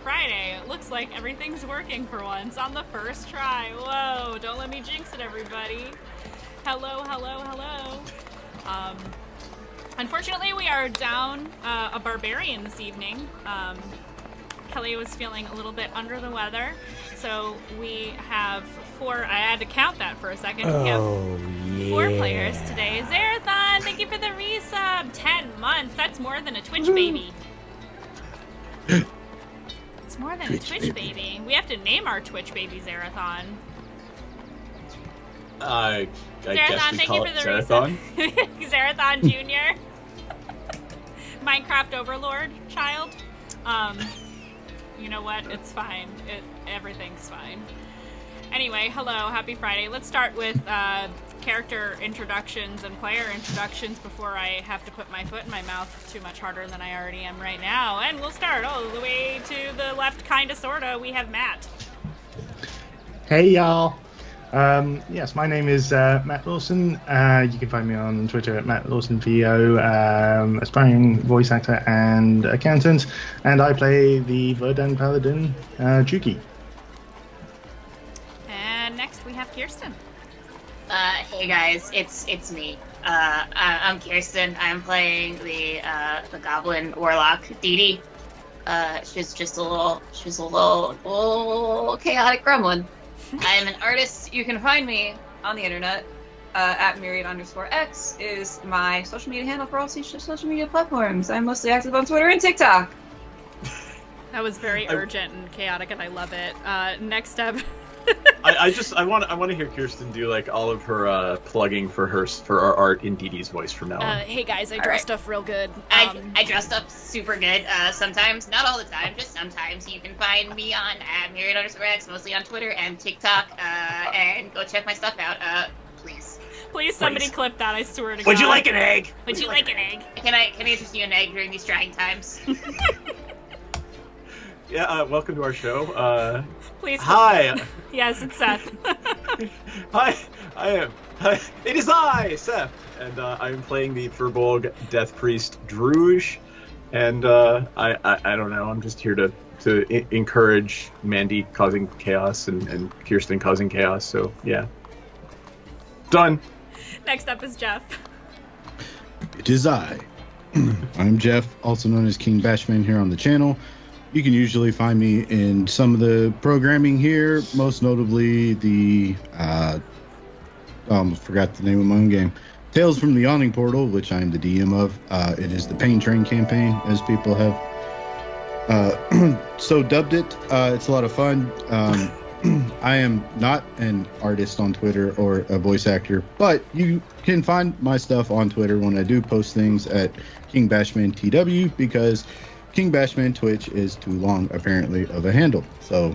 Friday. It looks like everything's working for once on the first try. Whoa, don't let me jinx it, everybody. Hello. Unfortunately, we are down a barbarian this evening. Kelly was feeling a little bit under the weather, so we have four. I had to count that for a second. We have 4 players today. Zerathon, thank you for the resub. 10 months. That's more than a Twitch baby. It's more than a Twitch baby. We have to name our Twitch baby Zerathon. I Zerathon, guess we thank call you it for the Zerathon. Zerathon Jr. Minecraft Overlord child. You know what? It's fine. Everything's fine. Anyway, hello, happy Friday. Let's start with character introductions and player introductions before I have to put my foot in my mouth too much harder than I already am right now. And we'll start all the way to the left, kinda, sorta. We have Matt. Hey, y'all. Yes, my name is Matt Lawson. You can find me on Twitter at MattLawsonVO, aspiring voice actor and accountant, and I play the Verdun Paladin, Juki. And next we have Kirsten. Hey guys, it's me. I'm Kirsten. I'm playing the Goblin Warlock Dee Dee. She's a little chaotic gremlin. I'm an artist. You can find me on the internet at myriad_x is my social media handle for all social media platforms. I'm mostly active on Twitter and TikTok. That was very urgent and chaotic, and I love it. Next up. I want to hear Kirsten do like all of her plugging for our art in Dee Dee's voice from now on. Hey guys, I draw stuff real good. I draw stuff super good. Sometimes, not all the time, just sometimes. You can find me on at myriad_x, mostly on Twitter and TikTok. And go check my stuff out. Please. Please, somebody clip that. I swear to God. Would you like an egg? Would you like an egg? Can I interest you in an egg during these trying times? Yeah, welcome to our show. Please. Hi. Yes, it's Seth. Hi, it is I, Seth, and I am playing the Furbolg Death Priest Druge, and I don't know, I'm just here to encourage Mandii causing chaos and Kirsten causing chaos, so yeah. Done. Next up is Jeff. It is I. I'm Jeff, also known as King Bashman here on the channel. You can usually find me in some of the programming here, most notably the, forgot the name of my own game, Tales from the Yawning Portal, which I'm the DM of. It is the Pain Train campaign, as people have so dubbed it. It's a lot of fun. I am not an artist on Twitter or a voice actor, but you can find my stuff on Twitter when I do post things at King Bashman TW, because King Bashman Twitch is too long, apparently, of a handle. So,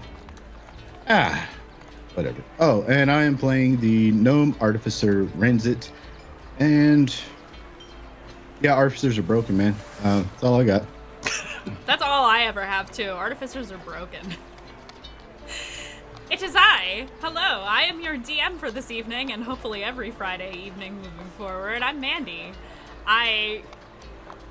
whatever. Oh, and I am playing the Gnome Artificer Renzit. And, yeah, Artificers are broken, man. That's all I got. That's all I ever have, too. Artificers are broken. It is I. Hello, I am your DM for this evening, and hopefully every Friday evening moving forward. I'm Mandii. I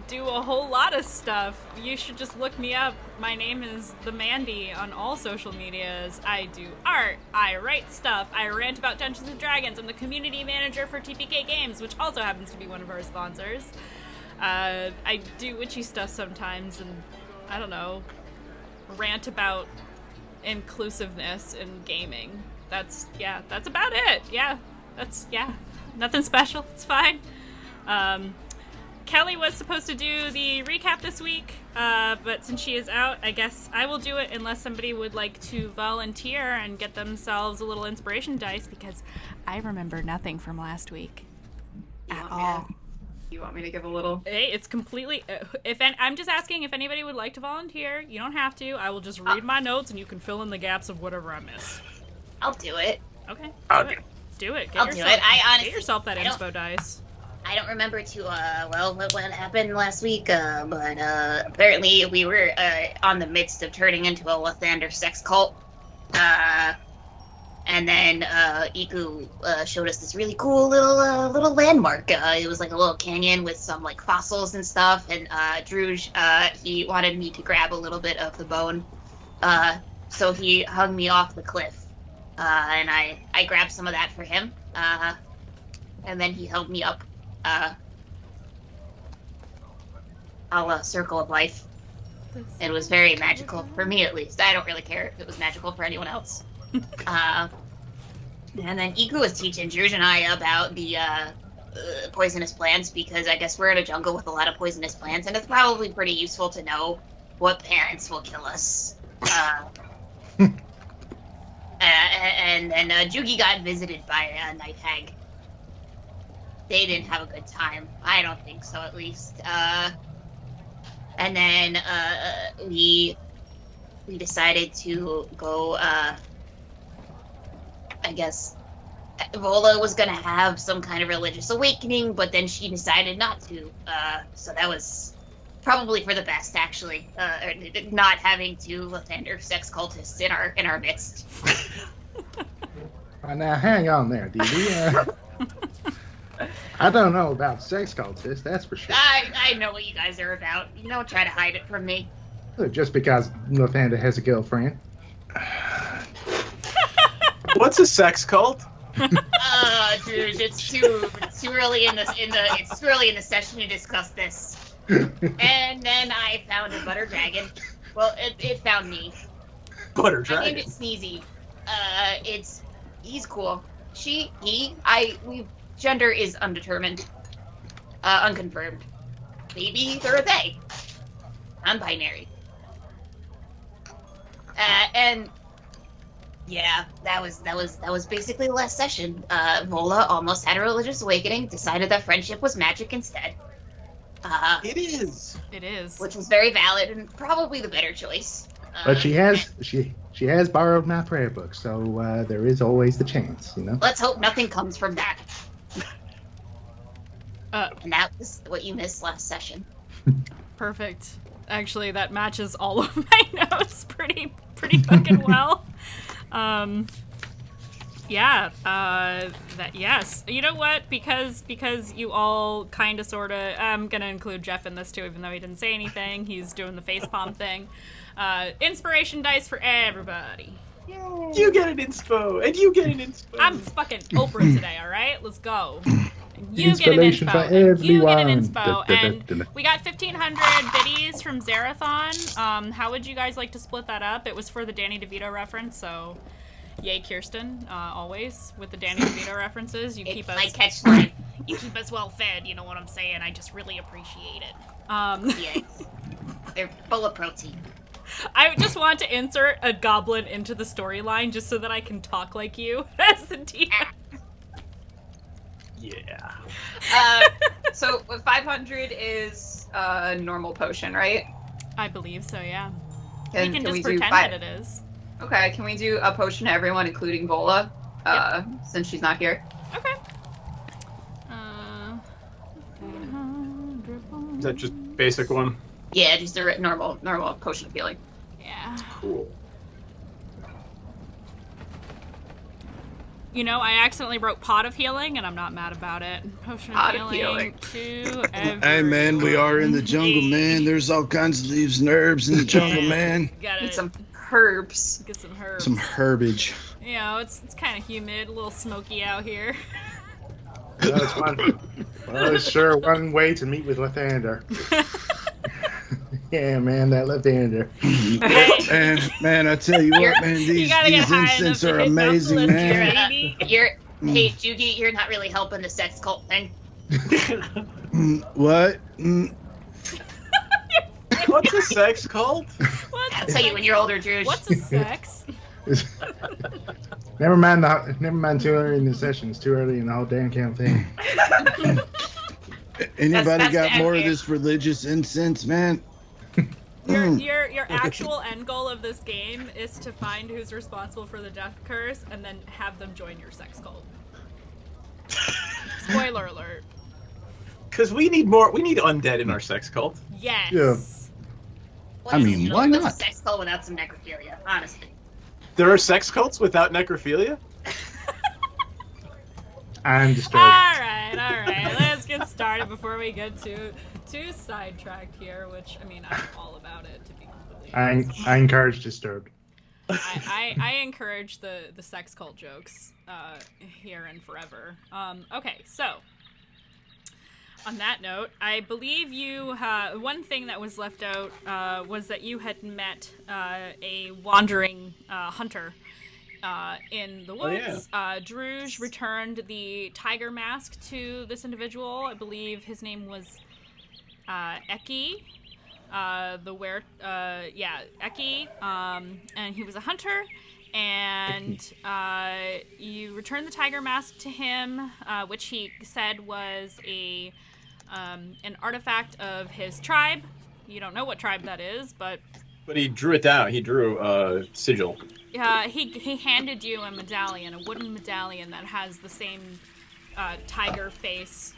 do a whole lot of stuff. You should just look me up. My name is the Mandii on all social medias. I do art, I write stuff, I rant about Dungeons and Dragons. I'm the community manager for TPK Games, which also happens to be one of our sponsors. I do witchy stuff sometimes, and I don't know, rant about inclusiveness in gaming. That's about it. Nothing special. It's fine. Kelly was supposed to do the recap this week, but since she is out, I guess I will do it unless somebody would like to volunteer and get themselves a little inspiration dice, because I remember nothing from last week at all. You want me to give a little? Hey, it's completely... I'm just asking if anybody would like to volunteer. You don't have to. I will just read my notes and you can fill in the gaps of whatever I miss. I'll do it. Okay. Okay. Do it. I'll do it. I honestly... Get yourself that inspo dice. I don't remember too well what happened last week, but apparently we were on the midst of turning into a Lathander sex cult. And then Iku showed us this really cool little landmark. It was like a little canyon with some like fossils and stuff. And Druge, he wanted me to grab a little bit of the bone So he hung me off the cliff, and I grabbed some of that for him, and then he held me up, a la Circle of Life. It was very magical, for me at least. I don't really care if it was magical for anyone else. And then Iku was teaching Druj and I about the poisonous plants, because I guess we're in a jungle with a lot of poisonous plants, and it's probably pretty useful to know what plants will kill us. And then Jugi got visited by a night hag. They didn't have a good time. I don't think so, at least. And then we decided to go. I guess Vola was gonna have some kind of religious awakening, but then she decided not to. So that was probably for the best, actually. Not having two Lathander sex cultists in our midst. Now, hang on there, DB. I don't know about sex cultists, that's for sure. I know what you guys are about. You don't try to hide it from me. Just because Lathander has a girlfriend. What's a sex cult? Dude, it's too early in the session to discuss this. And then I found a butter dragon. Well, it found me. Butter I dragon. named it Sneezy. He's cool. Gender is undetermined. Unconfirmed. Maybe they're a they. I'm binary. And yeah, that was basically the last session. Vola almost had a religious awakening, decided that friendship was magic instead. It is. It is. Which was very valid and probably the better choice. But she has borrowed my prayer book, so there is always the chance, you know. Let's hope nothing comes from that. And that was what you missed last session. Perfect. Actually, that matches all of my notes pretty fucking well. Yes. You know what? Because you all kind of sort of. I'm gonna include Jeff in this too, even though he didn't say anything. He's doing the facepalm thing. Inspiration dice for everybody. Yay. You get an inspo, and you get an inspo. I'm fucking Oprah today. All right, let's go. You get an Installation inspo, for and you get an everyone. inspo, and we got 1,500 biddies from Zerathon. How would you guys like to split that up? It was for the Danny DeVito reference, so yay, Kirsten, always with the Danny DeVito references. You keep us, my catchline. You keep us well fed. You know what I'm saying? I just really appreciate it. Yes, they're full of protein. I just want to insert a goblin into the storyline just so that I can talk like you as the DM. Yeah. So 500 is a normal potion, right? I believe so, yeah. Can we can just do pretend that it is. Okay, can we do a potion to everyone, including Vola, since she's not here? Okay. Is that just basic one? Yeah, just a normal potion of healing. Yeah. Cool. You know, I accidentally wrote Pot of Healing, and I'm not mad about it. Potion Pot of of Healing to everyone. Hey man, we are in the jungle, man. There's all kinds of leaves and herbs in the jungle, man. Gotta Need some herbs. get some herbs. Some herbage. You know, it's kind of humid, a little smoky out here. That's one. Well, it's sure one way to meet with Lathander. Yeah, man, that Lathander. And man, I tell you what, man, You these gotta get high incense enough are to hit amazing, Nautilus, man. baby. Hey, Jugi, you're not really helping the sex cult thing. What? What's a sex cult? What's I'll tell you when you're older, Druj. What's a sex? Never mind too early in the session. It's too early in the whole damn campaign. Anybody That's got the more of end this religious incense, man? Your actual end goal of this game is to find who's responsible for the death curse and then have them join your sex cult. Spoiler alert. Because we need undead in our sex cult. Yes. Yeah. What I is mean, it? why What's not? a sex cult without some necrophilia? Honestly. There are sex cults without necrophilia? I'm disturbed. Alright. Let's get started before we get too sidetracked here, which, I mean, I'm all about it, to be completely I encourage Disturbed. I encourage the sex cult jokes here and forever. Okay, so on that note, I believe you one thing that was left out was that you had met a wandering hunter in the woods. Druge returned the tiger mask to this individual. I believe his name was Eki. Eki, and he was a hunter, and you returned the tiger mask to him, which he said was an artifact of his tribe. You don't know what tribe that is, but he drew it down. He drew a sigil. He handed you a medallion, a wooden medallion that has the same tiger face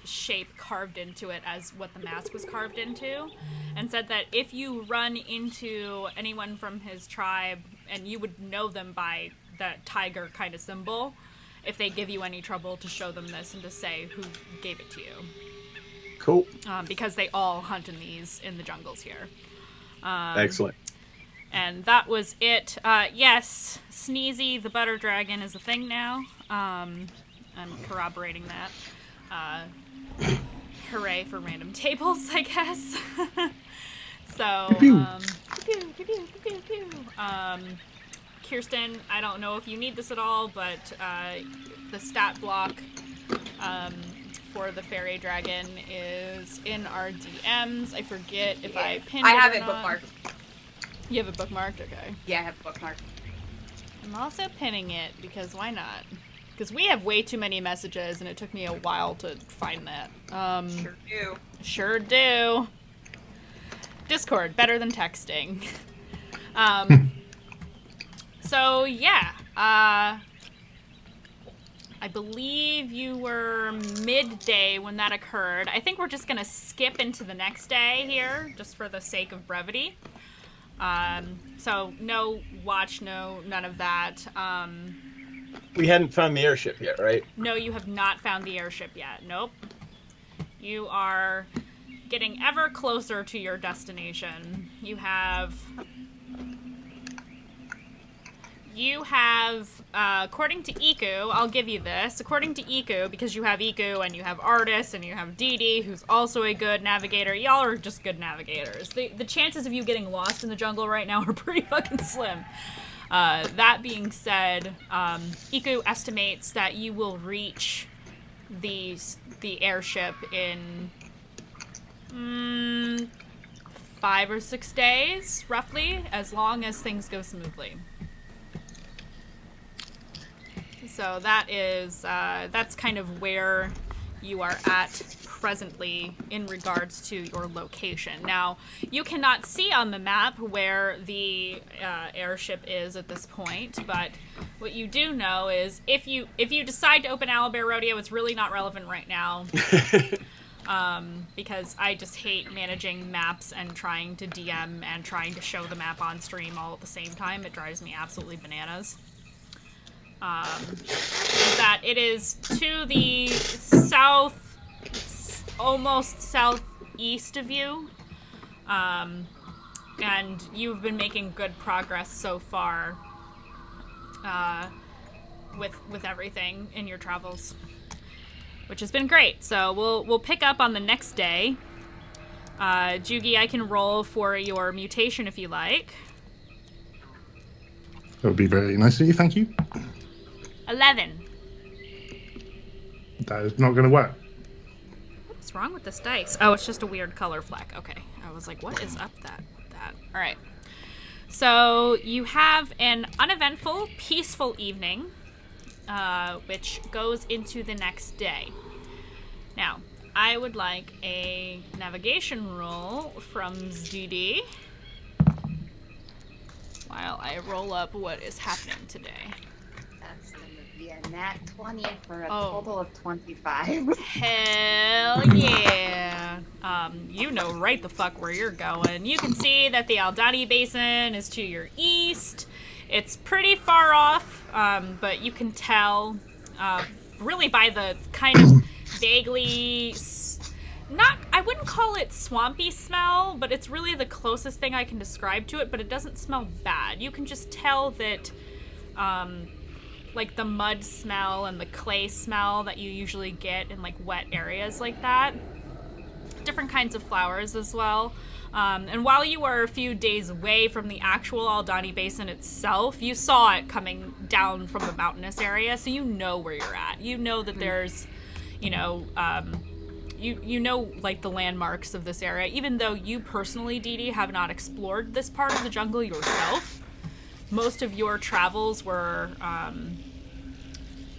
shape carved into it as what the mask was carved into, and said that if you run into anyone from his tribe, and you would know them by that tiger kind of symbol, if they give you any trouble, to show them this and to say who gave it to you. Cool. Because they all hunt in the jungles here. Excellent. And that was it. Yes, Sneezy the butter dragon is a thing now. I'm corroborating that. Hooray for random tables, I guess. So, Kirsten, I don't know if you need this at all, but the stat block for the fairy dragon is in our DMs. I forget if I pinned it or have it not. bookmarked. You have it bookmarked? Okay. Yeah, I have it bookmarked. I'm also pinning it because why not? Because we have way too many messages, and it took me a while to find that. Sure do. Sure do. Discord, better than texting. So, yeah. I believe you were midday when that occurred. I think we're just going to skip into the next day here, just for the sake of brevity. So, no watch, none of that. We hadn't found the airship yet, right? No, you have not found the airship yet. Nope. You are getting ever closer to your destination. You have, according to Iku, I'll give you this. According to Iku, because you have Iku and you have Artis and you have Dee, who's also a good navigator, y'all are just good navigators. The chances of you getting lost in the jungle right now are pretty fucking slim. That being said, Iku estimates that you will reach the airship in 5 or 6 days, roughly, as long as things go smoothly. So that is, that's kind of where you are at presently in regards to your location. Now, you cannot see on the map where the airship is at this point, but what you do know is if you decide to open Owlbear Rodeo, it's really not relevant right now. Because I just hate managing maps and trying to DM and trying to show the map on stream all at the same time. It drives me absolutely bananas. Is that it is to the south, almost southeast of you, and you've been making good progress so far with everything in your travels, which has been great. So we'll pick up on the next day. Jugi, I can roll for your mutation if you like. That would be very nice of you, thank you. 11. That is not going to work. What's wrong with this dice? Oh, it's just a weird color fleck. Okay. I was like, what is up with that? All right. So you have an uneventful, peaceful evening, which goes into the next day. Now, I would like a navigation roll from ZD while I roll up what is happening today. That's going to be a nat 20 for a total of 25. Hell yeah. You know right the fuck where you're going. You can see that the Aldani Basin is to your east. It's pretty far off, but you can tell really by the kind of vaguely I wouldn't call it swampy smell, but it's really the closest thing I can describe to it, but it doesn't smell bad. You can just tell that, like the mud smell and the clay smell that you usually get in like wet areas like that. Different kinds of flowers as well. And while you are a few days away from the actual Aldani Basin itself, you saw it coming down from the mountainous area, so you know where you're at. You know that there's, you know, you know, like, the landmarks of this area, even though you personally, Dee Dee, have not explored this part of the jungle yourself. Most of your travels were,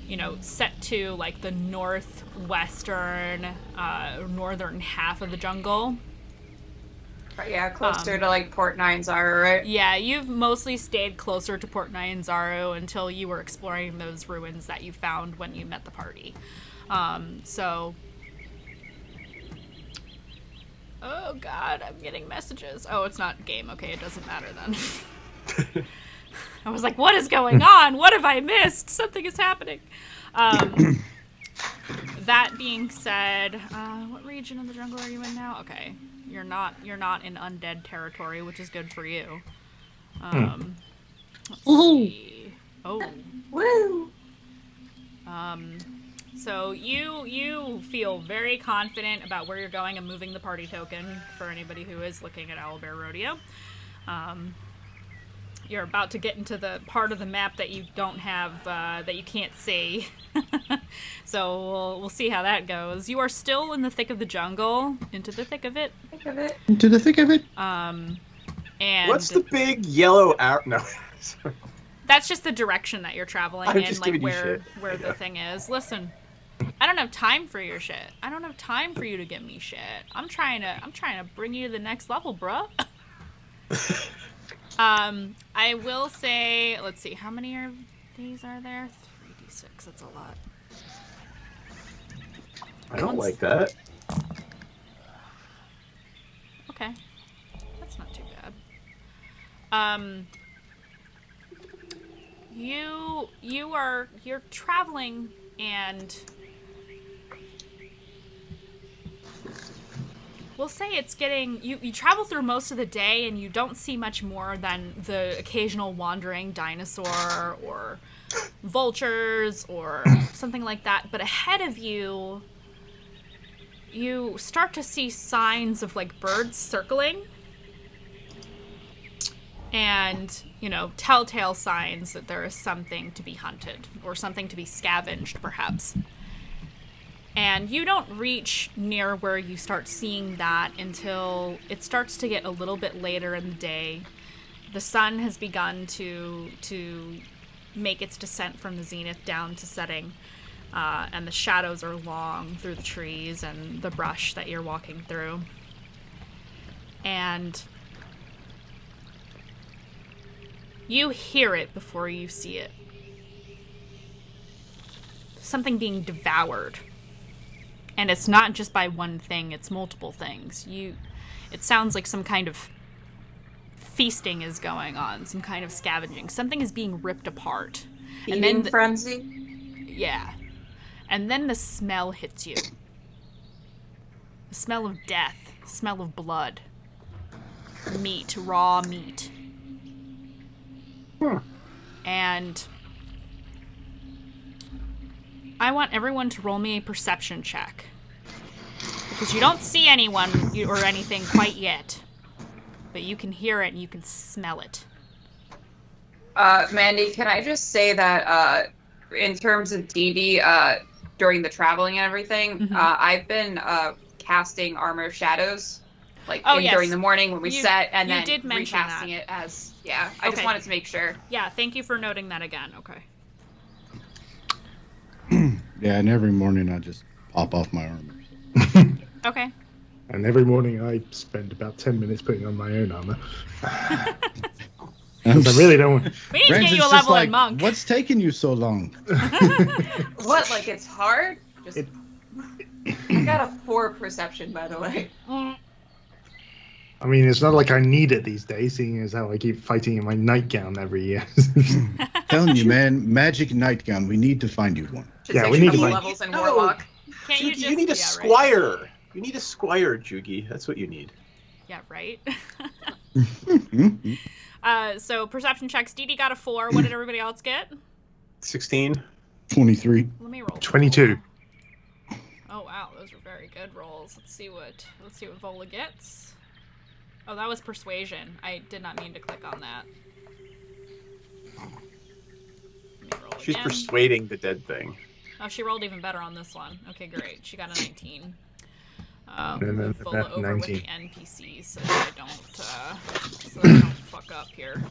you know, set to, like, the northwestern, northern half of the jungle. Yeah, closer to, like, Port Nyanzaru, right? Yeah, you've mostly stayed closer to Port Nyanzaru until you were exploring those ruins that you found when you met the party. So... Oh god, I'm getting messages. Oh, it's not game. Okay, it doesn't matter then. I was like, what is going on? What have I missed? Something is happening. That being said, what region of the jungle are you in now? Okay, you're not in undead territory, which is good for you. Let's see. Oh. Woo! So you feel very confident about where you're going and moving the party token for anybody who is looking at Owlbear Rodeo. You're about to get into the part of the map that you don't have, that you can't see. So we'll see how that goes. You are still in the thick of the jungle, into the thick of it. Into the thick of it. And what's the big yellow arrow? No. Sorry. That's just the direction that you're traveling in, like where the thing is. Listen, I don't have time for your shit. I don't have time for you to give me shit. I'm trying to bring you to the next level, bruh. I will say, let's see, how many days are there? 3d6. That's a lot. I don't like that. Okay, that's not too bad. You're traveling, and we'll say it's getting, you travel through most of the day and you don't see much more than the occasional wandering dinosaur or vultures or something like that, but ahead of you start to see signs of like birds circling and, you know, telltale signs that there is something to be hunted or something to be scavenged, perhaps. And you don't reach near where you start seeing that until it starts to get a little bit later in the day. The sun has begun to make its descent from the zenith down to setting, and the shadows are long through the trees and the brush that you're walking through. And you hear it before you see it. Something being devoured. And it's not just by one thing, it's multiple things. It sounds like some kind of feasting is going on, some kind of scavenging. Something is being ripped apart. Feeding frenzy? Yeah. And then the smell hits you. The smell of death, the smell of blood. Meat, raw meat. And I want everyone to roll me a perception check. Because you don't see anyone or anything quite yet. But you can hear it and you can smell it. Mandii, can I just say that in terms of Dee, during the traveling and everything, I've been casting Armor of Shadows during the morning when we set, and then recasting it as... Yeah, I just wanted to make sure. Yeah, thank you for noting that again. Okay. Yeah, and every morning I just pop off my armor. Okay. And every morning I spend about 10 minutes putting on my own armor. Because I really don't want... We need to get you a level in Monk. What's taking you so long? What, like it's hard? I got a 4 perception, by the way. I mean, it's not like I need it these days, seeing as how I keep fighting in my nightgown every year. Telling you, man, magic nightgown. We need to find you one. Yeah, we need to find levels in Warlock. Can't you need a squire. You need a squire, Jugi. That's what you need. Yeah, right? So perception checks. Dee Dee got a 4. What did everybody else get? 16. 23. Let me roll. 22. Oh wow, those were very good rolls. Let's see what Vola gets. Oh, that was persuasion. I did not mean to click on that. Let me roll She's again. persuading the dead thing. Oh, she rolled even better on this one. Okay, great. She got a 19. then Vola that over 19. with the NPCs so that I don't fuck up here.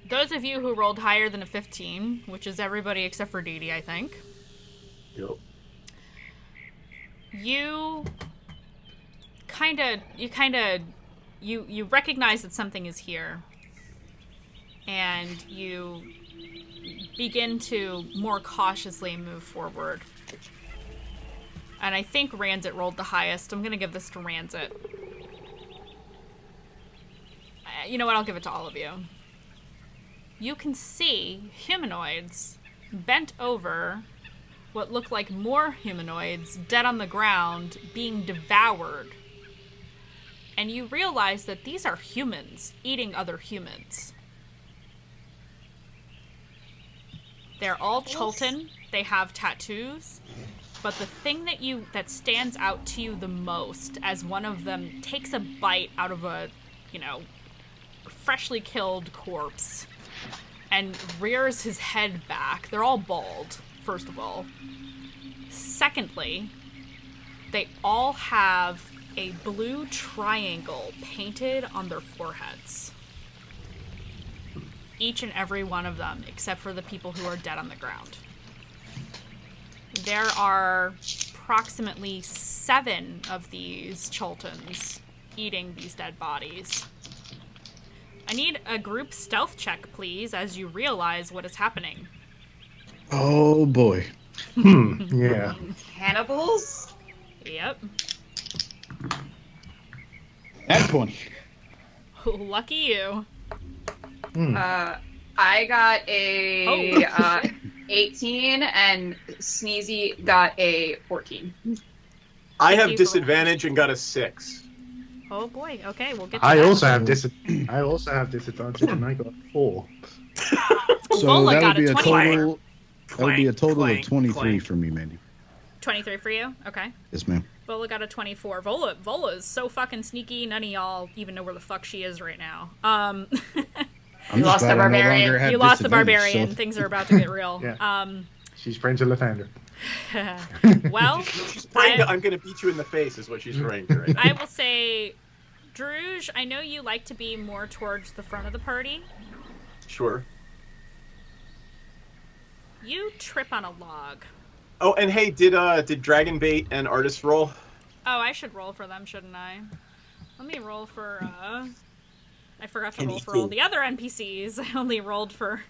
Those of you who rolled higher than a 15, which is everybody except for Dee Dee, I think. Yep. You recognize that something is here, and you begin to more cautiously move forward. And I think Ranzit rolled the highest. I'm gonna give this to Ranzit. You know what? I'll give it to all of you. You can see humanoids bent over, what look like more humanoids dead on the ground, being devoured. And you realize that these are humans eating other humans. They're all Cholton. They have tattoos. But the thing that stands out to you the most as one of them takes a bite out of a, freshly killed corpse and rears his head back. They're all bald, first of all. Secondly, they all have a blue triangle painted on their foreheads. Each and every one of them, except for the people who are dead on the ground. There are approximately 7 of these Choltons eating these dead bodies. I need a group stealth check, please, as you realize what is happening. Oh boy. Yeah. Cannibals? Yep. At 20. Lucky you. I got a 18 and Sneezy got a 14. I Thank have you for disadvantage and got a 6. Oh boy. Okay, we'll get to I that. also have disadvantage, and I got 4. So Vola that got would be a a 24. total. That would be a total Clank, of 23 clank. for me, Mandy. 23 for you? Okay. Yes, ma'am. Vola got a 24. Vola is so fucking sneaky, none of y'all even know where the fuck she is right now. I'm You lost glad the I no barbarian. longer have You lost the disadvantage, barbarian. so- Things are about to get real. Yeah. She's friends with Lathander. Well, She's praying to, I'm going to beat you in the face, is what she's praying to right now. I will say, Druge, I know you like to be more towards the front of the party. Sure. You trip on a log. Oh, and hey, did Dragonbait and Artist roll? Oh, I should roll for them, shouldn't I? Let me roll for, I forgot to roll for all the other NPCs. I only rolled for...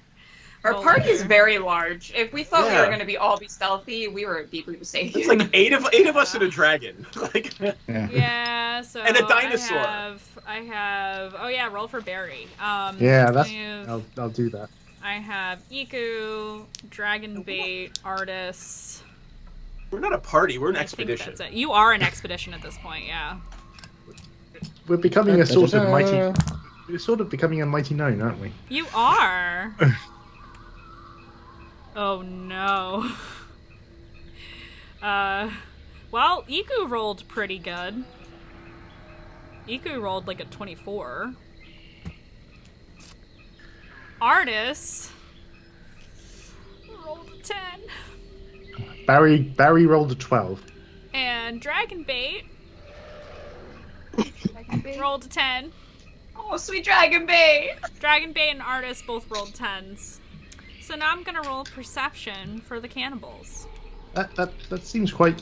Our Vola party is here. very large. If we thought we Yeah. were going to be all be stealthy, we were deeply mistaken. It's like eight of us and a dragon. Like, Yeah. Yeah, so And a dinosaur. I have oh yeah, roll for Barry. Yeah, that's. I have, I'll do that. I have Iku, Dragonbait, Artists. we're not a party, we're an I think expedition. that's it. You are an expedition at this point, yeah. We're becoming a sort of mighty. Da-da-da. We're sort of becoming a mighty nine, aren't we? You are. Oh no. Well, Iku rolled pretty good. Iku rolled like a 24. Artis rolled a 10. Barry rolled a 12. And Dragonbait rolled a 10. Oh, sweet Dragon Bay! Dragonbait and Artis both rolled 10s. So now I'm gonna roll perception for the cannibals. That seems quite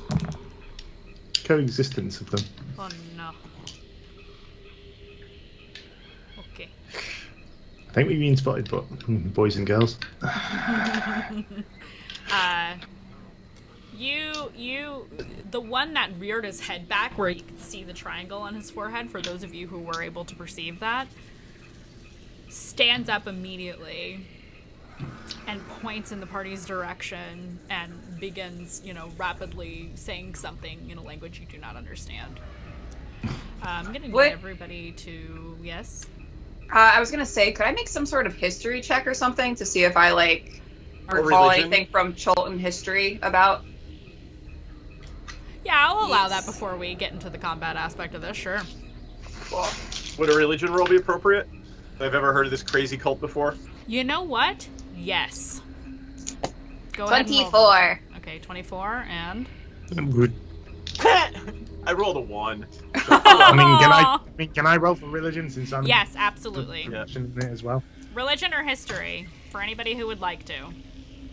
coexistence of them. Oh no. Okay. I think we've been spotted, but boys and girls. The one that reared his head back where you could see the triangle on his forehead, for those of you who were able to perceive that, stands up immediately and points in the party's direction and begins, rapidly saying something in a language you do not understand. I'm going to need everybody to... Yes? I was going to say, could I make some sort of history check or something to see if I, recall anything from Chultan history about... Yeah, I'll allow that before we get into the combat aspect of this, sure. Well, would a religion roll be appropriate? I've ever heard of this crazy cult before. You know what? Yes. Go 24. Ahead and roll. Okay, 24, and... I'm good. I rolled a 1. Can I roll for religion since I'm... Yes, absolutely. In it as well. Religion or history, for anybody who would like to.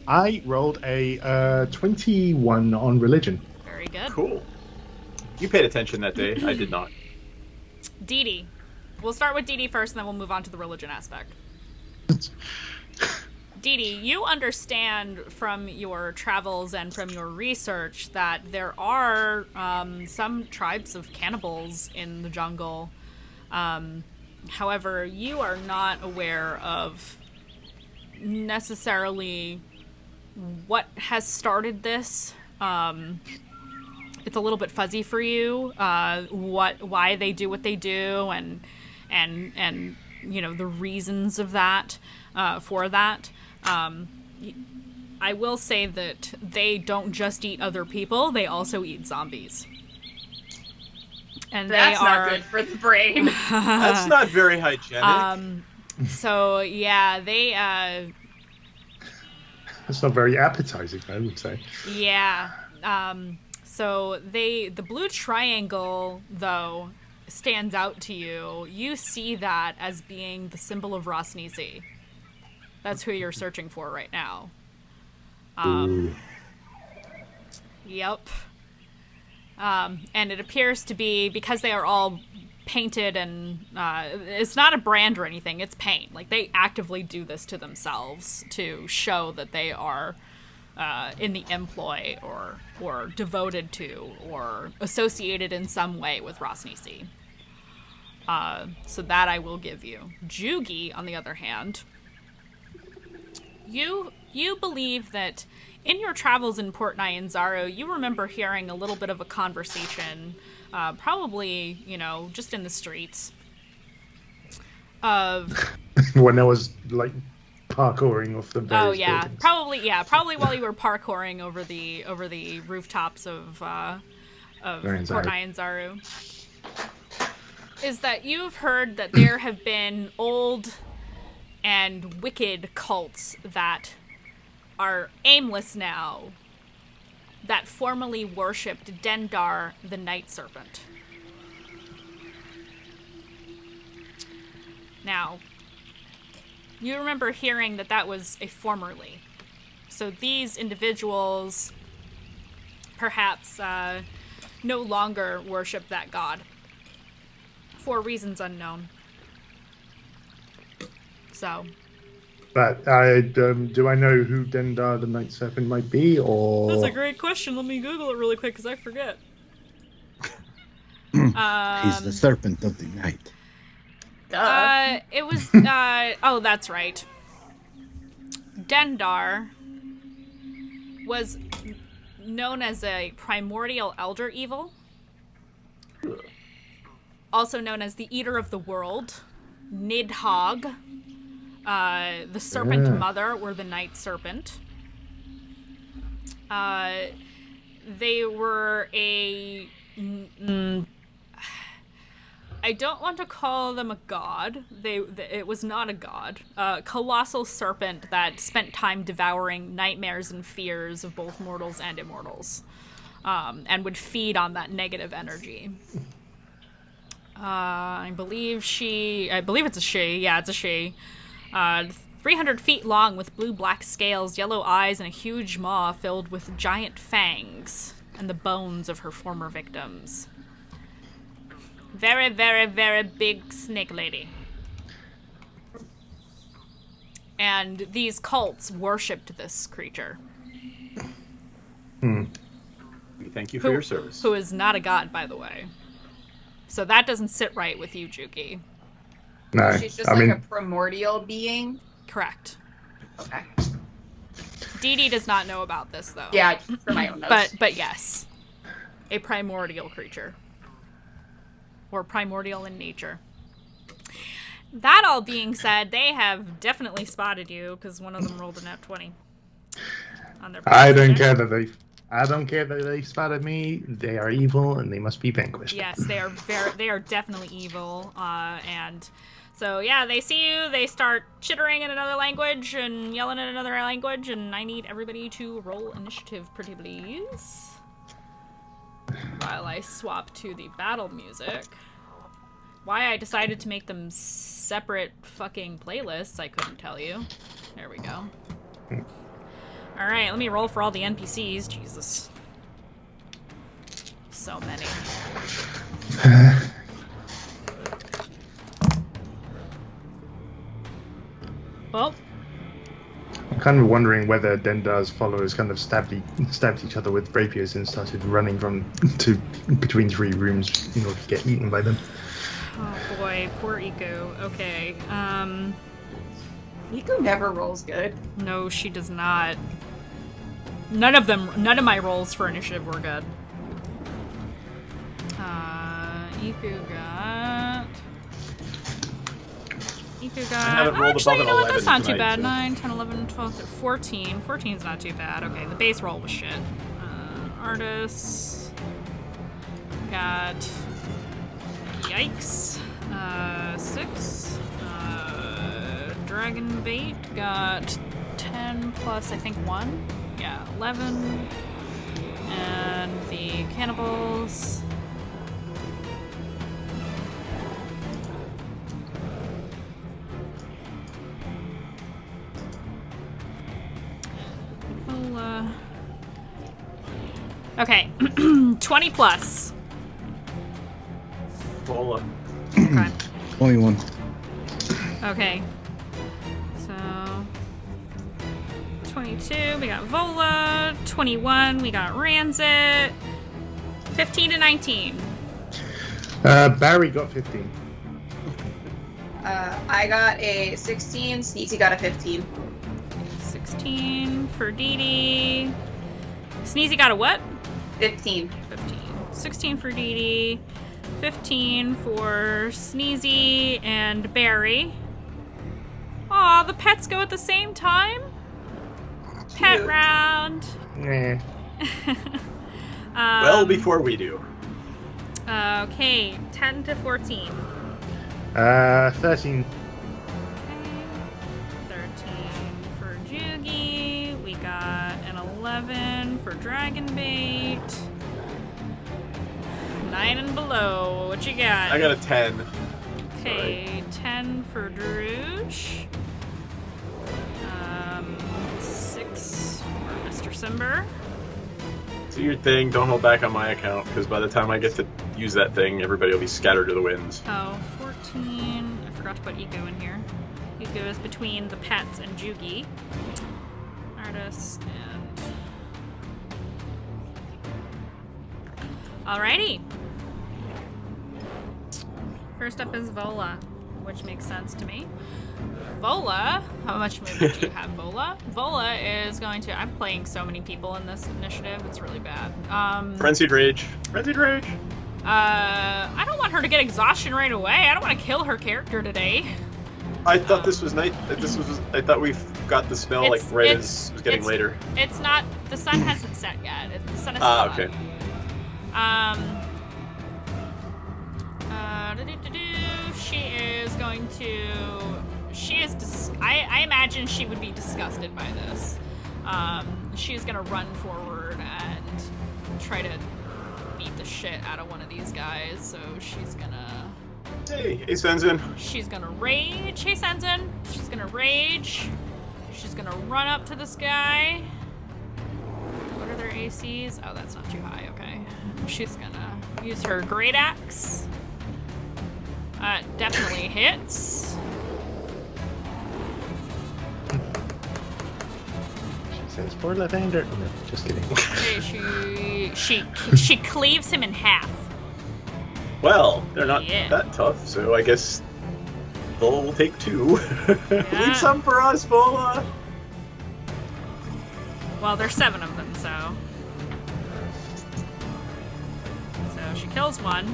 I rolled a 21 on religion. Very good. Cool. You paid attention that day. I did not. Dee Dee. We'll start with Dee Dee first, and then we'll move on to the religion aspect. Dee Dee, you understand from your travels and from your research that there are some tribes of cannibals in the jungle. However, you are not aware of necessarily what has started this. It's a little bit fuzzy for you, why they do what they do, and the reasons of that, for that. I will say that they don't just eat other people; they also eat zombies. And that's not good for the brain. That's not very hygienic. So yeah, they. That's not very appetizing, I would say. Yeah. So the blue triangle, though, stands out to you. You see that as being the symbol of Rosnisi. That's who you're searching for right now. Yep. And it appears to be, because they are all painted and it's not a brand or anything, it's paint. Like, they actively do this to themselves to show that they are in the employ or devoted to or associated in some way with Rosnisi. So that I will give you. Jugi, on the other hand, you believe that in your travels in Port Nyanzaru, you remember hearing a little bit of a conversation, probably, just in the streets, of... when I was, parkouring off the various buildings. Probably while you were parkouring over the rooftops of Port Nyanzaru. Is that you've heard that there have been old and wicked cults that are aimless now, that formerly worshipped Dendar, the Night Serpent. Now, you remember hearing that was a formerly. So these individuals perhaps no longer worship that god for reasons unknown. So... But do I know who Dendar the Night Serpent might be, or... That's a great question. Let me Google it really quick, because I forget. He's the serpent of the night. It was... oh, that's right. Dendar was known as a primordial elder evil. Also known as the Eater of the World. Nidhogg. The Serpent Mother, or the Night Serpent. They were a... I don't want to call them a god. It was not a god. Colossal serpent that spent time devouring nightmares and fears of both mortals and immortals. And would feed on that negative energy. I believe it's a she. Yeah, it's a she. 300 feet long with blue-black scales, yellow eyes, and a huge maw filled with giant fangs and the bones of her former victims. Very, very, very big snake lady. And these cults worshipped this creature. We thank you for your service. Who is not a god, by the way. So that doesn't sit right with you, Juki. No, she's just a primordial being. Correct. Okay. Dee Dee does not know about this, though. Yeah, for my own notes. But yes. A primordial creature. Or primordial in nature. That all being said, they have definitely spotted you, because one of them rolled a nat 20. On their I don't care that they spotted me. They are evil, and they must be vanquished. Yes, they are definitely evil, and so yeah, they see you, they start chittering in another language and yelling in another language, and I need everybody to roll initiative, pretty please. While I swap to the battle music. Why I decided to make them separate fucking playlists, I couldn't tell you. There we go. Alright, let me roll for all the NPCs. Jesus. So many. Well, I'm kind of wondering whether Dendar's followers kind of stabbed each other with rapiers and started running between 3 rooms in order to get eaten by them. oh boy, poor Iku. Okay, Nico never rolls good. no, she does not. None of my rolls for initiative were good. Iku got... haven't rolled Actually, above you an know what? 11 That's not too tonight, bad. so- 9, 10, 11, 12, 14. 14's not too bad. Okay, the base roll was shit. Artists got... Yikes. 6. Dragon Bait got 10 plus, I think, 1. Yeah, 11. And the Cannibals... Okay, 20 plus. Vola. Okay. 21. Okay. So 22, we got Vola. 21, we got Ranzit. 15 to 19. Barry got 15. I got a 16. Sneezy got a 15. 16 for Dee Dee. Sneezy got a what? 15. 15. 16 for Dee Dee. 15 for Sneezy and Barry. Aw, the pets go at the same time? Pet Cute. round. Yeah. Well before we do. Okay, 10 to 14. 13. 13 for Jugi. We got an 11 for Dragon Bait. 9 and below. What you got? I got a 10. Okay, 10 for Druge. 6 for Mr. Simber. Do your thing. Don't hold back on my account, because by the time I get to use that thing, everybody will be scattered to the winds. Oh, 14. I forgot to put Ego in here. Ego is between the pets and Jugi. Artist and... Alrighty. First up is Vola, which makes sense to me. Vola, how much movement do you have, Vola? Vola is going to... I'm playing so many people in this initiative, it's really bad. Frenzied Rage. Frenzied Rage. I don't want her to get exhaustion right away. I don't want to kill her character today. I thought this was night. I thought we got the spell like right as it was getting later. It's not. The sun hasn't set yet. The sun is still Ah, up. okay. She is going to. She is. I imagine she would be disgusted by this. She's gonna run forward and try to beat the shit out of one of these guys. So she's gonna. Hey Senzin. She's gonna rage. Hey, Senzin. She's gonna rage. She's gonna run up to this guy. What are their ACs? Oh, that's not too high. Okay. She's gonna use her great axe. Definitely hits. She says, "For Lavender." No, just kidding. Okay, she cleaves him in half. Well, they're not Yeah. that tough, so I guess they'll take 2. Yeah. Leave some for us, Bola. Well, there's 7 of them, so she kills one.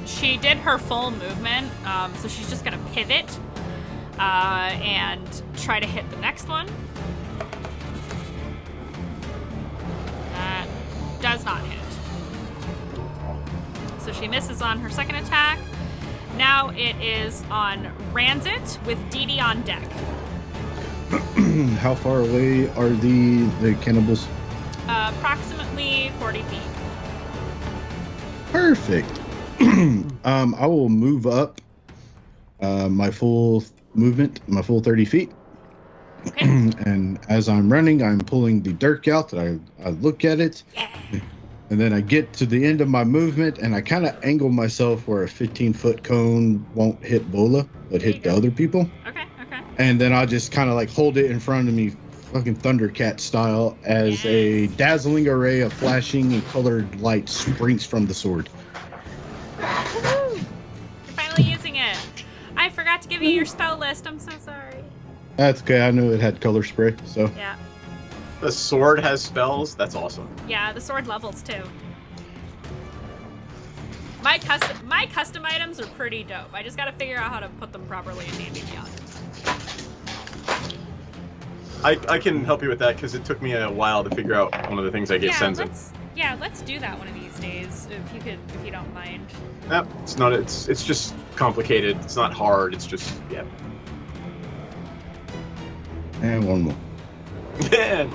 She did her full movement, so she's just gonna pivot and try to hit the next one. That does not hit. So she misses on her second attack. Now it is on Ranzit with Dee Dee on deck. How far away are the cannibals? Approximately 40 feet. Perfect. I will move up my full movement, my full 30 feet. Okay. And as I'm running, I'm pulling the dirk out. I look at it. Yeah. And then I get to the end of my movement, and I kind of angle myself where a 15-foot cone won't hit Bola, but hit the other people. Okay. And then I'll just kind of like hold it in front of me, fucking Thundercat style, as a dazzling array of flashing and colored light springs from the sword. Woohoo! You're finally using it. I forgot to give you your spell list. I'm so sorry. That's okay. I knew it had color spray, so. Yeah. The sword has spells? That's awesome. Yeah, the sword levels too. My custom items are pretty dope. I just gotta figure out how to put them properly in D&D Beyond. I can help you with that because it took me a while to figure out one of the things I get Senzen. Let's do that one of these days if you don't mind. Nope, it's not. It's just complicated. It's not hard. It's just And one more. Man.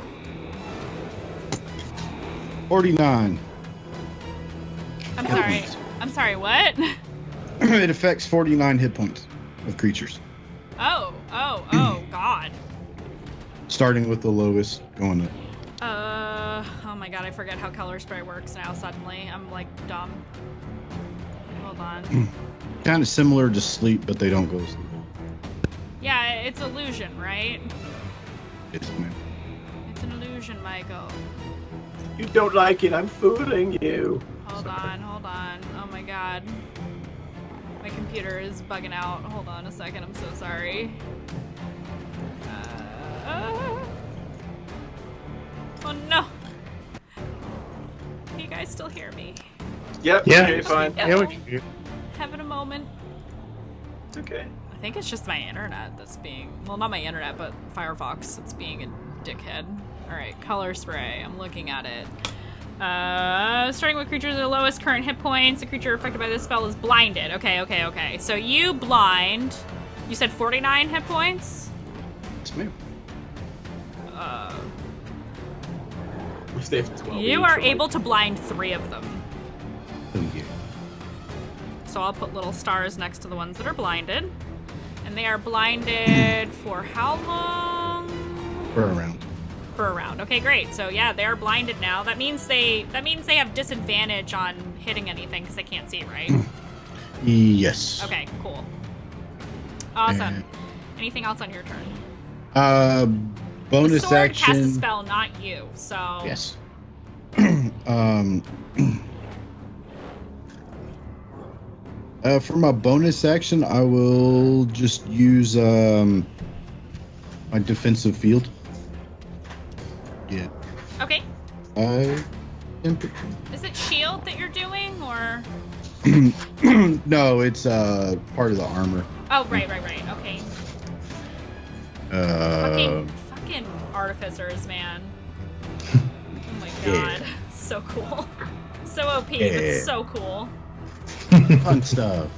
49. I'm sorry, what? It affects 49 hit points of creatures. Oh, God. Starting with the lowest, going up. Oh my God, I forget how color spray works now suddenly. I'm like dumb. Hold on. Kind of similar to sleep, but they don't go to sleep. Yeah, it's illusion, right? It's man. It's an illusion, Michael. You don't like it. I'm fooling you. Hold on. Oh my God. My computer is bugging out. Hold on a second. I'm so sorry. Oh no. Can you guys still hear me? Yep. Yeah. Okay, fine. Yeah, we can hear. Having a moment. It's okay. I think it's just my internet that's being, well, not my internet, but Firefox that's being a dickhead. Alright, color spray. I'm looking at it. Starting with creatures at the lowest current hit points, a creature affected by this spell is blinded. Okay. So you blind. You said 49 hit points? It's me. If they have 12 You each, are or able to blind 3 of them. Oh, yeah. So I'll put little stars next to the ones that are blinded. And they are blinded for how long? For a round. For a round. Okay, great. So yeah, they're blinded now. That means they have disadvantage on hitting anything because they can't see, right? Yes. Okay, cool. Awesome. And, Anything else on your turn? Bonus the sword action. casts a spell, not you. So Yes. For my bonus action, I will just use my defensive field. Yeah. Okay. Is it shield that you're doing, or? No, it's part of the armor. Oh, right. Okay. Fucking artificers, man. Oh my god. Yeah. So cool. So OP, but so cool. Fun stuff.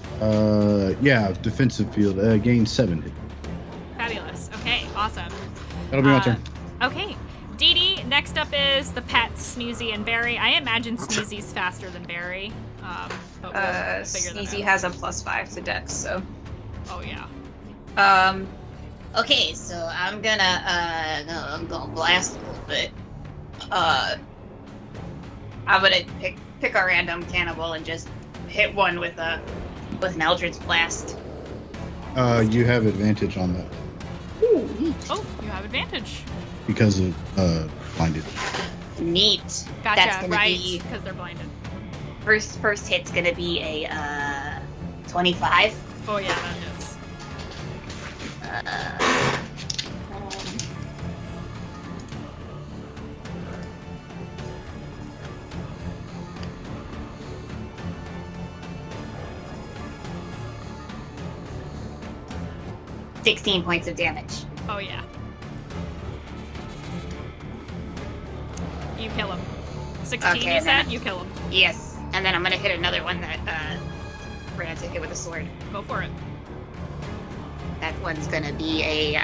Yeah, defensive field. Gain 70. Fabulous. Okay, awesome. That'll be my turn. Okay. Dee Dee, next up is the pets, Sneezy and Barry. I imagine Sneezy's faster than Barry. But we'll figure that Sneezy out. has a +5 to Dex, so. Oh, yeah. Okay, so I'm gonna blast a little bit. I'm gonna pick a random cannibal and just hit one with an Aldrich Blast. You have advantage on that Ooh, neat. Oh, you have advantage. because of blinded. Neat. Gotcha, That's gonna right, be because they're blinded. first hit's gonna be a 25. Oh, yeah, that is. 16 points of damage. Oh, yeah. You kill him. 16, Okay, you said? You kill him. Yes. And then I'm going to hit another one that we're going to hit with a sword. Go for it. That one's going to be a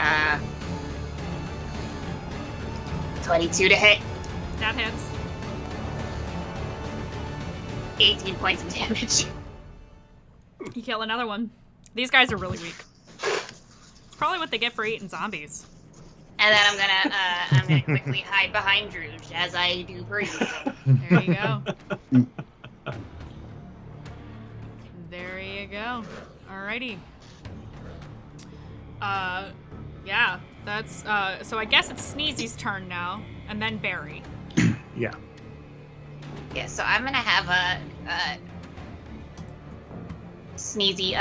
22 to hit. That hits. 18 points of damage. You kill another one. These guys are really weak. It's probably what they get for eating zombies. And then I'm gonna quickly hide behind Druge as I do per usual. There you go. There you go. Alrighty. Yeah, that's, so I guess it's Sneezy's turn now, and then Barry. Yeah. Yeah, so I'm gonna have a Sneezy,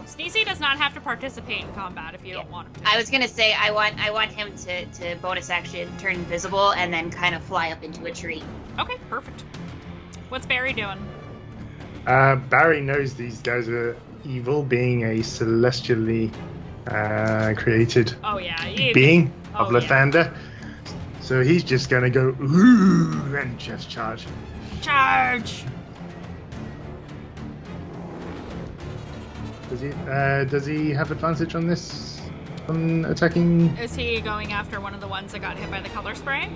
Sneezy does not have to participate in combat if you don't want him to. I was gonna say I want him to bonus action turn invisible and then kind of fly up into a tree. Okay, perfect. What's Barry doing? Barry knows these guys are evil, being a celestially created being of Lathander. So he's just gonna go ooh and just charge. Charge! Does he have advantage on this? On attacking? Is he going after one of the ones that got hit by the color spray?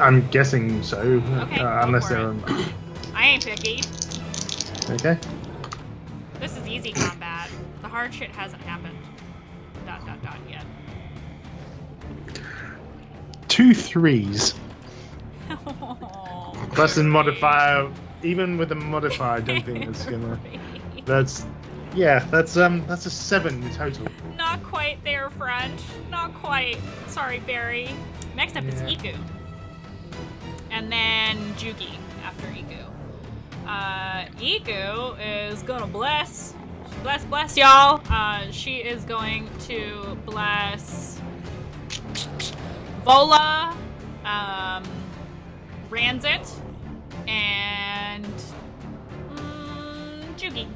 I'm guessing so. Okay, unless go they're for it. I ain't picky. Okay. This is easy combat. The hard shit hasn't happened. ... yet. 2 3s. Plus a modifier. Even with a modifier, I don't think that's gonna. That's a 7 in total. Not quite there, friend. Not quite. Sorry, Barry. Next up is Iku. And then Jugi after Iku. Iku is gonna bless, y'all. She is going to bless Vola, Ranzit, and Jugi.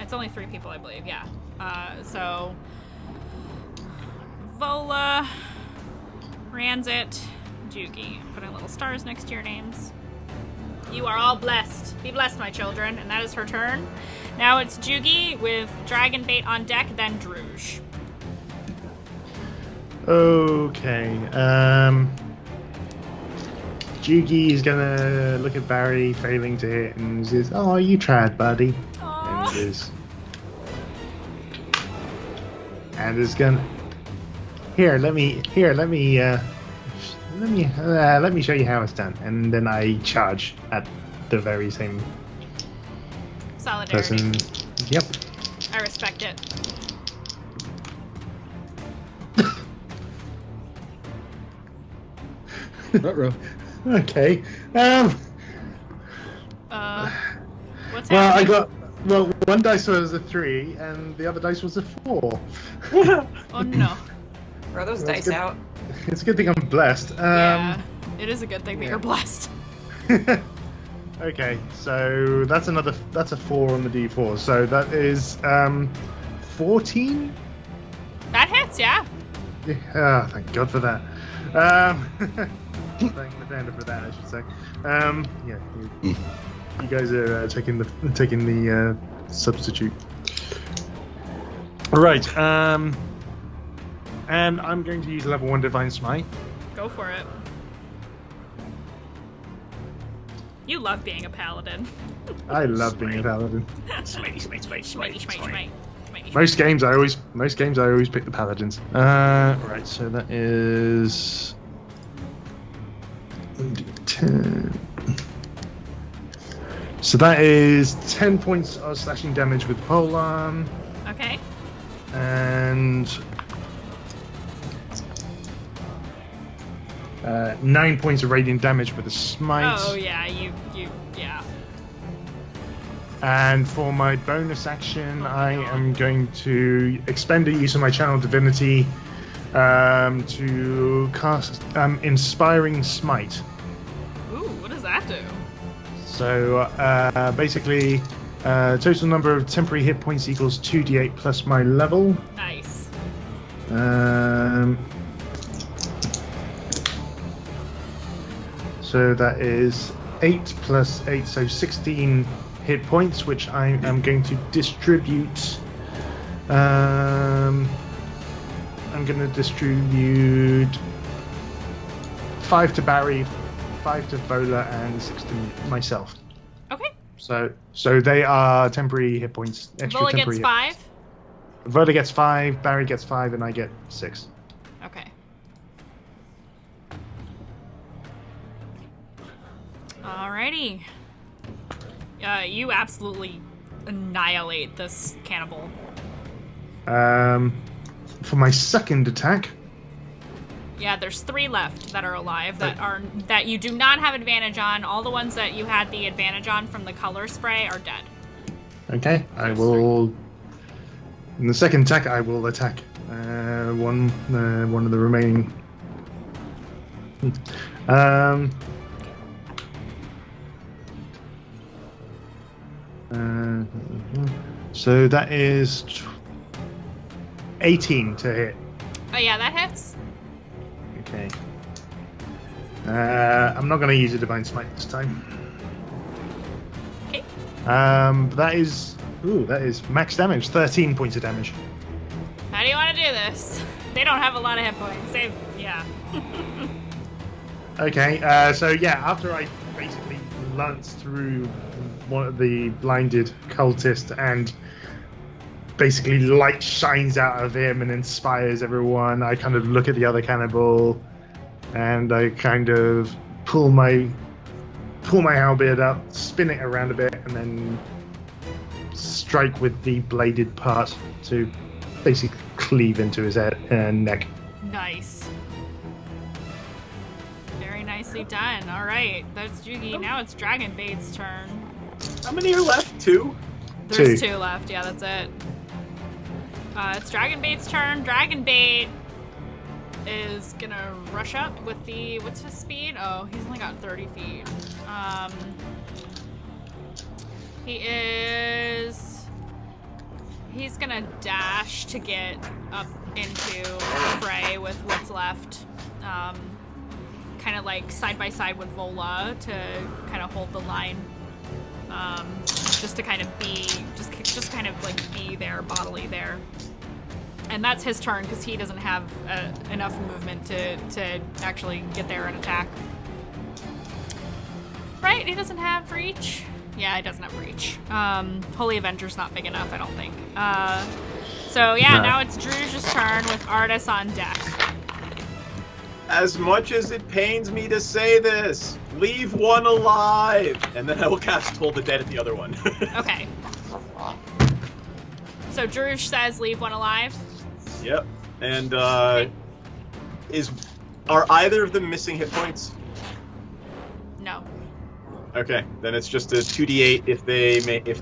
It's only 3 people, I believe, yeah. So, Vola, Ranzit, Jugi. Putting little stars next to your names. You are all blessed. Be blessed, my children. And that is her turn. Now it's Jugi with Dragon Bait on deck, then Druge. Okay. Jugi is gonna look at Barry, failing to hit, and says, "Oh, you tried, buddy." Aww. And is gonna let me show you how it's done, and then I charge at the very same Solidarity. person. Yep. I respect it. Ruh-roh. Okay. What's Well, happening? one dice was a 3, and the other dice was a 4. Oh no. Throw those That's dice good. out. It's a good thing I'm blessed. Yeah, it is a good thing that you're blessed. Okay, so that's a 4 on the D4, so that is 14. That hits, yeah. Yeah, thank God for that. Thank Lathander for that, I should say. You guys are taking the substitute. Right. And I'm going to use level 1 Divine Smite. Go for it. You love being a paladin. I love being a paladin. Smite. Most games I always pick the paladins. Right, so that is 10. So that is 10 points of slashing damage with polearm, Okay. and 9 points of radiant damage with a smite. Oh yeah, you yeah. And for my bonus action, I am going to expend a use of my channel divinity to cast Inspiring Smite. Ooh, what does that do? So basically, Total number of temporary hit points equals 2d8 plus my level. Nice. So that is 8 plus 8, so 16 hit points, which I am going to distribute. I'm going to distribute 5 to Barry, 5 to Vola, and 6 to myself. Okay. So they are temporary hit points. Extra Vola temporary gets hit 5. Vola gets 5, Barry gets 5, and I get 6. Okay. Alrighty. You absolutely annihilate this cannibal. For my second attack. Yeah, there's 3 left that are alive that you do not have advantage on. All the ones that you had the advantage on from the color spray are dead. Okay, I will. In the second attack, I will attack one of the remaining. So that is 18 to hit. Oh yeah, that hits. Okay. I'm not going to use a Divine Smite this time. Okay. That is max damage, 13 points of damage. How do you want to do this? They don't have a lot of hit points. Yeah. Okay, so yeah, after I basically lance through one of the blinded cultist and basically light shines out of him and inspires everyone, I kind of look at the other cannibal and I kind of pull my halberd up, spin it around a bit, and then strike with the bladed part to basically cleave into his head and neck. Nice. Very nicely done. All right, that's Jugi. Now it's Dragonbait's turn. How many are left? 2? There's 2 left. Yeah, that's it. It's Dragonbait's turn. Dragonbait is gonna rush up with the, what's his speed? Oh, he's only got 30 feet. He's gonna dash to get up into the fray with what's left. Kind of like side by side with Vola to kind of hold the line. Just to kind of be, just kind of like be there, bodily there. And that's his turn because he doesn't have enough movement to actually get there and attack. Right? He doesn't have reach? Yeah, he doesn't have reach. Holy Avenger's not big enough, I don't think. So yeah, no. Now it's Druzh's turn with Artis on deck. As much as it pains me to say this, leave one alive! And then I will cast Toll the Dead at the other one. Okay. So Druzh says leave one alive? Yep. And are either of them missing hit points? No. Okay, then it's just a 2d8 if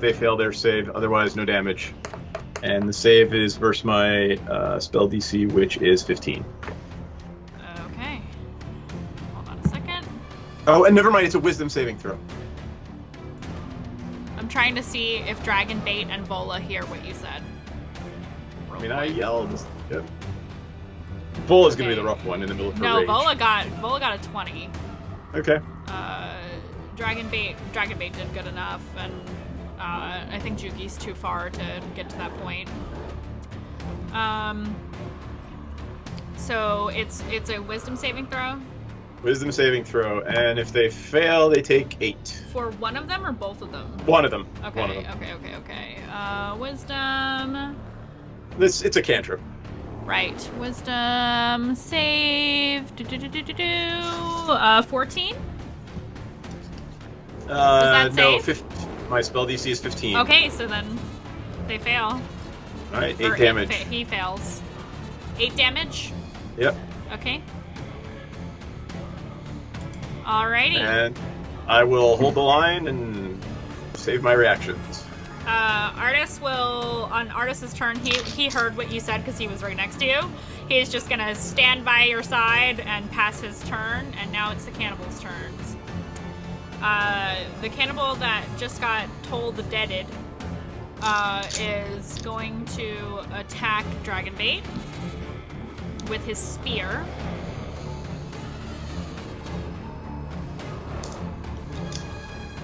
they fail their save, otherwise no damage. And the save is versus my spell DC, which is 15. Okay. Hold on a second. Oh, and never mind, it's a wisdom saving throw. I'm trying to see if Dragonbait and Vola hear what you said. I yelled. Yep. Vola's gonna be the rough one in the middle of her rage. Vola got a 20. Okay. Dragonbait did good enough, and I think Jugi's too far to get to that point. So it's a wisdom saving throw? Wisdom saving throw, and if they fail, they take 8. For one of them or both of them? One of them. Okay, one of them. Okay. Wisdom. It's a cantrip. Right. Wisdom save. 14? Does that save? My spell DC is 15. Okay, so then they fail. Alright, 8 damage. He fails. 8 damage? Yep. Okay. Alrighty. And I will hold the line and save my reactions. Artis will, on Artis's turn, he heard what you said because he was right next to you. He's just gonna stand by your side and pass his turn, and now it's the cannibal's turns. The cannibal that just got Toll the Deaded is going to attack Dragonbait with his spear.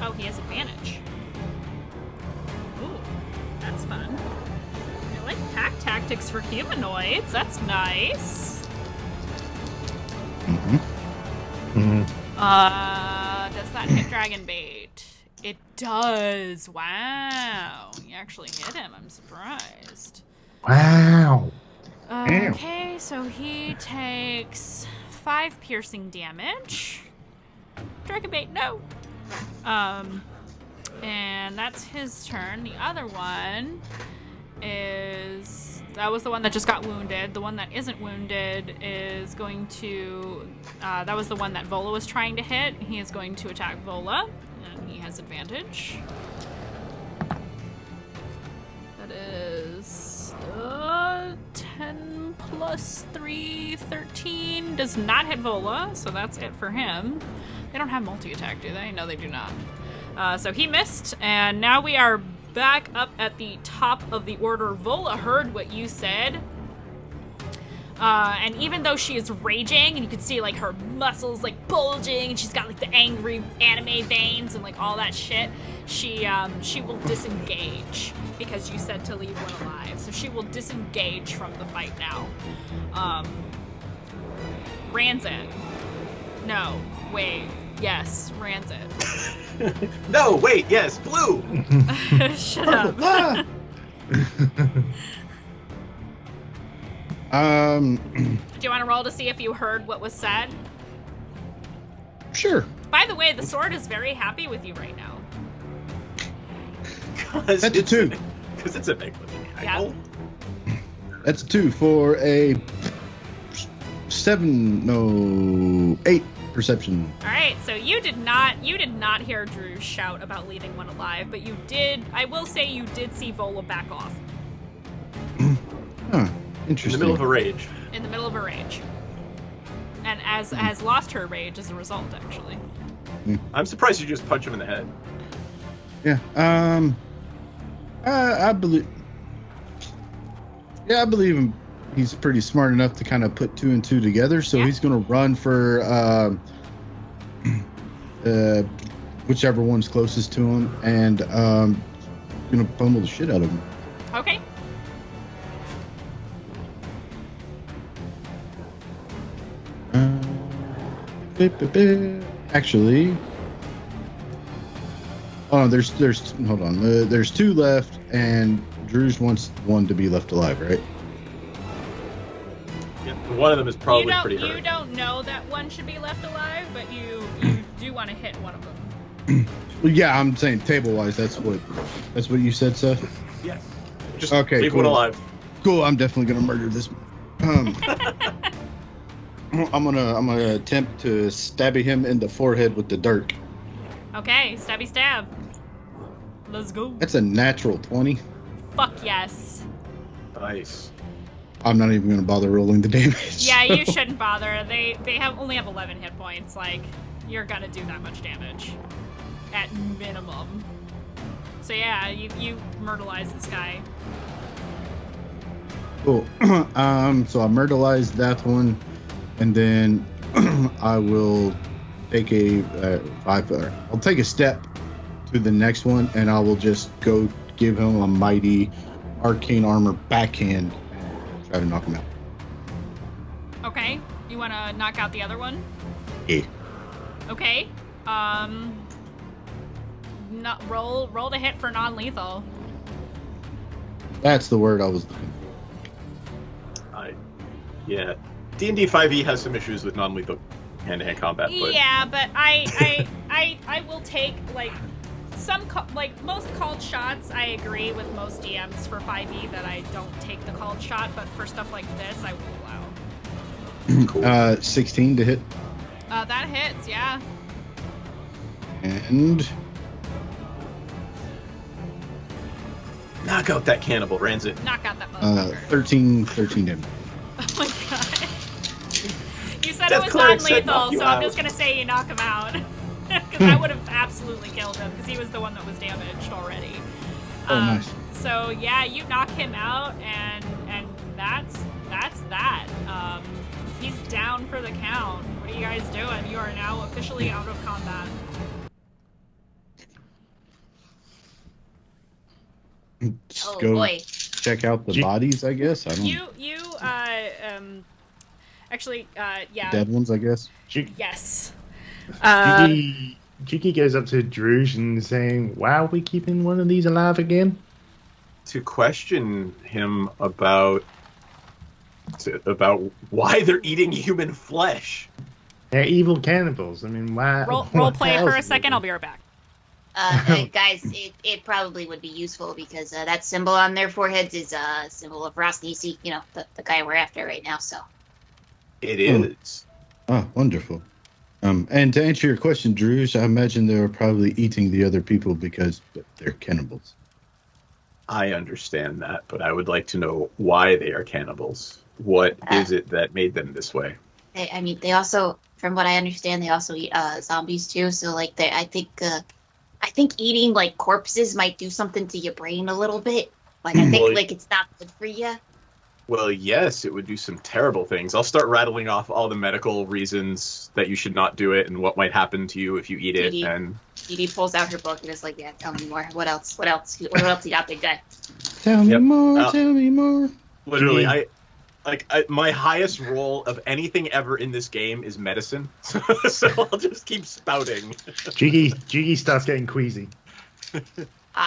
Oh, he has advantage. Ooh, that's fun. I like pack tactics for humanoids. That's nice. Does that hit Dragonbait? It does. Wow. You actually hit him. I'm surprised. Wow. Okay, so he takes 5 piercing damage. Dragonbait, no. And that's his turn. The other one is... That was the one that just got wounded. The one that isn't wounded is going to... that was the one that Vola was trying to hit. He is going to attack Vola, and he has advantage. That is 10 plus 3, 13. Does not hit Vola, so that's it for him. They don't have multi-attack, do they? No, they do not. So he missed, and now we are back up at the top of the order. Vola heard what you said. And even though she is raging, and you can see like her muscles like bulging, and she's got like the angry anime veins and like all that shit, she will disengage because you said to leave one alive. So she will disengage from the fight now. Ranzit. No, wait. Yes, Ranzit. No, wait, yes, Blue! Shut up. Do you want to roll to see if you heard what was said? Sure. By the way, the sword is very happy with you right now. That's a 2. Because it's a big living idol. That's a 2 for a 8 perception. All right, so you did not hear Drew shout about leaving one alive, but you did. I will say you did see Vola back off. Huh. Interesting. In the middle of a rage. In the middle of a rage. And has lost her rage as a result, actually. I'm surprised you just punch him in the head. Yeah. I believe. Yeah, I believe him. He's pretty smart enough to kind of put 2 and 2 together. So he's going to run for whichever one's closest to him, and going to pummel the shit out of him. Okay. Actually, oh, there's hold on. There's 2 left, and Drew's wants one to be left alive, right? Yeah, one of them is probably pretty hurt. You don't know that one should be left alive, but you do want to hit one of them. Well, yeah, I'm saying table-wise. That's what you said, Seth. Yes. Just okay, leave cool. one alive. Cool. I'm definitely gonna murder this. I'm gonna attempt to stab him in the forehead with the dirk. Okay, stabby stab. Let's go. That's a natural 20. Fuck yes. Nice. I'm not even gonna bother rolling the damage. Yeah, you shouldn't bother. They only have 11 hit points. Like, you're gonna do that much damage at minimum. So yeah, you myrtleize this guy. Cool. So I myrtleize that one, and then I will take I'll take a step to the next one, and I will just go give him a mighty arcane armor backhand and try to knock him out. Okay. You want to knock out the other one? Yeah. Okay. Roll to hit for non-lethal. That's the word I was looking for. Yeah. D&D 5e has some issues with non-lethal hand-to-hand combat. But... Yeah, but I will take like most called shots. I agree with most DMs for 5e that I don't take the called shot, but for stuff like this, I will allow. Cool. 16 to hit. That hits, yeah. And knock out that cannibal, Ranzit. Knock out that motherfucker. 13 damage. Oh my god. You said it was non-lethal, so I'm just gonna say you knock him out. Because I would have absolutely killed him, because he was the one that was damaged already. Oh, nice. So yeah, you knock him out, and that's that. He's down for the count. What are you guys doing? You are now officially out of combat. Just go check out the bodies, I guess. I don't. Yeah. Dead ones, I guess. Yes. Jiki goes up to Druge and saying, "Why are we keeping one of these alive again?" To question him about why they're eating human flesh. They're evil cannibals. I mean, why? Role play for a second. I'll be right back. Guys, it probably would be useful because that symbol on their foreheads is a symbol of Rosnisi, you know, the guy we're after right now, so. It is. Oh, wonderful. And to answer your question, Druge, I imagine they're probably eating the other people because they're cannibals. I understand that, but I would like to know why they are cannibals. What is it that made them this way? I mean, they also, from what I understand, they also eat zombies too. So, like, I think eating like corpses might do something to your brain a little bit. Like, I think like it's not good for you. Well, yes, it would do some terrible things. I'll start rattling off all the medical reasons that you should not do it and what might happen to you if you eat it. And Dee pulls out her book and is like, "Yeah, tell me more. What else? What else you got, big guy?" Tell me more. Tell me more. Literally, my highest roll of anything ever in this game is medicine, so I'll just keep spouting. Jiggy starts getting queasy.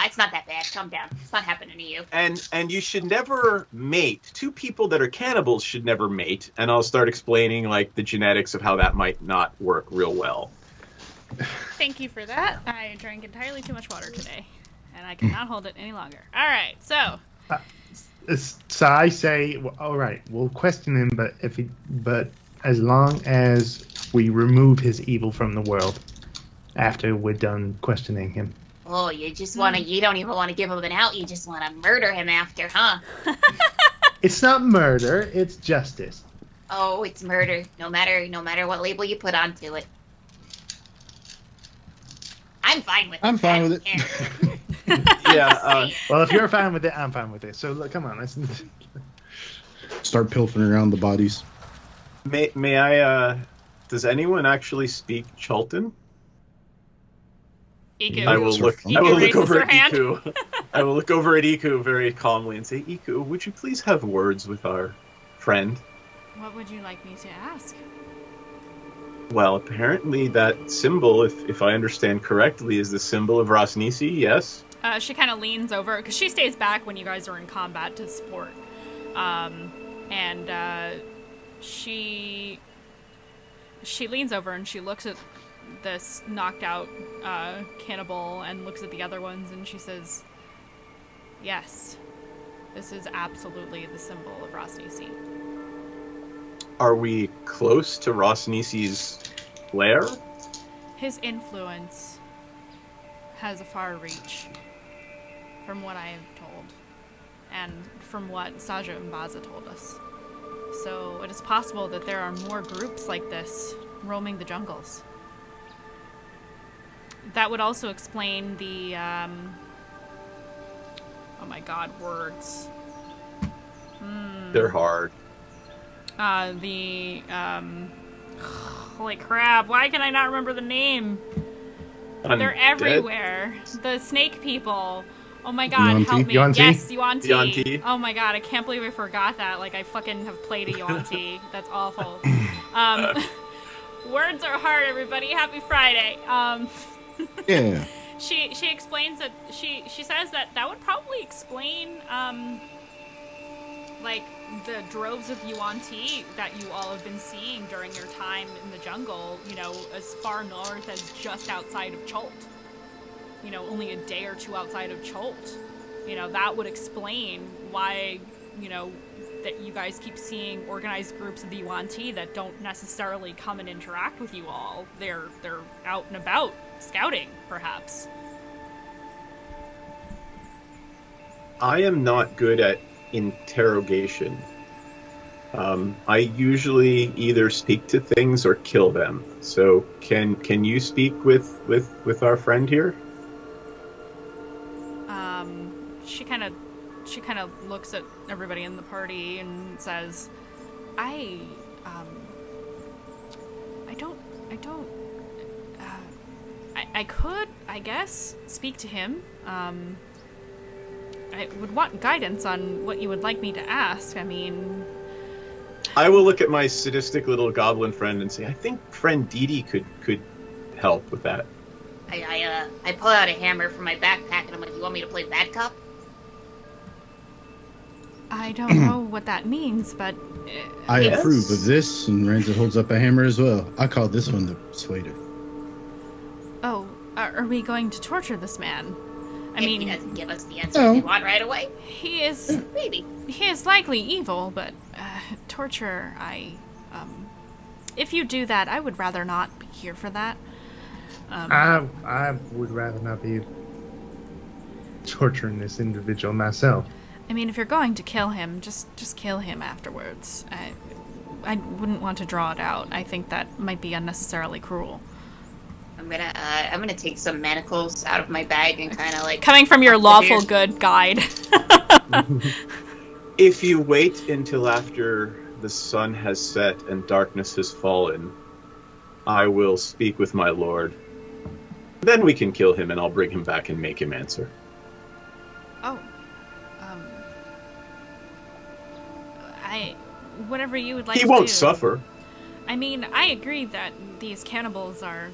It's not that bad. Calm down. It's not happening to you. And you should never mate. Two people that are cannibals should never mate. And I'll start explaining like the genetics of how that might not work real well. Thank you for that. I drank entirely too much water today, and I cannot hold it any longer. All right, so. So I say, well, all right, we'll question him, but as long as we remove his evil from the world after we're done questioning him. Oh, you don't even want to give him an out. You just want to murder him after, huh? It's not murder. It's justice. Oh, it's murder. No matter what label you put onto it. I'm fine with it. I'm fine with it. Yeah. Well, if you're fine with it, I'm fine with it. So look, come on, let's start pilfering around the bodies. May I? Does anyone actually speak Chultan? Iku. I will look over at Iku. I will look over at Iku very calmly and say, "Iku, would you please have words with our friend?" What would you like me to ask? Well, apparently that symbol, if I understand correctly, is the symbol of Rosnisi, yes? She kind of leans over, because she stays back when you guys are in combat to support. She leans over and she looks at this knocked out cannibal and looks at the other ones and she says, "Yes, this is absolutely the symbol of Rosnisi." Are we close to Rosnisi's lair? His influence has a far reach, from what I am told, and from what Saja and Baza told us. So it is possible that there are more groups like this roaming the jungles. That would also explain the, oh my god, words. They're hard. Holy crap, why can I not remember the name? They're everywhere. The snake people. Oh my god, help me. Yuan-ti? Yes, Yuan-ti. Yuan-ti. Oh my god, I can't believe I forgot that. Like, I fucking have played a Yuan-ti. That's awful. Words are hard, everybody. Happy Friday. Yeah. She explains that she says that would probably explain like the droves of Yuan-ti that you all have been seeing during your time in the jungle, you know, as far north as just outside of Chult. You know, only a day or two outside of Chult. You know, that would explain why, you know, that you guys keep seeing organized groups of the Yuan-ti that don't necessarily come and interact with you all. They're out and about, scouting, perhaps. I am not good at interrogation. I usually either speak to things or kill them. So can you speak with our friend here? She kind of kind of looks at everybody in the party and says, I could, I guess, speak to him. I would want guidance on what you would like me to ask. I mean... I will look at my sadistic little goblin friend and say, I think friend Dee could help with that. I pull out a hammer from my backpack and I'm like, you want me to play bad cop? I don't know what that means, but... I approve of this, and Ranza holds up a hammer as well. I call this one the persuader. Oh, are we going to torture this man? I mean, he doesn't give us the answer we want right away. He is... Maybe. He is likely evil, but torture, if you do that, I would rather not be here for that. I would rather not be torturing this individual myself. I mean, if you're going to kill him, just kill him afterwards. I wouldn't want to draw it out. I think that might be unnecessarily cruel. I'm gonna take some manacles out of my bag and kind of like... Coming from your lawful good guide. If you wait until after the sun has set and darkness has fallen, I will speak with my lord. Then we can kill him and I'll bring him back and make him answer. Oh. Whatever you would like to do. He won't suffer. I mean, I agree that these cannibals are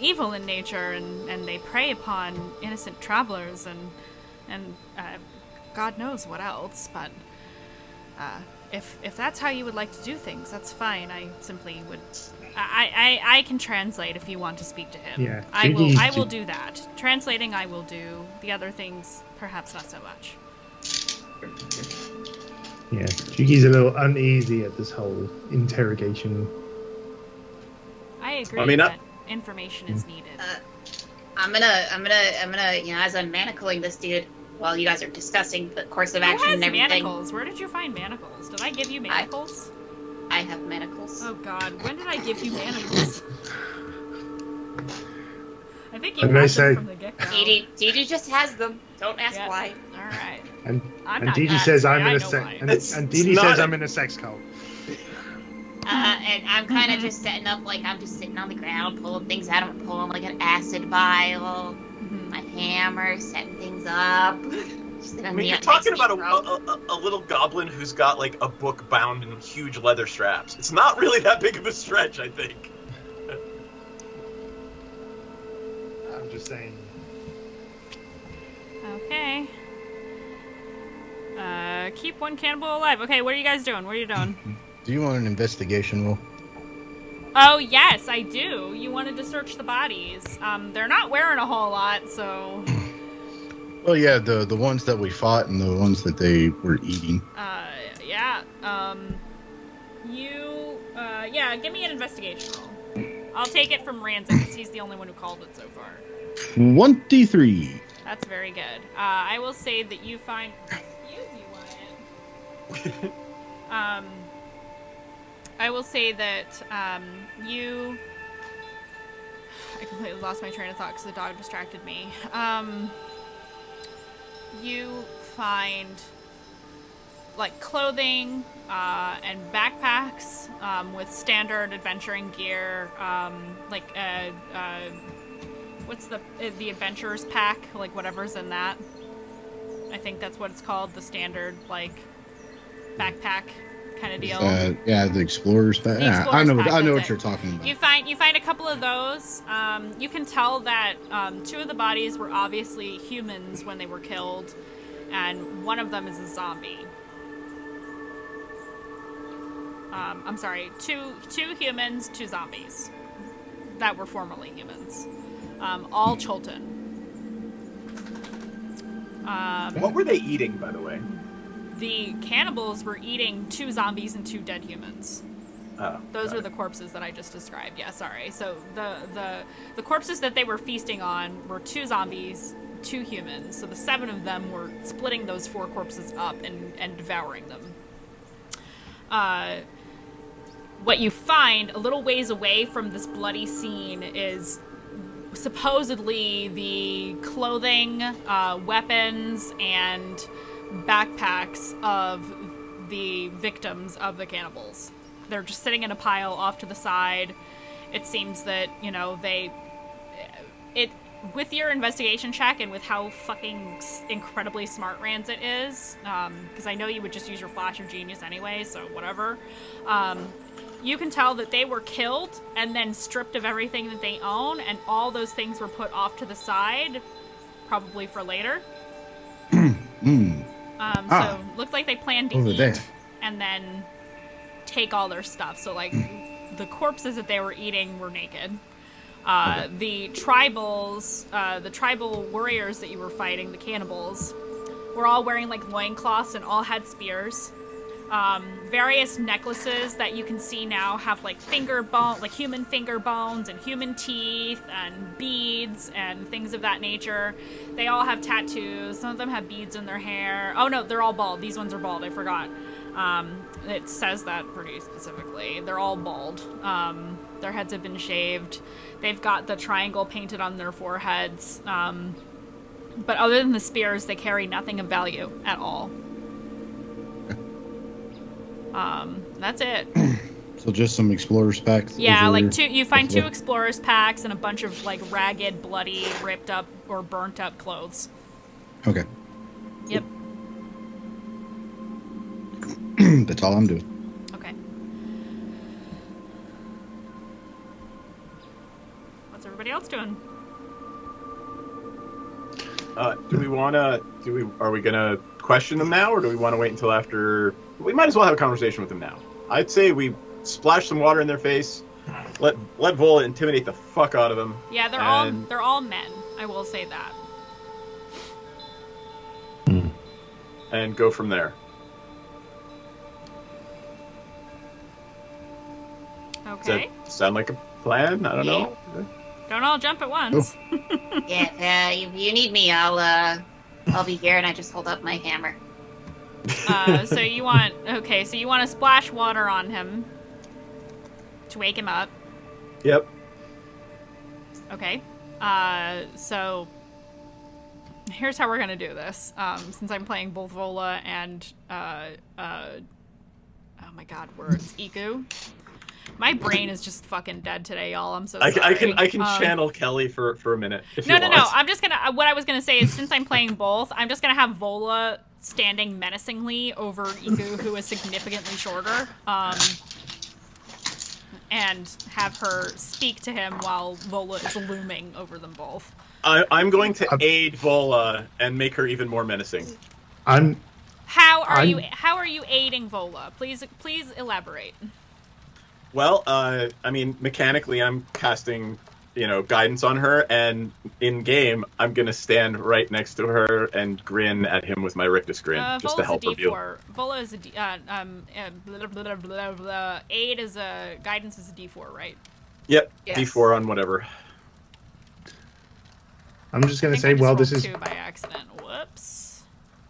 evil in nature and they prey upon innocent travelers and God knows what else, but if that's how you would like to do things, that's fine. I simply would... I can translate if you want to speak to him. Yeah, I will do that. Translating I will do. The other things, perhaps not so much. Yeah, Juki's a little uneasy at this whole interrogation. I agree that information is needed. I'm gonna, you know, as I'm manacling this dude while you guys are discussing the course of action and everything. Manacles? Where did you find manacles? Did I give you manacles? I have manacles. Oh God, when did I give you manacles? I think you And had they them say- from the get-go. Didi just has them. Don't ask why. All right. And not Didi gonna says say I'm in I a know why. and Didi says I'm in a sex cult. And I'm kind of just setting up, like, I'm just sitting on the ground, pulling things out. I'm pulling, like, an acid vial, my hammer, setting things up. I mean, you're talking about a little goblin who's got, like, a book bound in huge leather straps. It's not really that big of a stretch, I think. I'm just saying. Okay. Keep one cannibal alive. Okay, what are you guys doing? What are you doing? Do you want an investigation roll? Oh, yes, I do. You wanted to search the bodies. They're not wearing a whole lot, so... Well, yeah, the ones that we fought and the ones that they were eating. Yeah. Give me an investigation roll. I'll take it from Ranzan, because he's the only one who called it so far. 23. That's very good. I will say that you find... Excuse you, Wyatt. I will say that you... I completely lost my train of thought because the dog distracted me. You find like clothing and backpacks with standard adventuring gear, what's the adventurer's pack, like whatever's in that. I think that's what it's called, the standard like backpack kind of deal. Yeah, the explorer's pack. Yeah, I know what you're talking about. You find a couple of those. You can tell that two of the bodies were obviously humans when they were killed, and one of them is a zombie. I'm sorry, two humans, two zombies that were formerly humans. All Cholton. What were they eating, by the way? The cannibals were eating two zombies and two dead humans. Oh, Those are the corpses that I just described. Yeah, sorry. So the corpses that they were feasting on were two zombies, two humans. So the 7 of them were splitting those 4 corpses up and devouring them. What you find a little ways away from this bloody scene is supposedly the clothing, weapons, and backpacks of the victims of the cannibals. They're just sitting in a pile off to the side. It seems that, with your investigation check and with how fucking incredibly smart Rancid is, because I know you would just use your flash of genius anyway, so whatever, you can tell that they were killed and then stripped of everything that they own, and all those things were put off to the side, probably for later. So looked like they planned to eat there. and then take all their stuff. So like the corpses that they were eating were naked. The tribal warriors that you were fighting, the cannibals, were all wearing like loincloths and all had spears. Various necklaces that you can see now have like human finger bones and human teeth and beads and things of that nature. They all have tattoos. Some of them have beads in their hair. Oh no, they're all bald. These ones are bald. I forgot. It says that pretty specifically. They're all bald. Their heads have been shaved. They've got the triangle painted on their foreheads. But other than the spears, they carry nothing of value at all. That's it. So just some explorers packs. Yeah, like you find two explorers packs and a bunch of like ragged, bloody, ripped up or burnt up clothes. Okay. Yep. That's all I'm doing. Okay. What's everybody else doing? Are we gonna question them now, or do we want to wait until after? We might as well have a conversation with them now. I'd say we splash some water in their face, let Vola intimidate the fuck out of them. Yeah, they're all men. I will say that. And go from there. Okay. Does that sound like a plan? I don't know. Don't all jump at once. Yeah, if you need me, I'll be here, and I just hold up my hammer. So you want to splash water on him to wake him up. Yep. Okay. So here's how we're gonna do this. Since I'm playing both Vola and oh my god, words. Iku. My brain is just fucking dead today, y'all. I'm so sorry. I can channel Kelly for a minute. No. I'm just gonna. What I was gonna say is, since I'm playing both, I'm just gonna have Vola standing menacingly over Iku, who is significantly shorter, and have her speak to him while Vola is looming over them both. I'm going to aid Vola and make her even more menacing. How are you aiding Vola? Please elaborate. Well, mechanically, I'm casting, guidance on her, and in game, I'm gonna stand right next to her and grin at him with my rictus grin, just to help her. Vola is a D. Aid is a guidance is a D4, right? Yep, yes. D4 on whatever. I'm just gonna say while this is 2 by accident. Whoops.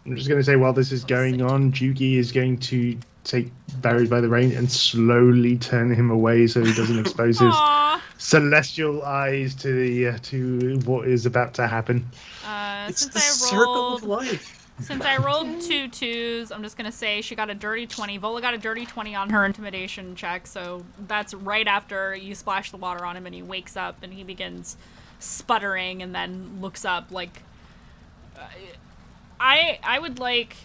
I'm just gonna say while this is going on, Juki is going to take Barry by the rein and slowly turn him away so he doesn't expose his celestial eyes to what is about to happen. It's the circle of life. Since I rolled 2 2s, I'm just gonna say she got a dirty 20. Vola got a dirty 20 on her intimidation check, so that's right after you splash the water on him and he wakes up and he begins sputtering and then looks up like. I would like.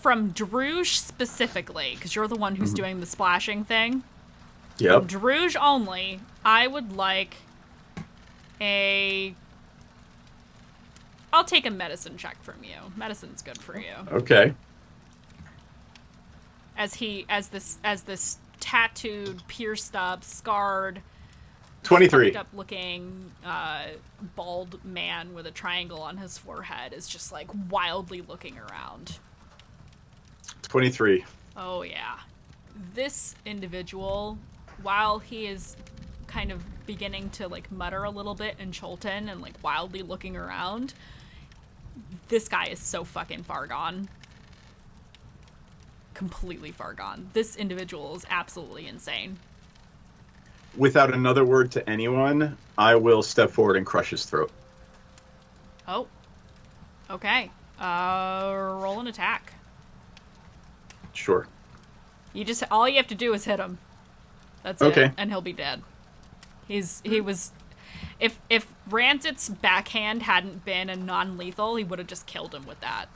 From Druge specifically, because you're the one who's doing the splashing thing. Yep. From Druge only, I would like I'll take a medicine check from you. Medicine's good for you. Okay. As this tattooed, pierced up, scarred, 23. fucked up looking bald man with a triangle on his forehead is just like wildly looking around. 23. Oh, yeah. This individual, while he is kind of beginning to, like, mutter a little bit in Cholton and, like, wildly looking around, this guy is so fucking far gone. Completely far gone. This individual is absolutely insane. without another word to anyone, I will step forward and crush his throat. Oh. Okay. Roll an attack. Sure. All you have to do is hit him. That's okay. It, and he'll be dead. He was. If Ranzit's backhand hadn't been a non-lethal, he would have just killed him with that.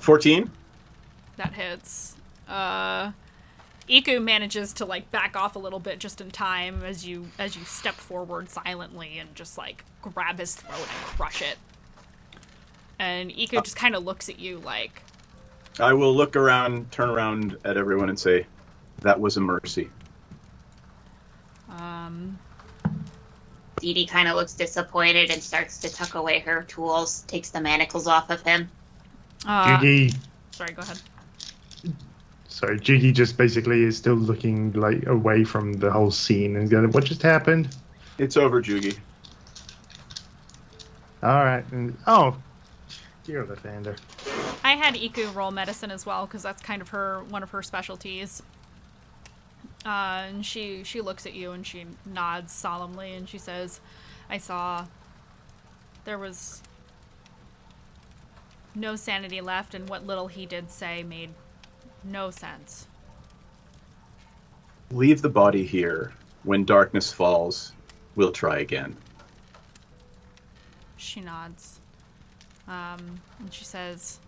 14. That hits. Iku manages to like back off a little bit just in time as you step forward silently and just like grab his throat and crush it. And Iku just kind of looks at you like. I will look around, turn around at everyone, and say, "That was a mercy." Dee Dee kind of looks disappointed and starts to tuck away her tools, takes the manacles off of him. Jiggy. Sorry, go ahead. Sorry, Jiggy just basically is still looking like away from the whole scene and going, "What just happened?" It's over, Jugi. All right. Oh, dear Lathander. I had Iku roll medicine as well because that's kind of one of her specialties. And she looks at you and she nods solemnly and she says, "I saw there was no sanity left, and what little he did say made no sense." Leave the body here. When darkness falls, we'll try again. She nods. And she says,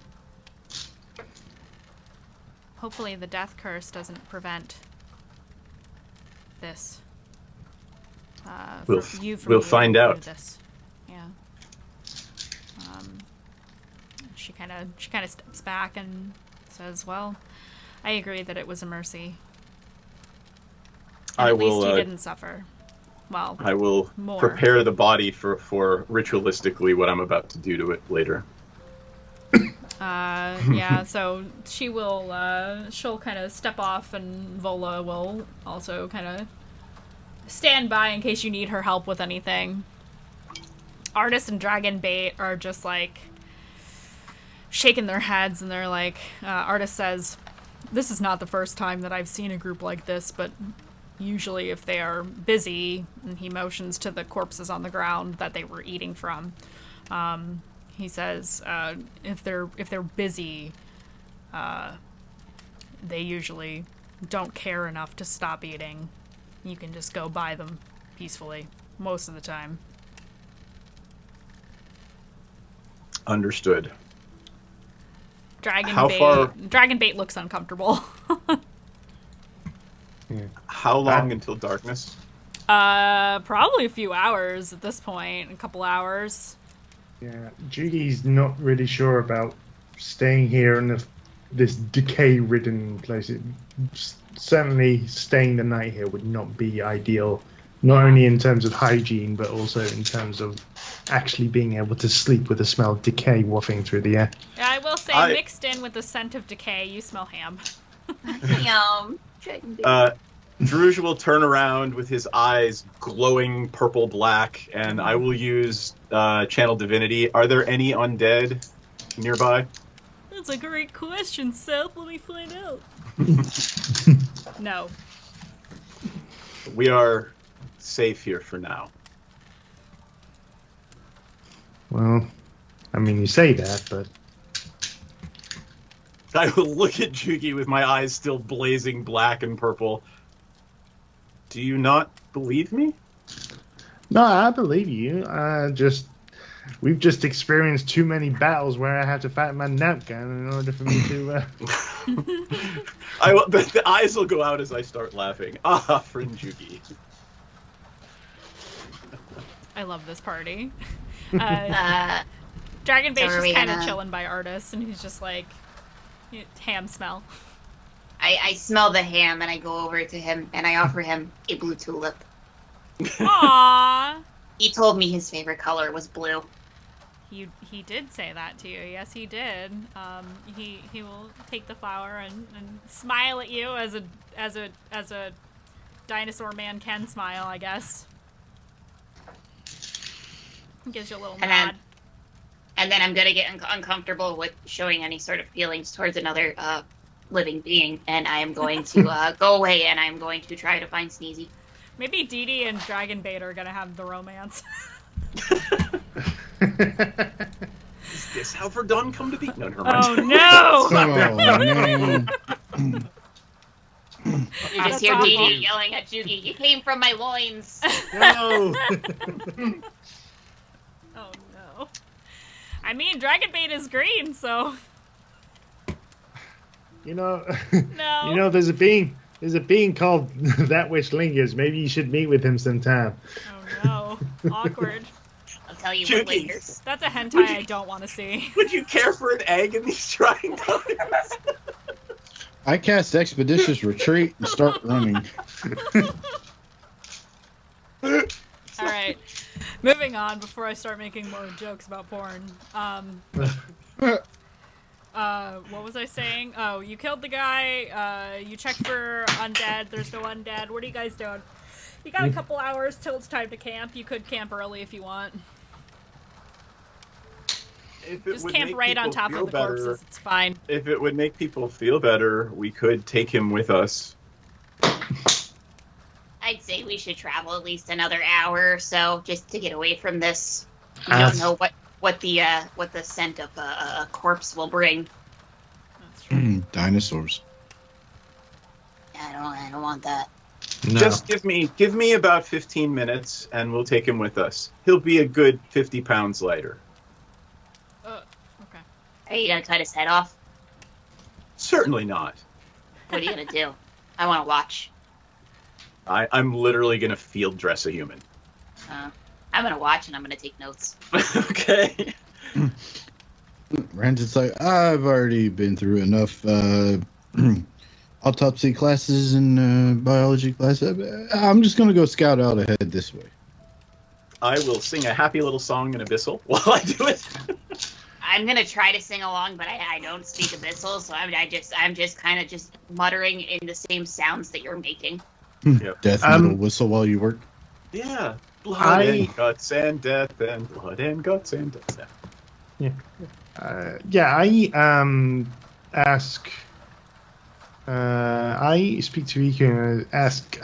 "Hopefully the death curse doesn't prevent this. We'll find out." This. Yeah. She kind of steps back and says, "Well, I agree that it was a mercy. And at least he didn't suffer. Well, I will prepare the body for ritualistically what I'm about to do to it later." Yeah, so she'll kind of step off, and Vola will also kind of stand by in case you need her help with anything. Artist and Dragon Bait are just like shaking their heads, and they're like, Artist says, "This is not the first time that I've seen a group like this, but usually if they are busy," and he motions to the corpses on the ground that they were eating from, he says, if they're busy, they usually don't care enough to stop eating. You can just go by them peacefully most of the time. Understood. Dragon Bait looks uncomfortable. Yeah. How long until darkness? Probably a few hours at this point. A couple hours. Yeah, Jiggy's not really sure about staying here in this decay-ridden place. Certainly, staying the night here would not be ideal. Not only in terms of hygiene, but also in terms of actually being able to sleep with the smell of decay wafting through the air. Yeah, I will say, mixed in with the scent of decay, you smell ham. Yum. Druge will turn around with his eyes glowing purple-black, and I will use Channel Divinity. Are there any undead nearby? That's a great question, Seth. Let me find out. No. We are safe here for now. Well, I mean, you say that, but... I will look at Jugi with my eyes still blazing black and purple. Do you not believe me? No, I believe you. We've just experienced too many battles where I had to fight my napkin in order for me to... The eyes will go out as I start laughing. Ah, friend Jugi. I love this party. Dragon Bait's just kind of chilling by Artis, and he's just like, ham smell. I smell the ham, and I go over to him, and I offer him a blue tulip. Aww. He told me his favorite color was blue. He did say that to you. Yes, he did. He will take the flower and smile at you as a dinosaur man can smile, I guess. Gives you a little nod. And then I'm going to get uncomfortable with showing any sort of feelings towards another living being. And I am going to go away, and I'm going to try to find Sneezy. Maybe Dee Dee and Dragonbait are going to have the romance. Is this how Verdun come to be? No, never mind. Oh, no! Oh, man. You just hear Dee Dee yelling at Jugi, "You came from my loins!" No! Oh, no. I mean, Dragonbait is green, so... No. There's a being called That Which Lingers. Maybe you should meet with him sometime. Oh, no. Awkward. I'll tell you Jugi. what lingers. That's a hentai I don't want to see. Would you care for an egg in these trying times? I cast Expeditious Retreat and start running. Alright. Moving on before I start making more jokes about porn. What was I saying? Oh, you killed the guy, you checked for undead, there's no undead. What are you guys doing? You got a couple hours till it's time to camp. You could camp early if you want. Just camp right on top of the corpses, it's fine. If it would make people feel better, we could take him with us. I'd say we should travel at least another hour or so just to get away from this. You don't know what the scent of a corpse will bring. That's true. Dinosaurs. I don't want that. No. Just give me about 15 minutes, and we'll take him with us. He'll be a good 50 pounds lighter. Okay. Are you gonna cut his head off? Certainly not. What are you gonna do? I want to watch. I'm literally gonna field dress a human. I'm gonna watch and I'm gonna take notes. Okay. Rand's like, I've already been through enough autopsy classes and biology classes. I'm just going to go scout out ahead this way. I will sing a happy little song in Abyssal while I do it. I'm gonna try to sing along, but I don't speak Abyssal, so I'm just kind of just muttering in the same sounds that you're making. Yep. Death metal whistle while you work. Yeah. Blood and guts and death and blood and guts and death. Yeah. I speak to Iku and ask,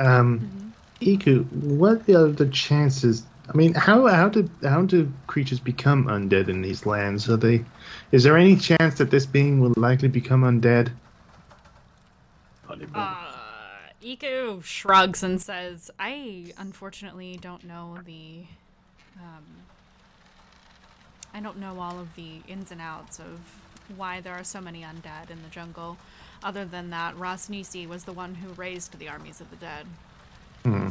Iku, what are the chances? I mean, how do creatures become undead in these lands? Is there any chance that this being will likely become undead? Iku shrugs and says, I unfortunately don't know I don't know all of the ins and outs of why there are so many undead in the jungle. Other than that, Rasnisi was the one who raised the armies of the dead.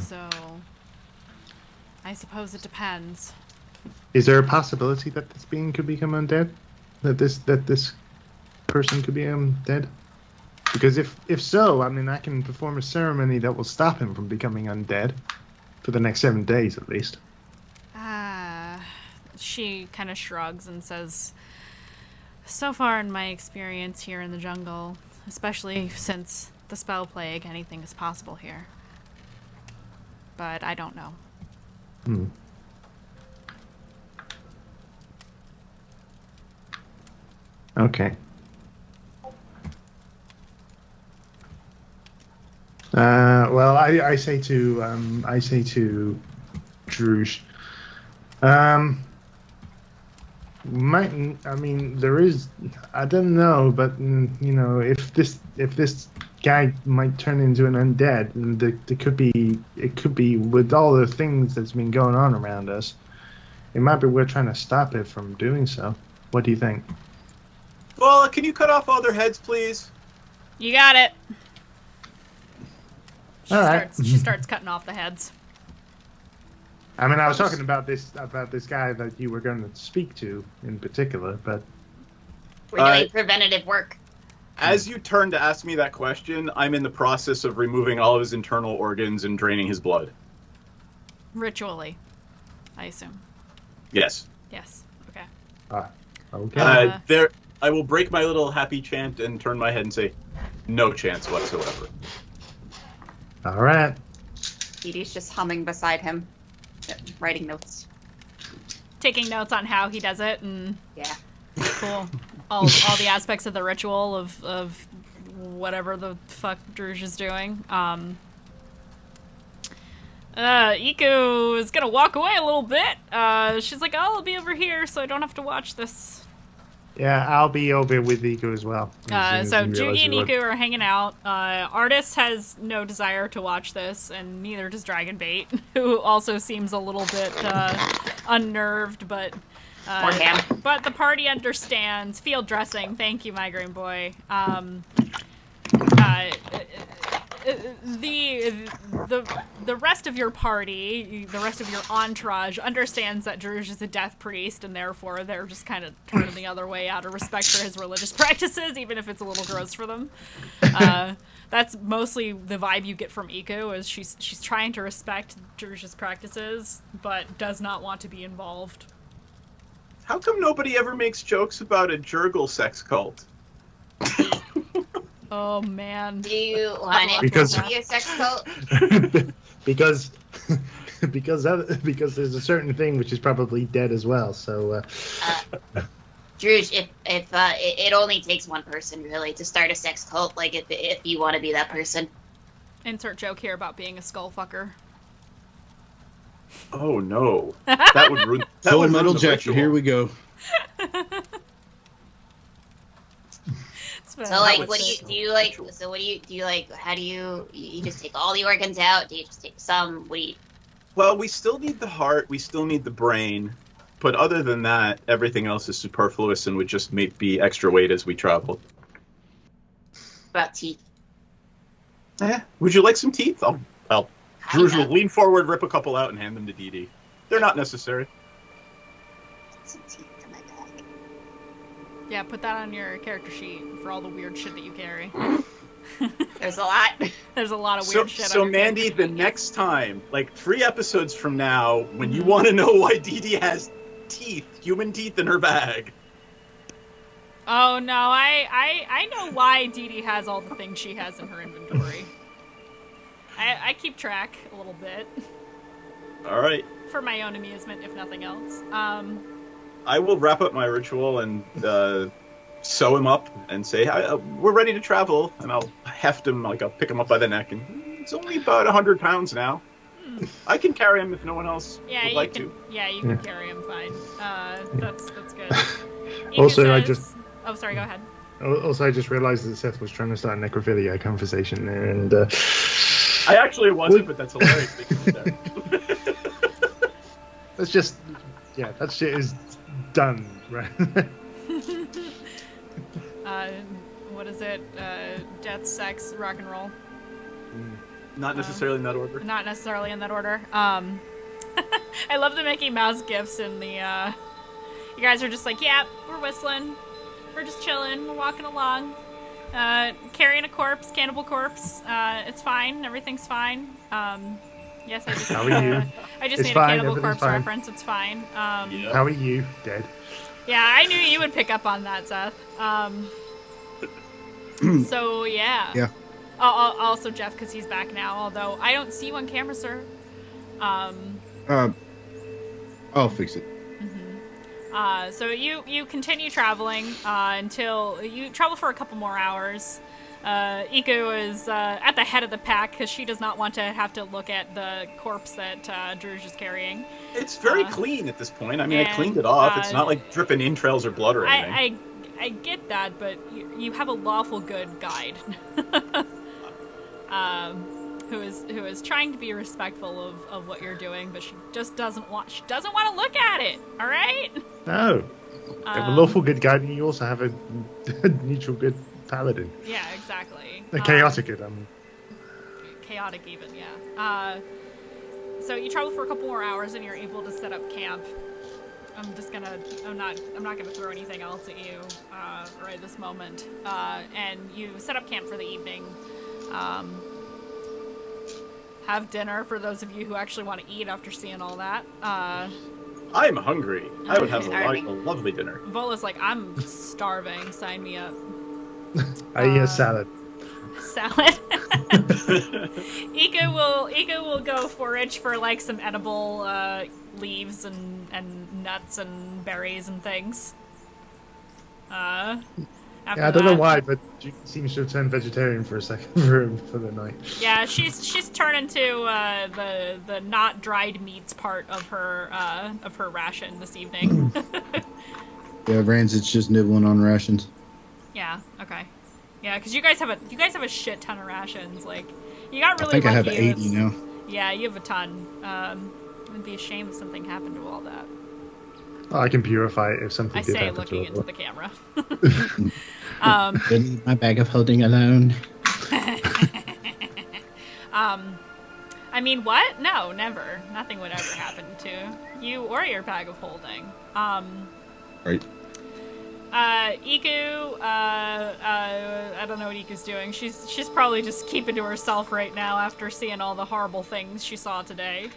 So, I suppose it depends. Is there a possibility that this being could become undead? That this person could be undead? Because if so, I mean, I can perform a ceremony that will stop him from becoming undead for the next 7 days at least. She kind of shrugs and says, so far in my experience here in the jungle, especially since the spell plague, anything is possible here. But I don't know. Okay. Well, I say to Druge, there is, I don't know, but if this guy might turn into an undead, it could be with all the things that's been going on around us, it might be we're trying to stop it from doing so. What do you think? Well, can you cut off all their heads, please? You got it. She All starts cutting off the heads. I mean, I was talking about this guy that you were going to speak to in particular, but we're doing preventative work. As you turn to ask me that question, I'm in the process of removing all of his internal organs and draining his blood. Ritually, I assume. Yes. Yes. Okay. Okay. I will break my little happy chant and turn my head and say, no chance whatsoever. All right. Edie's just humming beside him, writing notes. taking notes on how he does it, and Yeah. cool. All the aspects of the ritual of whatever the fuck Druge is doing. Iku is gonna walk away a little bit. She's like, I'll be over here so I don't have to watch this. Yeah, I'll be over with Iku as well. So Jugi and Iku are hanging out. Artist has no desire to watch this, and neither does Dragonbait, who also seems a little bit unnerved, but but the party understands. Field dressing, thank you, Migraine Boy. The rest of your party, the rest of your entourage, understands that Druge is a death priest, and therefore they're just kind of turning the other way out of respect for his religious practices, even if it's a little gross for them. That's mostly the vibe you get from Iku, is she's trying to respect Druge's practices, but does not want to be involved. How come nobody ever makes jokes about a Jurgle sex cult? Oh man. Do you want it Because- to be a sex cult? because there's a certain thing which is probably dead as well. So Druge, if it only takes one person really to start a sex cult, like if you want to be that person. Insert joke here about being a skull fucker. Oh no, that would ruin. That Full would Metal ruin the Jacket. ritual. Here we go. So like, would what do suck. you like? So what do you like? How do you just take all the organs out? Do you just take some? What do you? Well, we still need the heart. We still need the brain. But other than that, everything else is superfluous and would just be extra weight as we travel. About teeth? Would you like some teeth? I'll Druge will lean forward, rip a couple out, and hand them to Dee Dee. They're not necessary. Some teeth in my bag. Yeah, put that on your character sheet for all the weird shit that you carry. There's a lot. There's a lot of weird shit. So on your Mandii, character the sheet. next time, like 3 episodes from now, when you want to know why Dee Dee has teeth, human teeth in her bag. Oh no, I know why Dee Dee has all the things she has in her inventory. I keep track a little bit. All right. For my own amusement, if nothing else. I will wrap up my ritual and sew him up and say, we're ready to travel. And I'll heft him, like I'll pick him up by the neck. And it's only about 100 pounds now. I can carry him if no one else would like to. Yeah, you can carry him fine. That's good. Also, Ika I says- just- Oh, sorry, go ahead. also, I just realised that Seth was trying to start a necrophilia conversation there, and I actually wasn't, but that's hilarious. That that's just that shit is done, right? What is it? Death, sex, rock and roll. Not necessarily in that order. Not necessarily in that order. I love the Mickey Mouse gifs in the, you guys are just like, yeah, we're whistling. We're just chilling. We're walking along. Carrying a corpse, cannibal corpse. It's fine. Everything's fine. Yes, I just, How are you? I just It's made fine, a cannibal everything's corpse fine. reference. It's fine. Yeah. How are you, dead? Yeah, I knew you would pick up on that, Seth. So, yeah. Yeah. Also, Jeff, because he's back now, although I don't see you on camera, sir. I'll fix it. So you continue traveling until you travel for a couple more hours. Iku is at the head of the pack because she does not want to have to look at the corpse that Druge is carrying. It's very clean at this point. I mean, I and, cleaned it off. It's not like dripping entrails or blood or anything. I get that, but you have a lawful good guide. Who is trying to be respectful of what you're doing, but she just doesn't want to look at it. All right. No. You have a lawful good guide, and you also have a neutral good paladin. Yeah, exactly. A chaotic good. Chaotic even, yeah. So you travel for a couple more hours, and you're able to set up camp. I'm not gonna throw anything else at you right this moment. And you set up camp for the evening. Have dinner for those of you who actually want to eat after seeing all that. I'm hungry. I would have a Starving. lovely dinner. Vola's like, I'm starving. Sign me up. I eat a salad. Salad. Ika will go forage for like some edible leaves and nuts and berries and things. I don't know why, but she seems to have turned vegetarian for a second for the night. Yeah, she's turned into the not dried meats part of her ration this evening. Yeah, Ranzit's just nibbling on rations. Yeah. Okay. Yeah, because you guys have a shit ton of rations. Like, you got really I think I have lucky 80 now. Yeah, you have a ton. It'd be a shame if something happened to all that. Oh, I can purify it if something I did say happen looking to into it. the camera. Leave my bag of holding alone. I mean, what? No, never. Nothing would ever happen to you or your bag of holding. Right. Iku, I don't know what Iku's doing. She's probably just keeping to herself right now after seeing all the horrible things she saw today.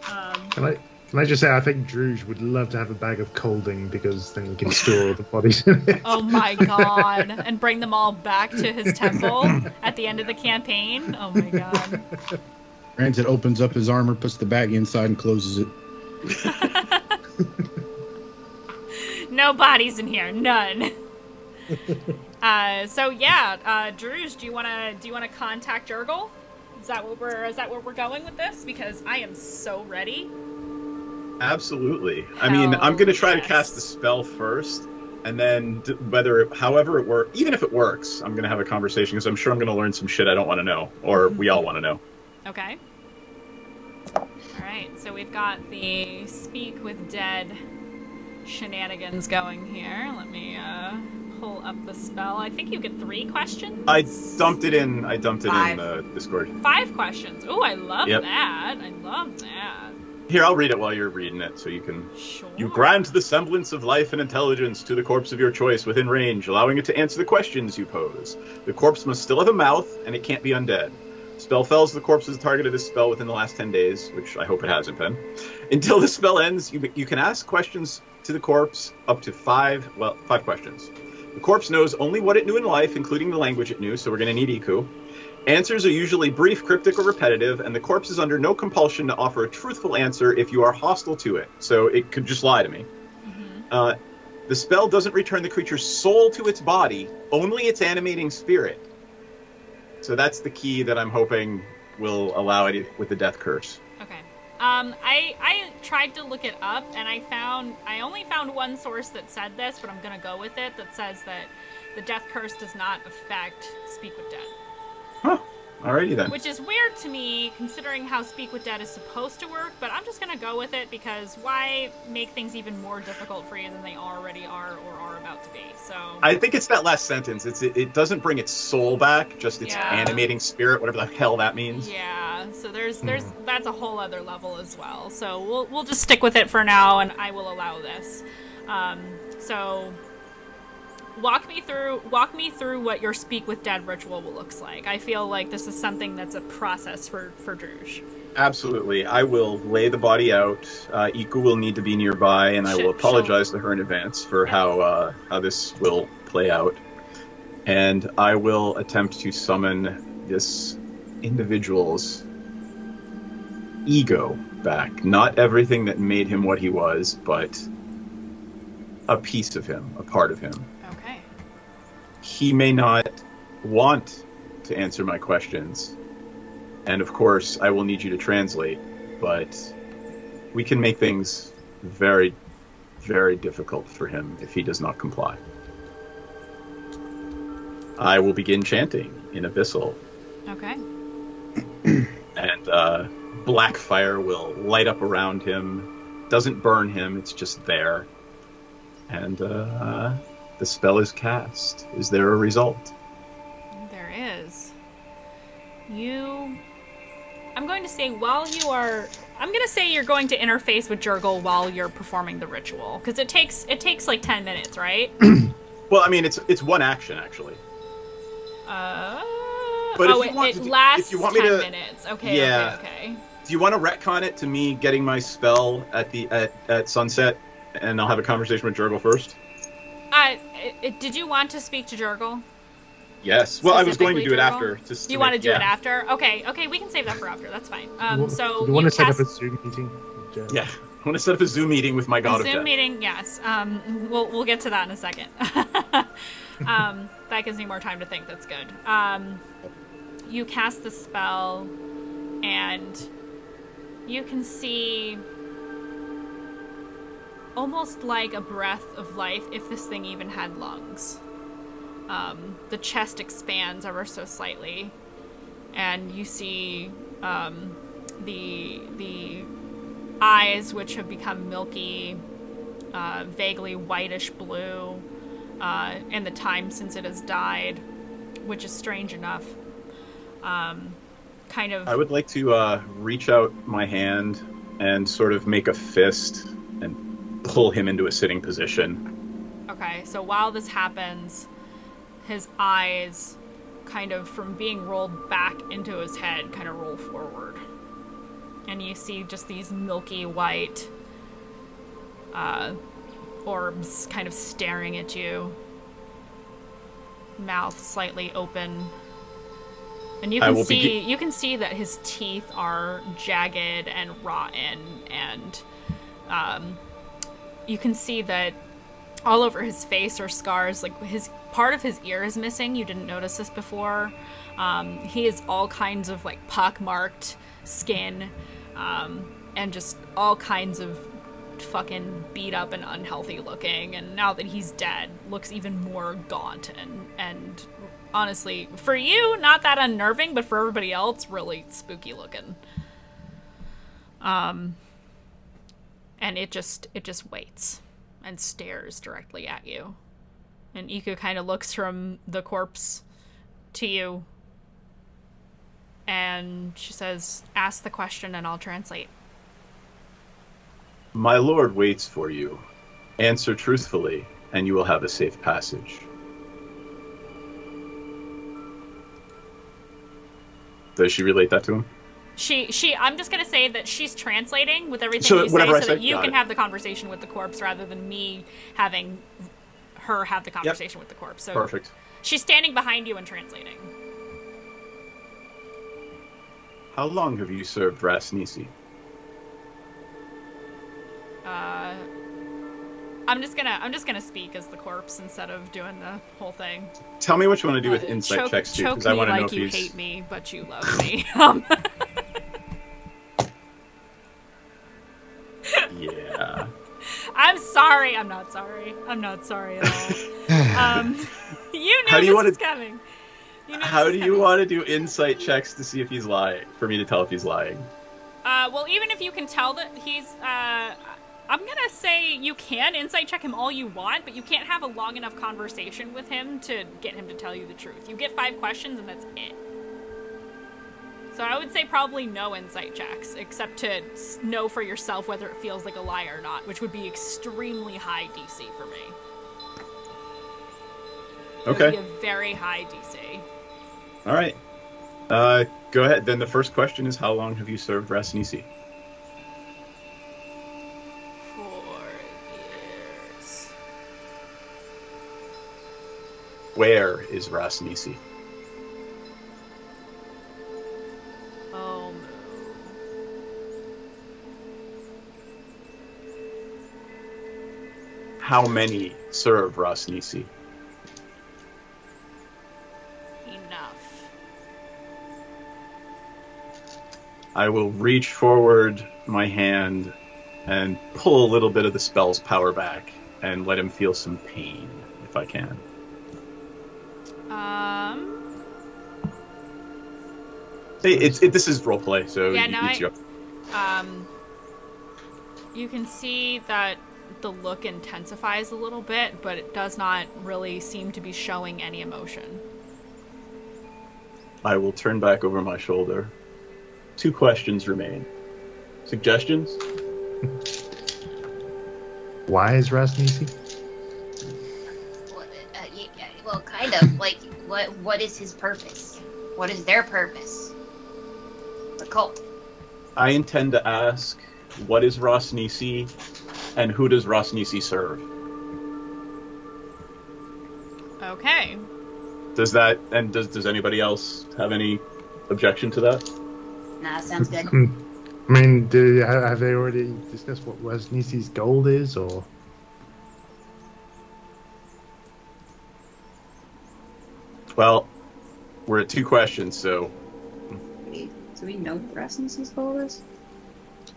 Can I just say, I think Druge would love to have a bag of colding because then he can store all the bodies in it. Oh my god. And bring them all back to his temple at the end of the campaign? Oh my god. Ranzit opens up his armor, puts the bag inside, and closes it. No bodies in here, none. So yeah, Druge, do you wanna contact Jurgle? Is that what we're going with this? Because I am so ready. Absolutely. I mean, I'm going to try to cast the spell first, and then however it works, even if it works, I'm going to have a conversation because I'm sure I'm going to learn some shit I don't want to know, or we all want to know. Okay. All right. So we've got the Speak with Dead shenanigans going here. Let me pull up the spell. I think you get 3 questions. I dumped it in Discord. 5 questions. Oh, I love Yep. that. I love that. Here, I'll read it while you're reading it, so you can... Sure. You grant the semblance of life and intelligence to the corpse of your choice within range, allowing it to answer the questions you pose. The corpse must still have a mouth, and it can't be undead. Spell fells the corpse as the target of this spell within the last 10 days, which I hope it hasn't been. Until the spell ends, you can ask questions to the corpse up to 5 questions. The corpse knows only what it knew in life, including the language it knew, so we're going to need Iku. Answers are usually brief, cryptic, or repetitive, and the corpse is under no compulsion to offer a truthful answer if you are hostile to it, so it could just lie to me. Mm-hmm. The spell doesn't return the creature's soul to its body, only its animating spirit. So that's the key that I'm hoping will allow it with the death curse. Okay. I tried to look it up, and I only found one source that said this, but I'm gonna go with it, that says that the death curse does not affect Speak with Dead. Huh. Alrighty then. Which is weird to me, considering how Speak with Dead is supposed to work, but I'm just gonna go with it, because why make things even more difficult for you than they already are or are about to be? So I think it's that last sentence. It doesn't bring its soul back, just its animating spirit, whatever the hell that means. Yeah, so there's that's a whole other level as well. So we'll just stick with it for now, and I will allow this. So walk me through what your Speak with Dead ritual will looks like. I feel like this is something that's a process for Druge. Absolutely. I will lay the body out. Iku will need to be nearby, and I will apologize to her in advance for how this will play out. And I will attempt to summon this individual's ego back. Not everything that made him what he was, but a piece of him, a part of him. Okay. He may not want to answer my questions. And of course, I will need you to translate, but we can make things very, very difficult for him if he does not comply. I will begin chanting in Abyssal. Okay. And black fire will light up around him. Doesn't burn him, it's just there. And the spell is cast. Is there a result? There is. I'm going to say you're going to interface with Jurgle while you're performing the ritual, because it takes like 10 minutes, right? Well, I mean, it's one action actually. But it lasts 10 minutes. Okay, yeah. Okay. Do you want to retcon it to me getting my spell at sunset, and I'll have a conversation with Jurgle first? Did you want to speak to Jurgle? Yes. Well, I was going to do it specifically after. You want to do it after? Okay, we can save that for after. That's fine. So you want to set up cast- a Zoom meeting? Yeah. I want to set up a Zoom meeting with my god of Zoom death. meeting, yes. We'll get to that in a second. That gives me more time to think. That's good. You cast the spell, and you can see almost like a breath of life, if this thing even had lungs. The chest expands ever so slightly, and you see the eyes, which have become milky, vaguely whitish blue, in the time since it has died, which is strange enough. Kind of. I would like to reach out my hand and sort of make a fist and pull him into a sitting position. Okay, so while this happens, his eyes, kind of from being rolled back into his head, kind of roll forward. And you see just these milky white orbs kind of staring at you. Mouth slightly open. And you can see that his teeth are jagged and rotten, and you can see that all over his face are scars. Like part of his ear is missing. You didn't notice this before. He has all kinds of like pock-marked skin, and just all kinds of fucking beat up and unhealthy looking. And now that he's dead, looks even more gaunt and honestly, for you, not that unnerving, but for everybody else, really spooky looking. And it just waits and stares directly at you. And Iku kind of looks from the corpse to you, and she says, "Ask the question and I'll translate." My lord waits for you. Answer truthfully, and you will have a safe passage. Does she relate that to him? I'm just going to say that she's translating with everything you say, so that you can have the conversation with the corpse rather than me having her have the conversation with the corpse. So perfect. She's standing behind you and translating. How long have you served Rasnisi? I'm just gonna speak as the corpse instead of doing the whole thing. Tell me what you want to do with insight checks too, because I want to know if you he's... hate me, but you love me. Yeah. I'm sorry. I'm not sorry. I'm not sorry at all. You knew this was coming. How do you want to do insight checks to see if he's lying? For me to tell if he's lying. Well, even if you can tell that he's, I'm gonna say you can insight check him all you want, but you can't have a long enough conversation with him to get him to tell you the truth. You get 5 questions and that's it. So I would say probably no insight checks, except to know for yourself whether it feels like a lie or not, which would be extremely high DC for me. Okay. It would be a very high DC. All right. Go ahead. Then the first question is, how long have you served Rasnisi? 4 years. Where is Rasnisi? Oh, How many serve Rasnisi? Enough. I will reach forward my hand and pull a little bit of the spell's power back and let him feel some pain, if I can. This is roleplay, so it's your... You can see that the look intensifies a little bit, but it does not really seem to be showing any emotion. I will turn back over my shoulder. 2 questions remain. Suggestions? Why is Rasnisi? Well, kind of. Like, what is his purpose? What is their purpose? The cult. I intend to ask, what is Rasnisi, and who does Rasnisi serve? Okay. Does anybody else have any objection to that? Nah, sounds good. I mean, have they already discussed what Rosnisi's goal is, or? Well, we're at 2 questions, so... Do we know what Rasmussen's goal is?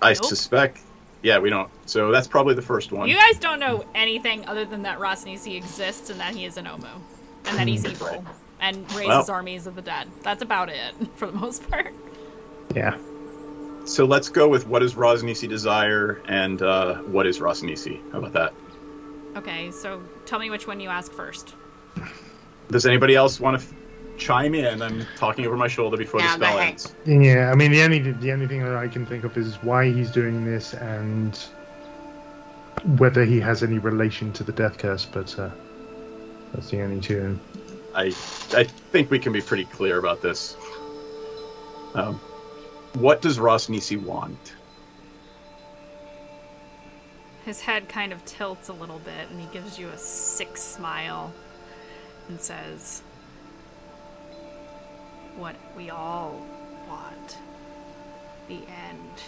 I Nope. suspect... Yeah, we don't. So that's probably the first one. You guys don't know anything other than that Rosnisi exists and that he is an Omu. And that he's evil. And raises armies of the dead. That's about it, for the most part. Yeah. So let's go with what does Rosnisi desire and what is Rosnisi? How about that? Okay, so tell me which one you ask first. Does anybody else want to chime in? I'm talking over my shoulder before the No, go spell ahead. ends. Yeah, I mean, the only thing that I can think of is why he's doing this and whether he has any relation to the death curse, but that's the only two. I think we can be pretty clear about this. What does Rosnisi want? His head kind of tilts a little bit, and he gives you a sick smile and says, "What we all want. The end."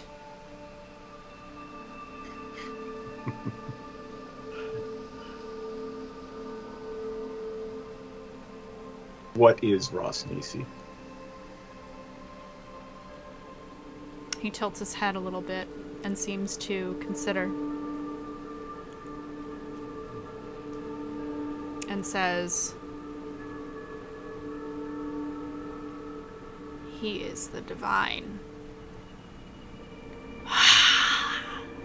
What is Rosnisi? He tilts his head a little bit and seems to consider. And says, "He is the divine."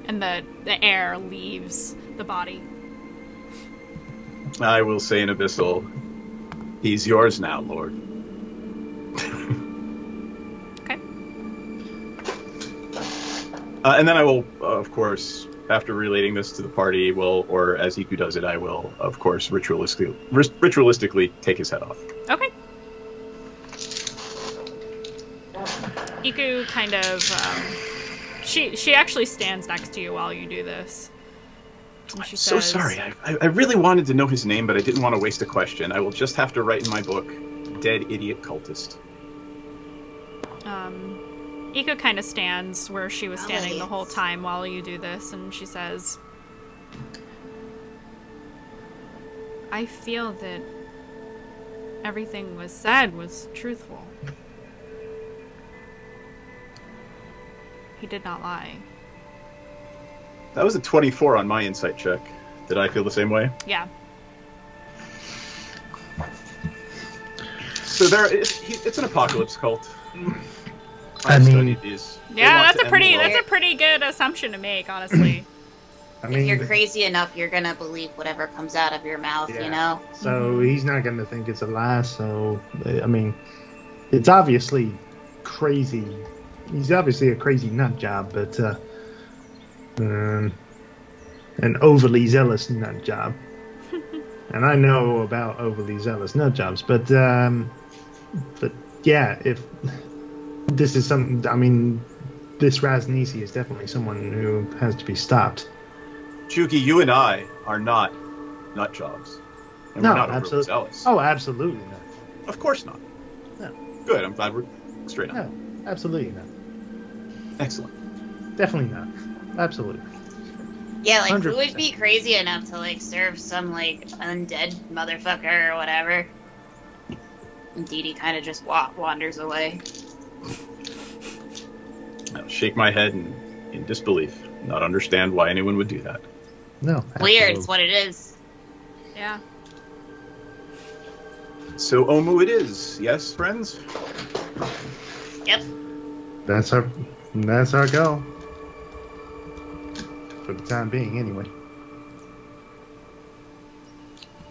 And the air leaves the body. I will say in Abyssal, he's yours now, Lord. Okay. And then I will, of course, after relating this to the party, or as Iku does it, I will, of course, ritualistically take his head off. Okay. Iku kind of, she actually stands next to you while you do this. And she So says, sorry. I really wanted to know his name, but I didn't want to waste a question. I will just have to write in my book, Dead Idiot Cultist. Iku kind of stands where she was standing the whole time while you do this, and she says, "I feel that everything was said was truthful. He did not lie." That was a 24 on my insight check. Did I feel the same way? Yeah. So it's an apocalypse cult. I I've mean- studied these. They Yeah, want that's to a end the pretty world. good assumption to make, honestly. I If mean, you're crazy enough, you're gonna believe whatever comes out of your mouth, Yeah. you know? so he's not going to think it's a lie. So I mean, it's obviously crazy. He's obviously a crazy nut job, but an overly zealous nut job. And I know about overly zealous nut jobs, but yeah, if this is something, I mean, this Rosnisi is definitely someone who has to be stopped. Chuki, you and I are not nut jobs. And we're not overly absolutely. zealous. Oh, absolutely not. Of course not. No. Good, I'm glad we're straight up. No, absolutely not. Excellent. Definitely not. Absolutely. Yeah, like, who 100%. would be crazy enough to, like, serve some, like, undead motherfucker or whatever? And Dee Dee kind of just wanders away. I'll shake my head in disbelief, not understand why anyone would do that. No. Weird, absolutely. it's what it is. Yeah. So Omu it is, yes, friends? Yep. That's our goal. For the time being, anyway.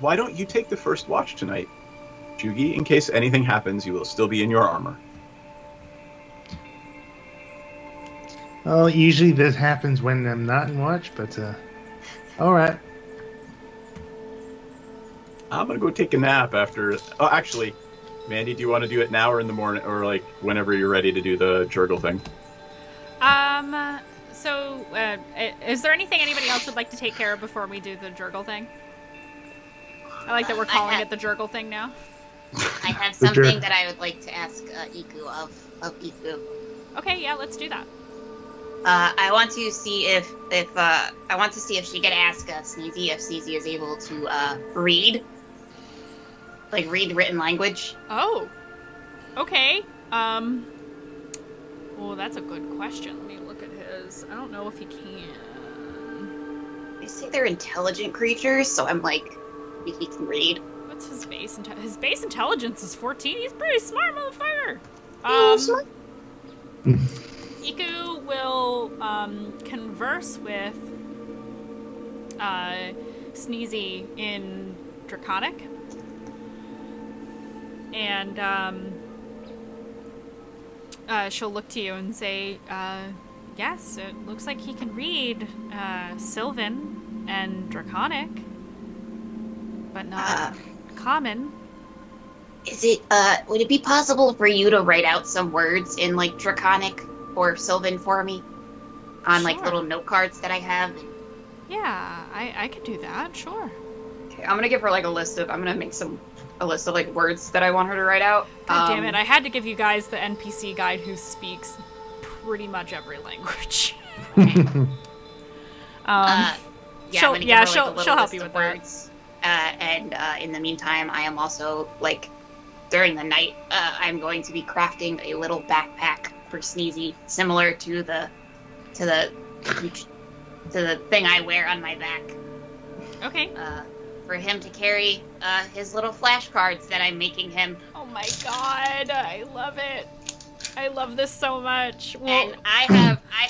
Why don't you take the first watch tonight, Jugi? In case anything happens, you will still be in your armor. Well, usually this happens when I'm not in watch, but all right. I'm gonna go take a nap after. Oh, actually, Mandii, do you want to do it now or in the morning, or like whenever you're ready to do the jurgle thing? So, is there anything anybody else would like to take care of before we do the jurgle thing? I like that we're calling it the jurgle thing now. I have something that I would like to ask Iku of Iku. Okay, yeah, let's do that. I want to see if she could ask Sneezy if Sneezy is able to read written language. Oh, okay. Well, that's a good question. Let me look at his. I don't know if he can. They say they're intelligent creatures, so I'm like, maybe he can read. What's his base intelligence? His base intelligence is 14. He's pretty smart, motherfucker. Smart. Iku will converse with Sneezy in Draconic, and she'll look to you and say, yes, it looks like he can read Sylvan and Draconic, but not Common. Is it, would it be possible for you to write out some words in, like, Draconic or Sylvan for me? On, like, little note cards that I have? Yeah, I could do that, sure. Okay, I'm gonna give her, like, I'm gonna make a list of, like, words that I want her to write out. God damn it, I had to give you guys the NPC guide who speaks pretty much every language. She'll help you with words. And in the meantime, I am also, like, during the night, I'm going to be crafting a little backpack for Sneezy, similar to the thing I wear on my back. Okay. For him to carry his little flashcards that I'm making him. Oh my god, I love it. I love this so much. Well, and I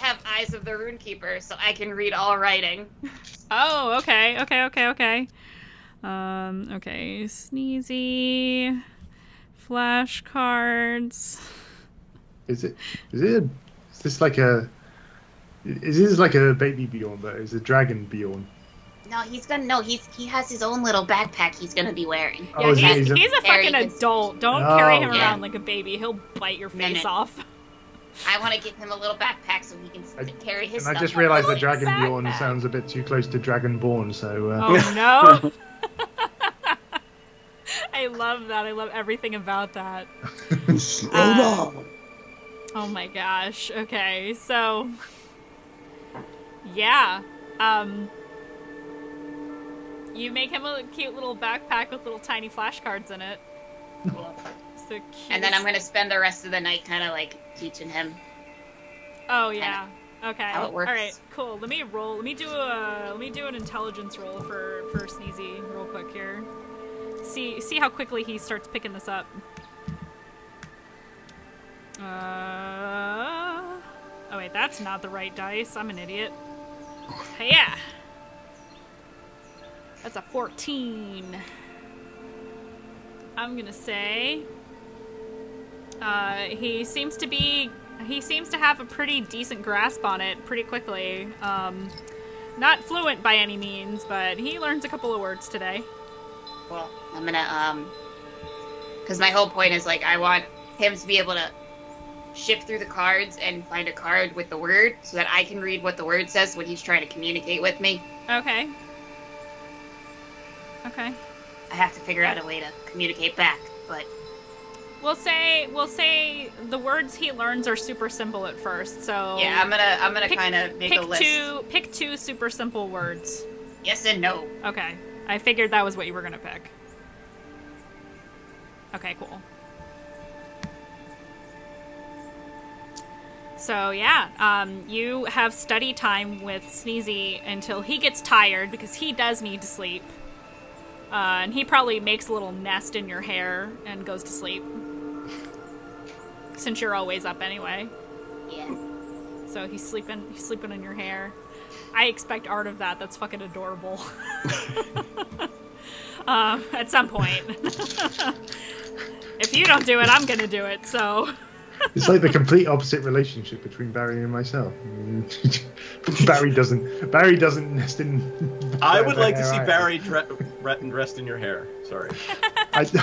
have Eyes of the Runekeeper, so I can read all writing. Oh, okay. Okay, Sneezy, flashcards. Is this like a baby Bjorn, but is a dragon Bjorn? No, he has his own little backpack he's gonna be wearing. Yeah, he's a fucking adult. Don't carry him around like a baby. He'll bite your face off. I want to give him a little backpack so he can carry his stuff. I just realised that Dragon Bjorn sounds a bit too close to Dragonborn, so... Oh, no! I love that. I love everything about that. Oh my gosh. Okay, so... Yeah. You make him a cute little backpack with little tiny flashcards in it. Cool. So cute. And then I'm gonna spend the rest of the night kind of like teaching him. Oh yeah. Okay. How it works. All right. Cool. Let me roll. Let me do an intelligence roll for Sneezy real quick here. See how quickly he starts picking this up. Oh wait, that's not the right dice. I'm an idiot. Yeah. That's a 14. I'm gonna say he seems to have a pretty decent grasp on it pretty quickly. Not fluent by any means, but he learns a couple of words today. Well, I'm gonna because my whole point is like I want him to be able to shift through the cards and find a card with the word so that I can read what the word says when he's trying to communicate with me. Okay. I have to figure out a way to communicate back, but we'll say the words he learns are super simple at first. So yeah, I'm gonna kind of make a list. Pick two super simple words. Yes and no. Okay, I figured that was what you were gonna pick. Okay, cool. So yeah, you have study time with Sneezy until he gets tired because he does need to sleep. And he probably makes a little nest in your hair and goes to sleep. Since you're always up anyway. Yeah. So he's sleeping in your hair. I expect art of that. That's fucking adorable. At some point. If you don't do it, I'm gonna do it, so... It's like the complete opposite relationship between Barry and myself. Barry doesn't nest in. I would like to see Barry dressed in your hair. Sorry. The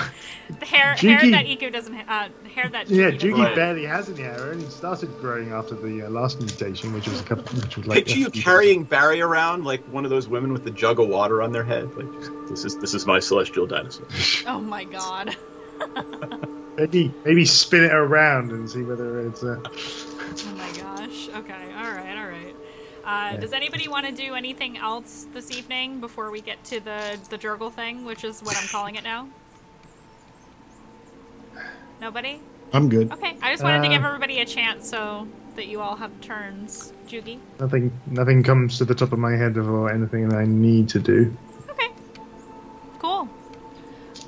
hair that Iku doesn't. Hair that. Jugi barely has any hair. It only started growing after the last mutation, which was like. Picture you carrying Barry around like one of those women with the jug of water on their head. Like this is my celestial dinosaur. Oh my god. Maybe spin it around and see whether it's. Oh my gosh. Okay. All right. Does anybody want to do anything else this evening before we get to the Jurgle thing, which is what I'm calling it now? Nobody? I'm good. Okay. I just wanted to give everybody a chance so that you all have turns. Jugi? Nothing comes to the top of my head for anything that I need to do. Okay. Cool.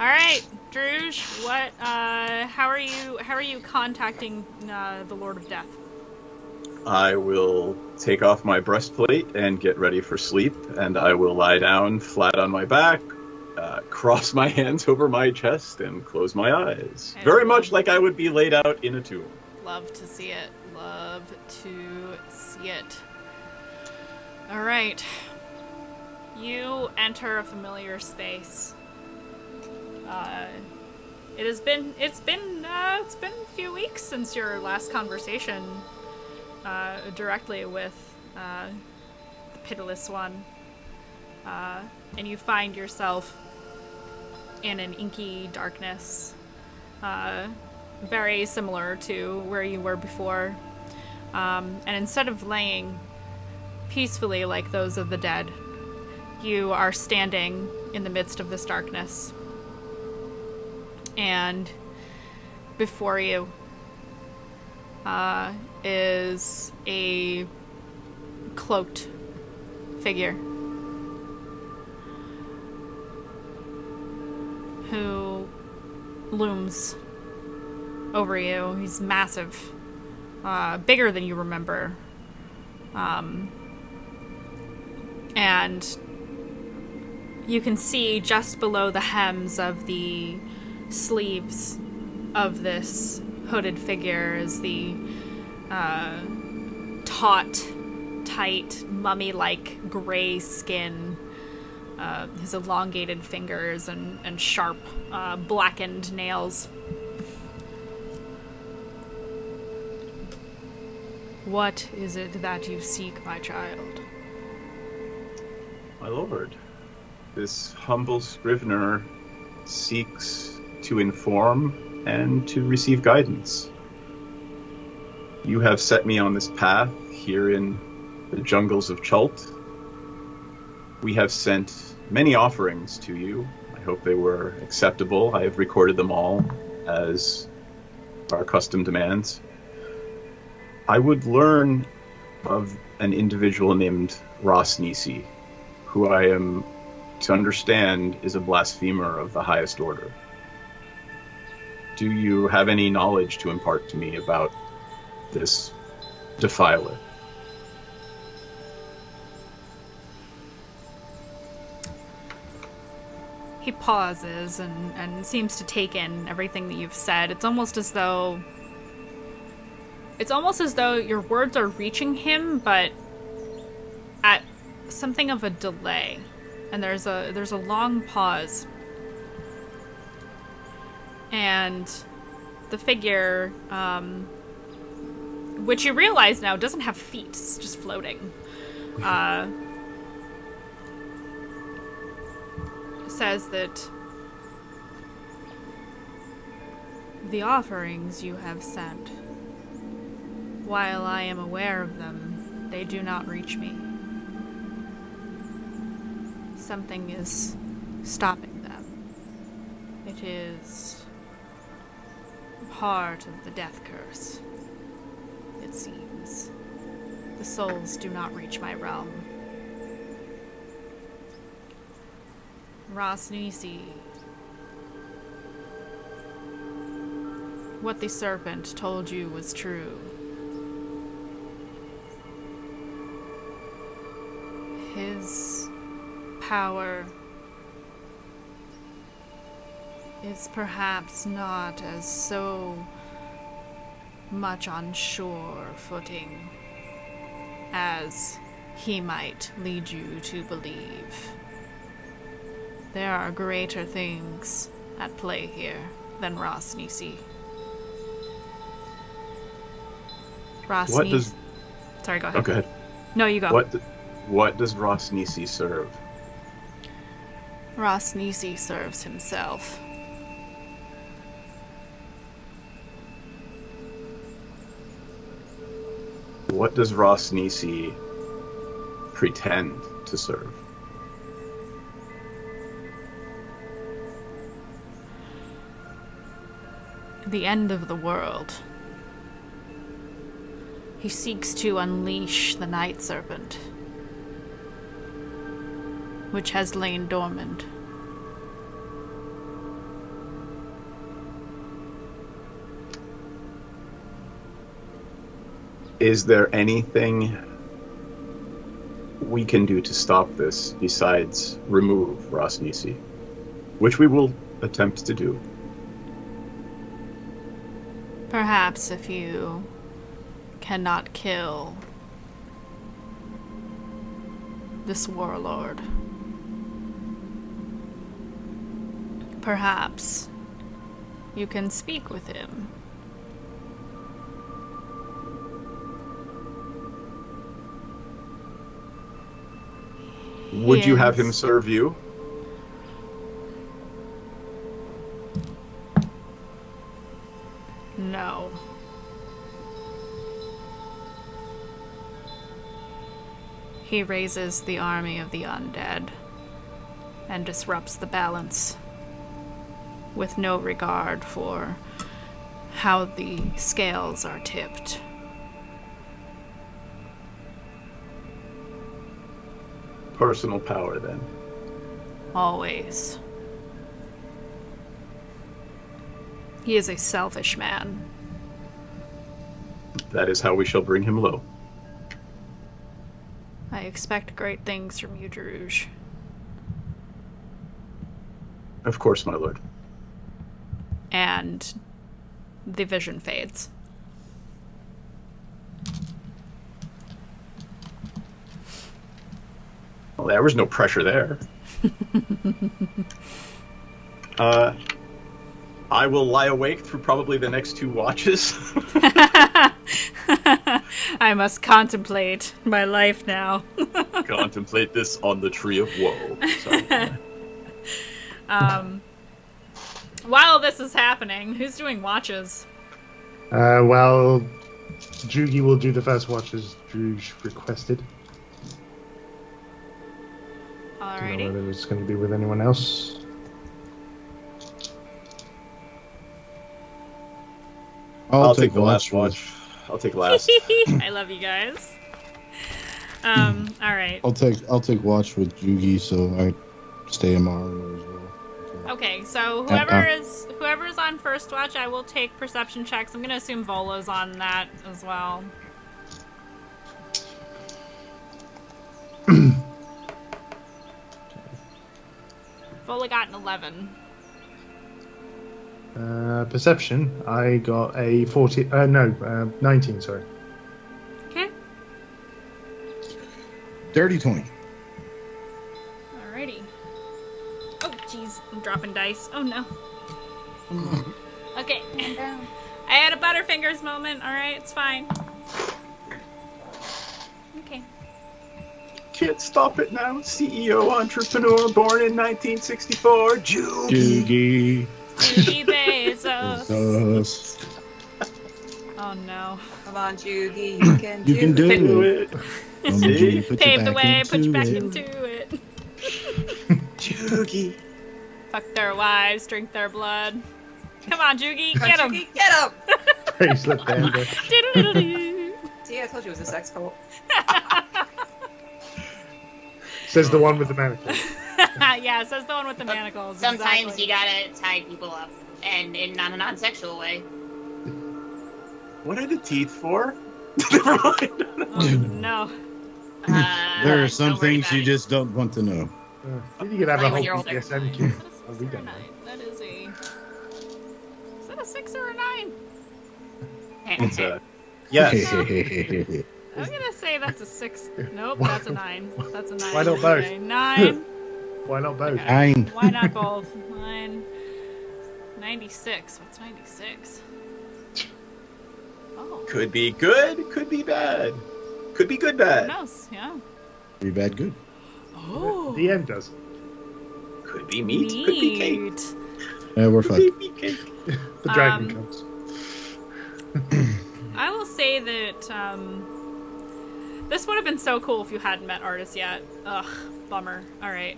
All right, Druge. What? How are you contacting the Lord of Death? I will take off my breastplate and get ready for sleep, and I will lie down flat on my back, cross my hands over my chest, and close my eyes. Very much like I would be laid out in a tomb. Love to see it. Love to see it. All right. You enter a familiar space. It's been a few weeks since your last conversation directly with the Pitiless One, and you find yourself in an inky darkness, very similar to where you were before, and instead of laying peacefully like those of the dead, you are standing in the midst of this darkness, and before you is a cloaked figure who looms over you. He's massive, bigger than you remember, and you can see just below the hems of the sleeves of this hooded figure is the taut, tight, mummy-like gray skin, his elongated fingers and sharp, blackened nails. What is it that you seek, my child? My lord, this humble scrivener seeks to inform and to receive guidance. You have set me on this path here in the jungles of Chult. We have sent many offerings to you. I hope they were acceptable. I have recorded them all as our custom demands. I would learn of an individual named Ross Nisi, who I am to understand is a blasphemer of the highest order. Do you have any knowledge to impart to me about this defiler? He pauses and seems to take in everything that you've said. It's almost as though your words are reaching him, but at something of a delay. And there's a long pause. And the figure, which you realize now doesn't have feet, it's just floating, says that the offerings you have sent, while I am aware of them, they do not reach me. Something is stopping them. It is part of the death curse, it seems. The souls do not reach my realm. Ross Nisi, what the serpent told you was true. His power is perhaps not as so much on sure footing as he might lead you to believe. There are greater things at play here than Ross Nisi. Sorry, go ahead. Oh, go ahead. No, you go. What does Ross Nisi serve? Ross Nisi serves himself. What does Ross Nisi pretend to serve? The end of the world. He seeks to unleash the Night Serpent, which has lain dormant. Is there anything we can do to stop this besides remove Ross Nisi? Which we will attempt to do. Perhaps if you cannot kill this warlord, perhaps you can speak with him. Would you have him serve you? No. He raises the army of the undead and disrupts the balance with no regard for how the scales are tipped. Personal power, then. Always. He is a selfish man. That is how we shall bring him low. I expect great things from you, Druge. Of course, my lord. And the vision fades. Well, there was no pressure there. I will lie awake through probably the next 2 watches. I must contemplate my life now. Contemplate this on the tree of woe. Sorry. While this is happening, who's doing watches? Well, Jugi will do the first watch as Druge requested. Alrighty. Don't know whether it's going to be with anyone else. I'll take the last watch. I'll take last. I love you guys. Alright. I'll take watch with Jugi, so I stay in Mario as well. Okay, so whoever is on first watch, I will take perception checks. I'm gonna assume Volo's on that as well. Vola got an 11. Perception, I got a 19, sorry. Okay. Dirty 20. Alrighty. Oh, jeez, I'm dropping dice. Oh no. Okay. I had a Butterfingers moment. Alright, it's fine. Okay. Can't stop it now. CEO, entrepreneur, born in 1964. Jugi. Jugi Bezos. Oh no. Come on, Jugi, you can You can do it. Pave the way, put you back into it. Jugi. Fuck their wives, drink their blood. Come on, Jugi, get him. Jugi, get him! Bracelet bender. See, I told you it was a sex cult. Says the one with the manacles. Yeah, says the one with the manacles. Sometimes exactly. you gotta tie people up, and in not a non-sexual way. What are the teeth for? Never mind. Oh, no. There are some don't worry things about you it. just don't want to know. You could have a Like whole when you're older. BDSM kit. What is we this don't for a know. 9? That is a... Is that a 6 or a 9? It's a yes. I'm gonna say that's a 6. Nope, that's a 9. That's a 9. Why not both? Okay, 9. Why not both? Okay. Nine. Why not both? 9. 96. What's 96? Oh. Could be good, could be bad. Could be good, Who bad. knows? Yeah. Pretty bad good. Oh. The end does. Could be meat, could be cake. Neat. Yeah, we're Could fucked. be cake. The dragon comes. I will say that This would have been so cool if you hadn't met Artis yet. Ugh, bummer. Alright,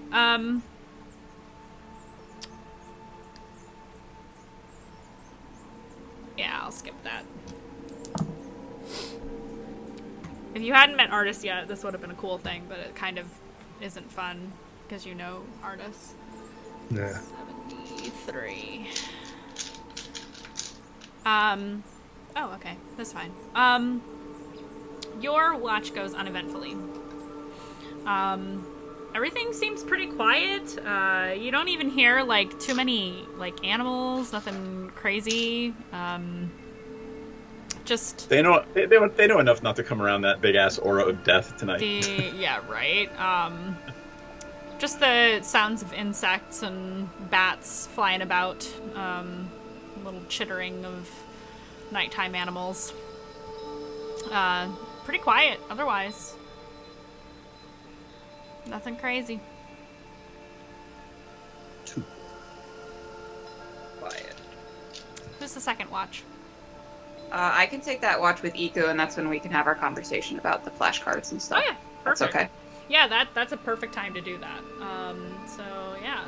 yeah, I'll skip that. If you hadn't met Artis yet, this would have been a cool thing, but it kind of isn't fun, because you know Artis. Yeah. 73. Oh, okay. That's fine. Your watch goes uneventfully. Everything seems pretty quiet. You don't even hear, like, too many, like, animals, nothing crazy. Just... They know enough not to come around that big-ass aura of death tonight. Yeah, right. Just the sounds of insects and bats flying about. Little chittering of nighttime animals. Pretty quiet, otherwise. Nothing crazy. Two. Quiet. Who's the second watch? I can take that watch with Iku, and that's when we can have our conversation about the flashcards and stuff. Oh yeah, that's perfect. okay. Yeah, that's a perfect time to do that. So yeah,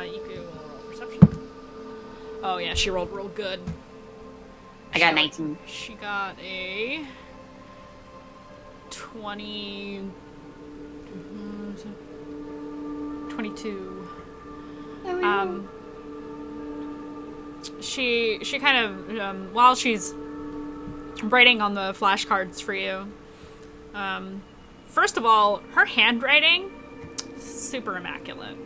Iku will roll perception. Oh yeah, she rolled real good. I got 19. She got a 22. She kind of while she's writing on the flashcards for you. First of all, her handwriting, super immaculate.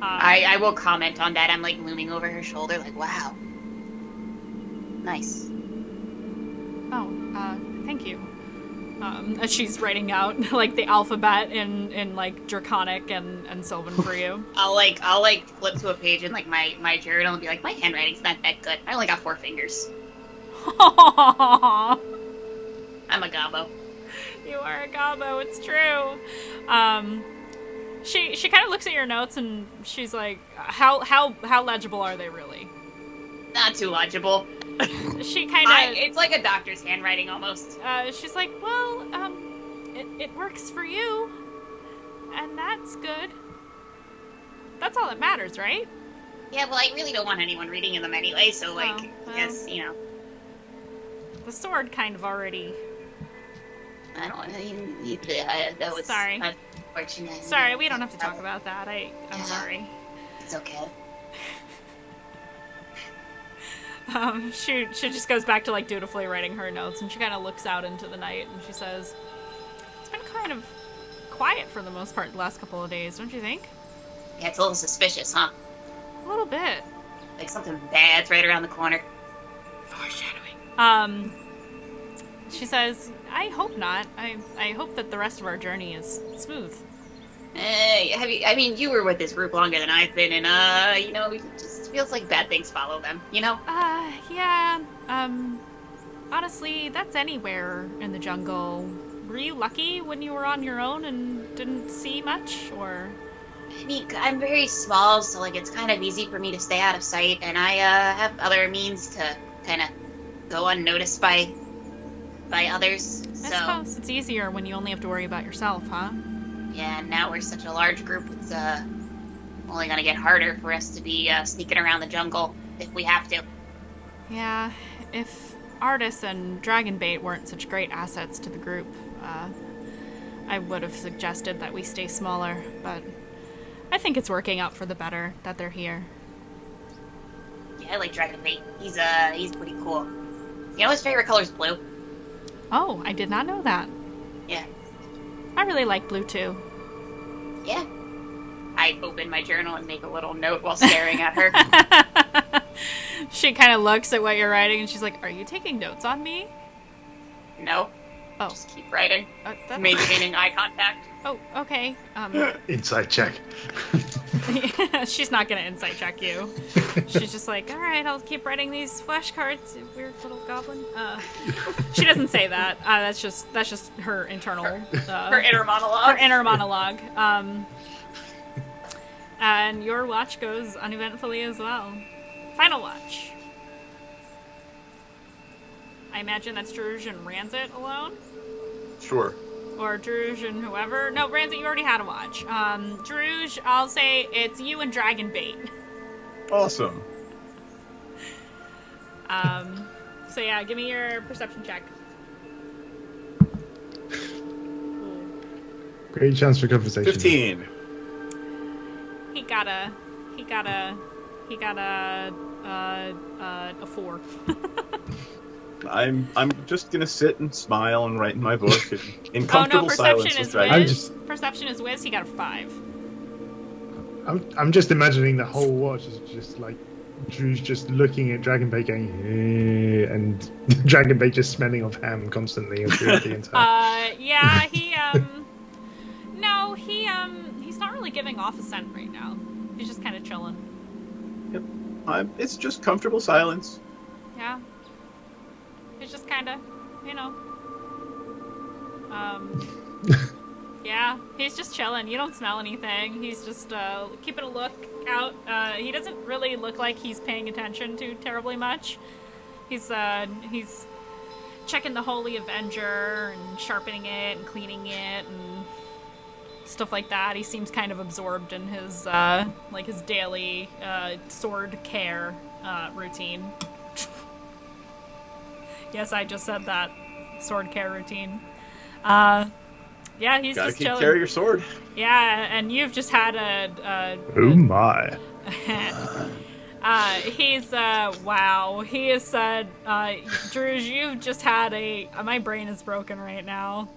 I will comment on that. I'm like looming over her shoulder, like, wow. Nice. Oh, thank you. As she's writing out like the alphabet in like Draconic and Sylvan for you. I'll like flip to a page in like my journal and be like, my handwriting's not that good. I only got 4 fingers. Aww. I'm a gobbo. You are a gobbo, it's true. She kind of looks at your notes and she's like, how legible are they really? Not too legible. She kind of... It's like a doctor's handwriting almost. She's like, well, it works for you. And that's good. That's all that matters, right? Yeah, well, I really don't want anyone reading in them anyway, so, like, well, yes, you know. The sword kind of already... I don't that was Sorry. unfortunate. Sorry, we don't have to talk about that. I'm sorry. It's okay. She just goes back to, like, dutifully writing her notes, and she kind of looks out into the night, and she says, it's been kind of quiet for the most part the last couple of days, don't you think? Yeah, it's a little suspicious, huh? A little bit. Like something bad's right around the corner. Foreshadowing. She says, I hope not. I hope that the rest of our journey is smooth. You were with this group longer than I've been, and, you know, it just feels like bad things follow them, you know? Yeah, honestly, that's anywhere in the jungle. Were you lucky when you were on your own and didn't see much, or...? I mean, I'm very small, so, like, it's kind of easy for me to stay out of sight, and I, have other means to kind of go unnoticed by others, so... I suppose it's easier when you only have to worry about yourself, huh? Yeah, and now we're such a large group, it's, only gonna get harder for us to be, sneaking around the jungle if we have to. Yeah, if Artis and Dragonbait weren't such great assets to the group, I would have suggested that we stay smaller, but I think it's working out for the better that they're here. Yeah, I like Dragonbait. He's pretty cool. You know his favorite color's blue? Oh, I did not know that. Yeah. I really like blue, too. Yeah. I open my journal and make a little note while staring at her. She kind of looks at what you're writing, and she's like, are you taking notes on me? No. Oh. Just keep writing. Maintaining eye contact. Oh, okay. Insight check. She's not gonna insight check you. She's just like, all right, I'll keep writing these flashcards, you weird little goblin. She doesn't say that. That's just her internal. Her inner monologue. Her inner monologue. And your watch goes uneventfully as well. Final watch. I imagine that's Druge and Ranzit alone. Sure. or Druge and whoever. No, Ramsey, you already had a watch. Druge, I'll say it's you and Dragon Bait. Awesome. So yeah, give me your perception check. Great chance for conversation. 15. He got a 4. I'm just gonna sit and smile and write in my book in comfortable silence. Perception is whiz. He got a 5. I'm just imagining the whole watch is just like Drew's just looking at Dragonbait going, "Eh," and Dragonbait just smelling of ham constantly throughout the entire. Yeah, no, he's not really giving off a scent right now. He's just kind of chilling. Yep. It's just comfortable silence. Yeah. He's just kind of, yeah, he's just chilling. You don't smell anything. He's just keeping a look out. He doesn't really look like he's paying attention to terribly much. He's checking the Holy Avenger and sharpening it and cleaning it and stuff like that. He seems kind of absorbed in his his daily sword care routine. Yes, I just said that. Sword care routine. Yeah, he's Gotta just keep chilling. care of your sword. Yeah, and you've just had oh my. Wow. He has said, Druge, you've just had my brain is broken right now.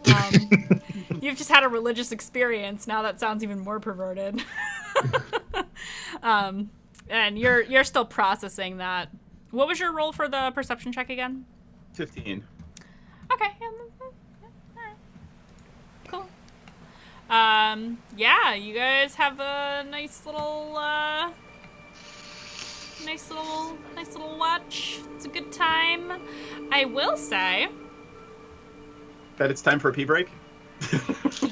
You've just had a religious experience. Now that sounds even more perverted. And you're still processing that. What was your roll for the perception check again? 15. Okay. Alright. Cool. Yeah, you guys have a nice little watch. It's a good time. I will say That it's time for a pee break?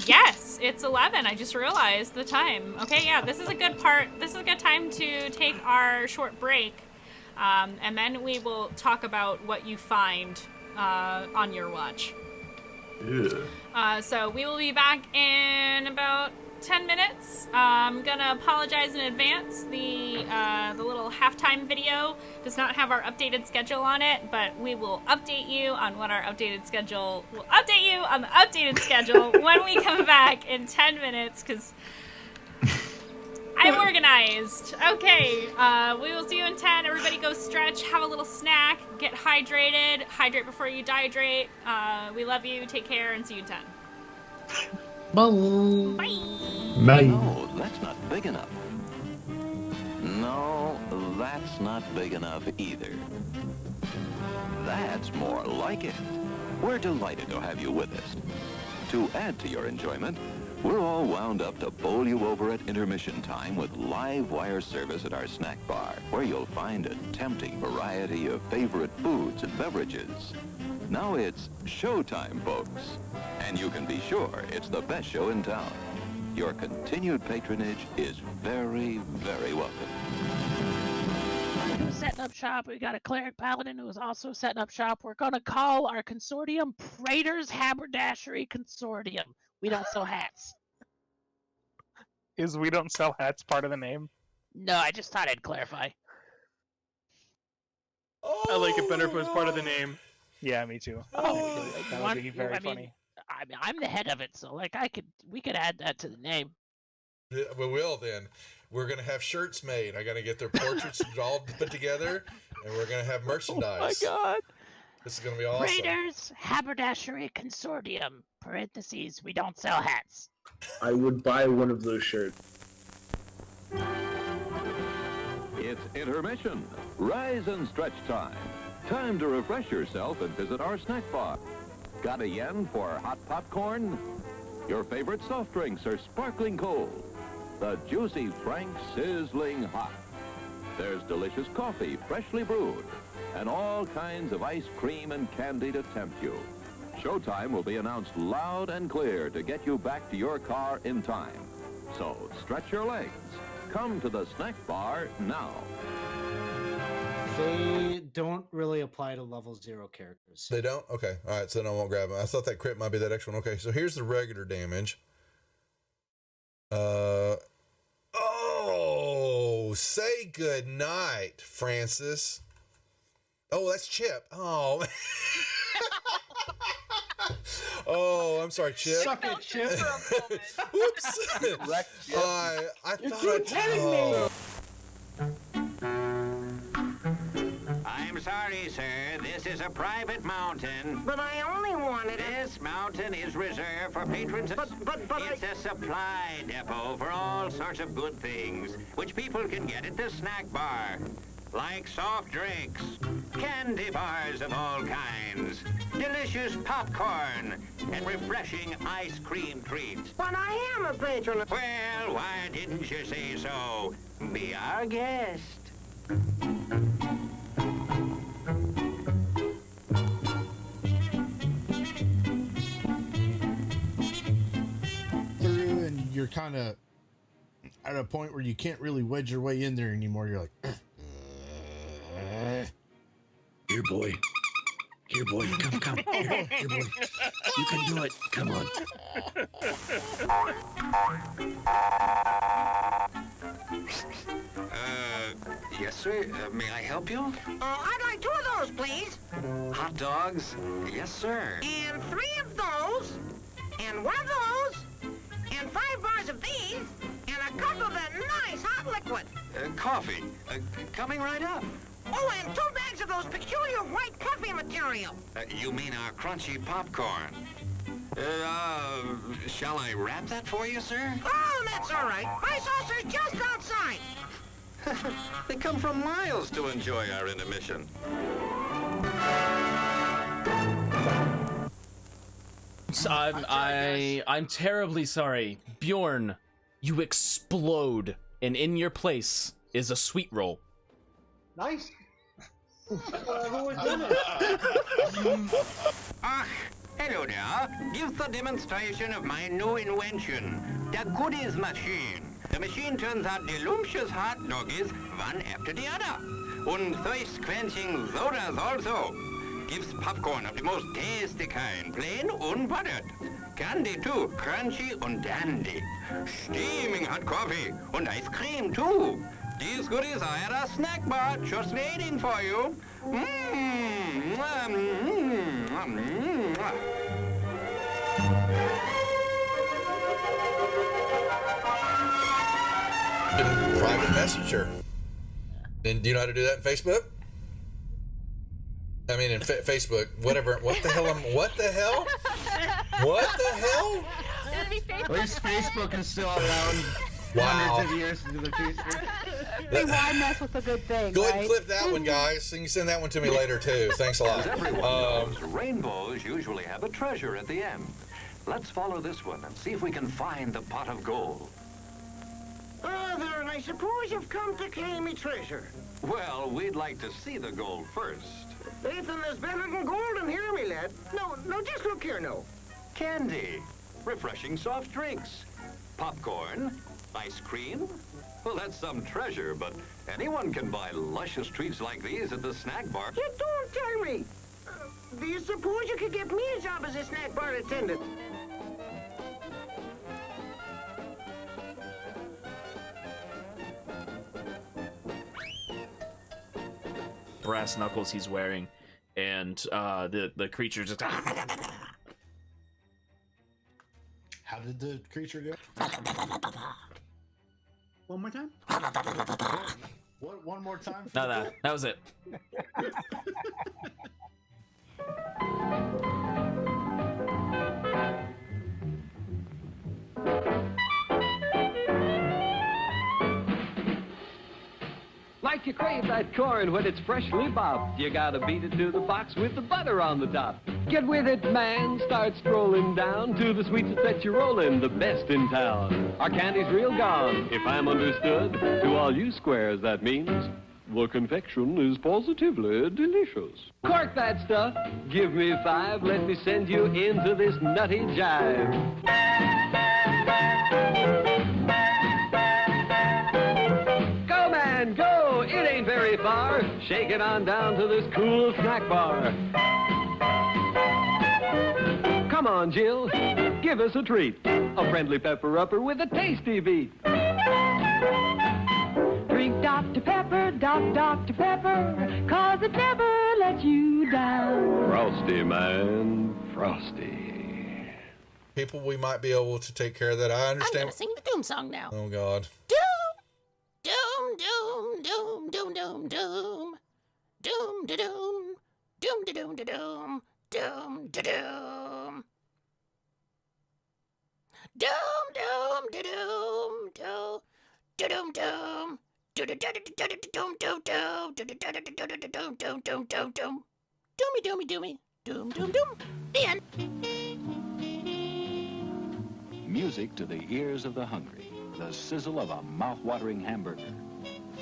yes, it's 11. I just realized the time. Okay, yeah, this is a good part. This is a good time to take our short break. And then we will talk about what you find on your watch. So we will be back in about 10 minutes. I'm gonna apologize in advance. The little halftime video does not have our updated schedule on it, but we will update you on what our updated schedule. We'll update you on the updated schedule when we come back in 10 minutes, because I'm organized. Okay, we will see you in 10. Everybody go stretch, have a little snack, get hydrated. Hydrate before you dehydrate. We love you. Take care, and see you in 10. Bye. No, that's not big enough. No, that's not big enough either. That's more like it. We're delighted to have you with us. To add to your enjoyment, we're all wound up to bowl you over at intermission time with live wire service at our snack bar, where you'll find a tempting variety of favorite foods and beverages. Now it's showtime, folks. And you can be sure it's the best show in town. Your continued patronage is very, very welcome. Who's setting up shop? We got a cleric paladin who's also setting up shop. We're going to call our consortium Praetor's Haberdashery Consortium. We don't sell hats. Is we don't sell hats part of the name? No, I just thought I'd clarify. I like it better if it was part of the name. Yeah, me too. Oh, that would be very funny. I'm the head of it, so we could add that to the name. We will then. We're gonna have shirts made. I gotta get their portraits all put together, and we're gonna have merchandise. Oh my god! This is gonna be awesome. Praetor's Haberdashery Consortium. Parentheses. We don't sell hats. I would buy one of those shirts. It's intermission. Rise and stretch time. Time to refresh yourself and visit our snack bar. Got a yen for hot popcorn? Your favorite soft drinks are sparkling cold. The juicy Frank sizzling hot. There's delicious coffee, freshly brewed, and all kinds of ice cream and candy to tempt you. Showtime will be announced loud and clear to get you back to your car in time. So stretch your legs. Come to the snack bar now. They don't really apply to level 0 characters. They don't? Okay. All right. So then I won't grab them. I thought that crit might be that extra one. Okay. So here's the regular damage. Oh, say good night, Francis. Oh, that's Chip. Oh. Oh, I'm sorry, Chip. Suck it, Chip. Whoops. I thought I'm sorry, sir. This is a private mountain. But I only wanted This mountain is reserved for patrons. It's a supply depot for all sorts of good things, which people can get at the snack bar. Like soft drinks, candy bars of all kinds, delicious popcorn, and refreshing ice cream treats. But I am a patron. Well, why didn't you say so? Be our guest. Through, and you're kind of at a point where you can't really wedge your way in there anymore. You're like, here, boy. Here, boy. Come. Here, boy. You can do it. Come on. Yes, sir. May I help you? I'd like 2 of those, please. Hot dogs? Yes, sir. And 3 of those. And 1 of those. And 5 bars of these. And a cup of that nice hot liquid. Coffee. Coming right up. Oh, and 2 bags of those peculiar white coffee material. You mean our crunchy popcorn? Shall I wrap that for you, sir? Oh, that's all right. My saucer's just outside. They come from miles to enjoy our intermission. I'm terribly sorry. Bjorn, you explode, and in your place is a sweet roll. Nice. Hello there. Give the demonstration of my new invention, the goodies machine. The machine turns out delicious hot doggies one after the other. And thirst-quenching sodas also. Gives popcorn of the most tasty kind, plain unbuttered. Candy too, crunchy and dandy. Steaming hot coffee and ice cream too. These goodies are at our snack bar, just waiting for you. Private messenger. And do you know how to do that in Facebook? I mean, in Facebook, whatever. What the hell? What the hell? What the hell? At least Facebook is still around hundreds of years into the future. Why mess with a good thing? Go ahead and right? clip that one, guys. You can send that one to me later, too. Thanks a lot. As everyone knows, rainbows usually have a treasure at the end. Let's follow this one and see if we can find the pot of gold. There, and I suppose you've come to claim me treasure. Well, we'd like to see the gold first. Ethan, there's better than gold in here, me lad. No, just look here, no. Candy, refreshing soft drinks, popcorn, ice cream. Well, that's some treasure, but anyone can buy luscious treats like these at the snack bar. You don't tell me. Do you suppose you could get me a job as a snack bar attendant? Brass knuckles he's wearing, and the creature just. How did the creature go? One more time? What? One more time? No, that was it. Like you crave that corn when it's freshly bobbed, you gotta beat it to the box with the butter on the top. Get with it, man, start strolling down to the sweets that set you rolling, the best in town. Our candy's real gone, if I'm understood. To all you squares, that means the confection is positively delicious. Cork that stuff, give me 5, let me send you into this nutty jive. Go, man, go! It ain't very far. are, shake it on down to this cool snack bar. Come on, Jill, give us a treat. A friendly pepper-upper with a tasty beat. Drink Dr. Pepper, Dr. Pepper, 'cause it never lets you down. Frosty, man, frosty. People, we might be able to take care of that. I I'm understand. gonna sing the Doom song now. Oh, God. Doom, doom, doom, doom, doom, doom, doom, doom, da doom, doom, da doom, da doom, doom, da doom, doom, doom, da doom, doom, da doom, doom. Doomy, doomy, doomy. Doom, doom, doom. The end. Music to the ears of the hungry. The sizzle of a mouth-watering hamburger.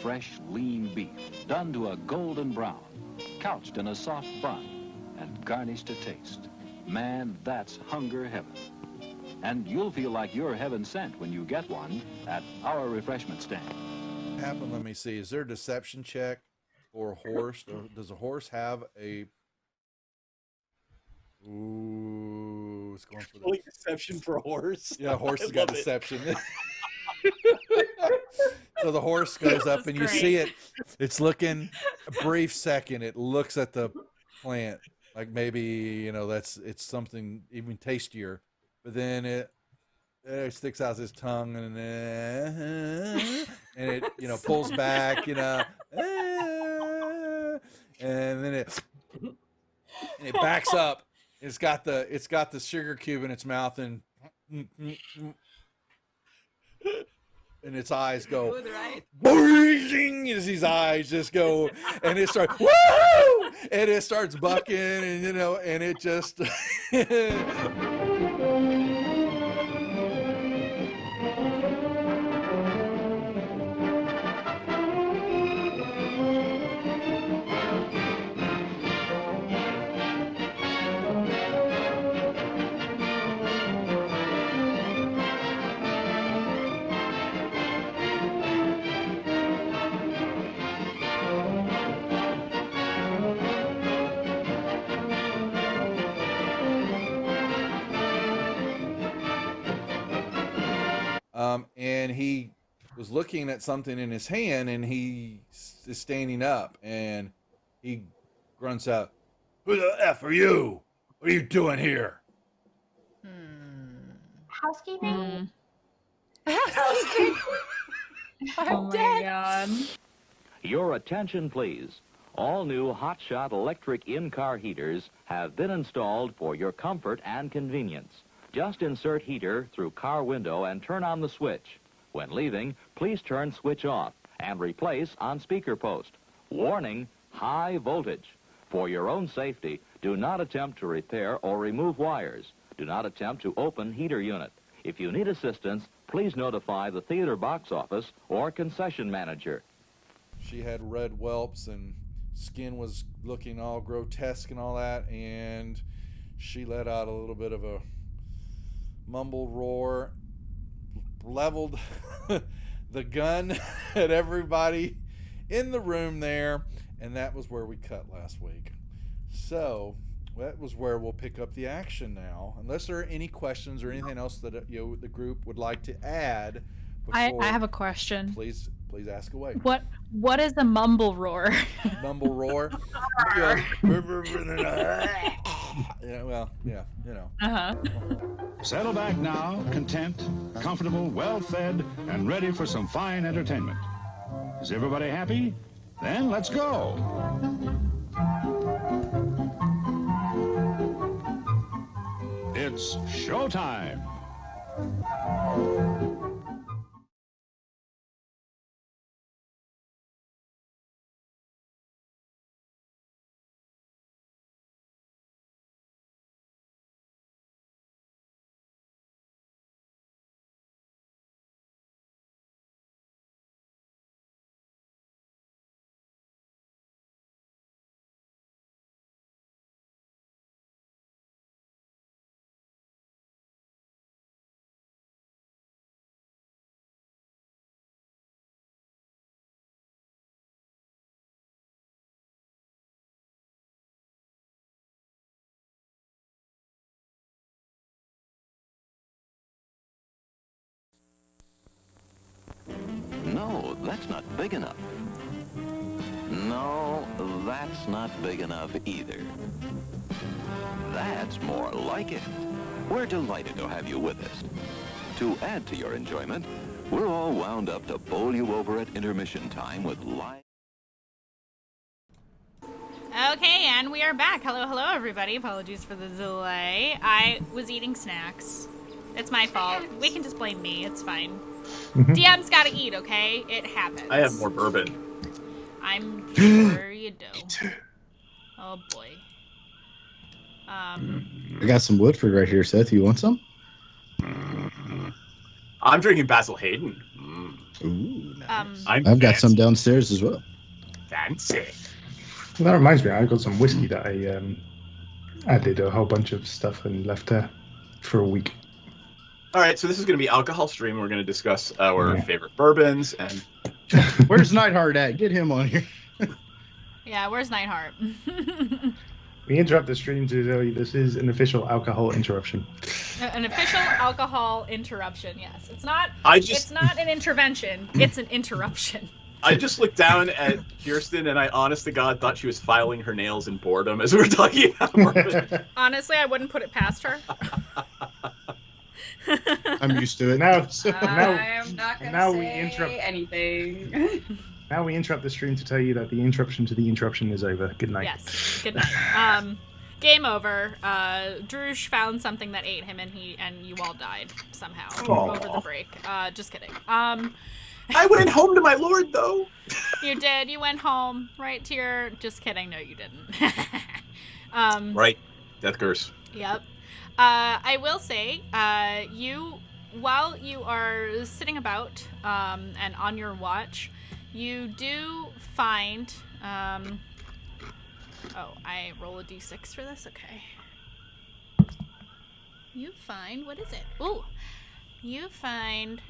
Fresh, lean beef, done to a golden brown. Couched in a soft bun and garnished to taste. Man, that's hunger heaven. And you'll feel like you're heaven sent when you get one at our refreshment stand. Happen, let me see. Is there a deception check for a horse? Or does a horse have a... Ooh, it's going for the... deception for a horse? Yeah, a horse has got love it. deception. So the horse goes up and you see it. It's looking a brief second. It looks at the plant like maybe, you know, it's something even tastier. But then it sticks out his tongue and it, you know, pulls back, you know, and then it backs up. It's got the sugar cube in its mouth and its eyes go boing, as his eyes just go, and it starts woo, and it starts bucking, and you know, and it just and he was looking at something in his hand, and he is standing up, and he grunts out, "Who the F are you? What are you doing here?" Housekeeping? Housekeeping? Oh my god. Your attention, please. All new hotshot electric in-car heaters have been installed for your comfort and convenience. Just insert heater through car window and turn on the switch. When leaving, please turn switch off and replace on speaker post. Warning, high voltage. For your own safety, do not attempt to repair or remove wires. Do not attempt to open heater unit. If you need assistance, please notify the theater box office or concession manager. She had red whelps and skin was looking all grotesque and all that, and she let out a little bit of a mumble roar, leveled the gun at everybody in the room there, and that was where we cut last week. So that was where we'll pick up the action now, unless there are any questions or anything else that the group would like to add. I have a question. Please ask away. What is a mumble roar? Mumble roar. Yeah, well, yeah, you know. Settle back now, content, comfortable, well-fed, and ready for some fine entertainment. Is everybody happy? Then let's go. It's showtime. that's not big enough. No, that's not big enough either. That's more like it. We're delighted to have you with us. To add to your enjoyment, we're all wound up to bowl you over at intermission time with live... Okay, and we are back. Hello, everybody. Apologies for the delay. I was eating snacks. It's my fault. We can just blame me. It's fine. DM's gotta eat, okay? It happens. I have more bourbon. I'm sure you do. Oh, boy. I got some Woodford right here, Seth. You want some? I'm drinking Basil Hayden. Ooh, nice. I've got some downstairs as well. Fancy. Well, that reminds me, I got some whiskey that I added a whole bunch of stuff and left for a week. All right, so this is going to be alcohol stream. We're going to discuss our favorite bourbons and. Where's Nightheart at? Get him on here. Yeah, where's Nightheart? We interrupt the stream to tell you this is an official alcohol interruption. An official alcohol interruption. Yes, it's not. It's not an intervention. It's an interruption. I just looked down at Kirsten and I, honest to God, thought she was filing her nails in boredom as we were talking about bourbon. Honestly, I wouldn't put it past her. I'm used to it. I'm not going to say anything. Now we interrupt the stream to tell you that the interruption to the interruption is over. Good night. Yes. Good night. Game over. Drush found something that ate him, and you all died somehow over the break. Just kidding. I went home to my lord, though. You did. You went home right to your. Just kidding. No, you didn't. Right. Death curse. Yep. I will say, while you are sitting about and on your watch, you do find. Oh, I roll a d6 for this? Okay. You find. What is it? Ooh. You find.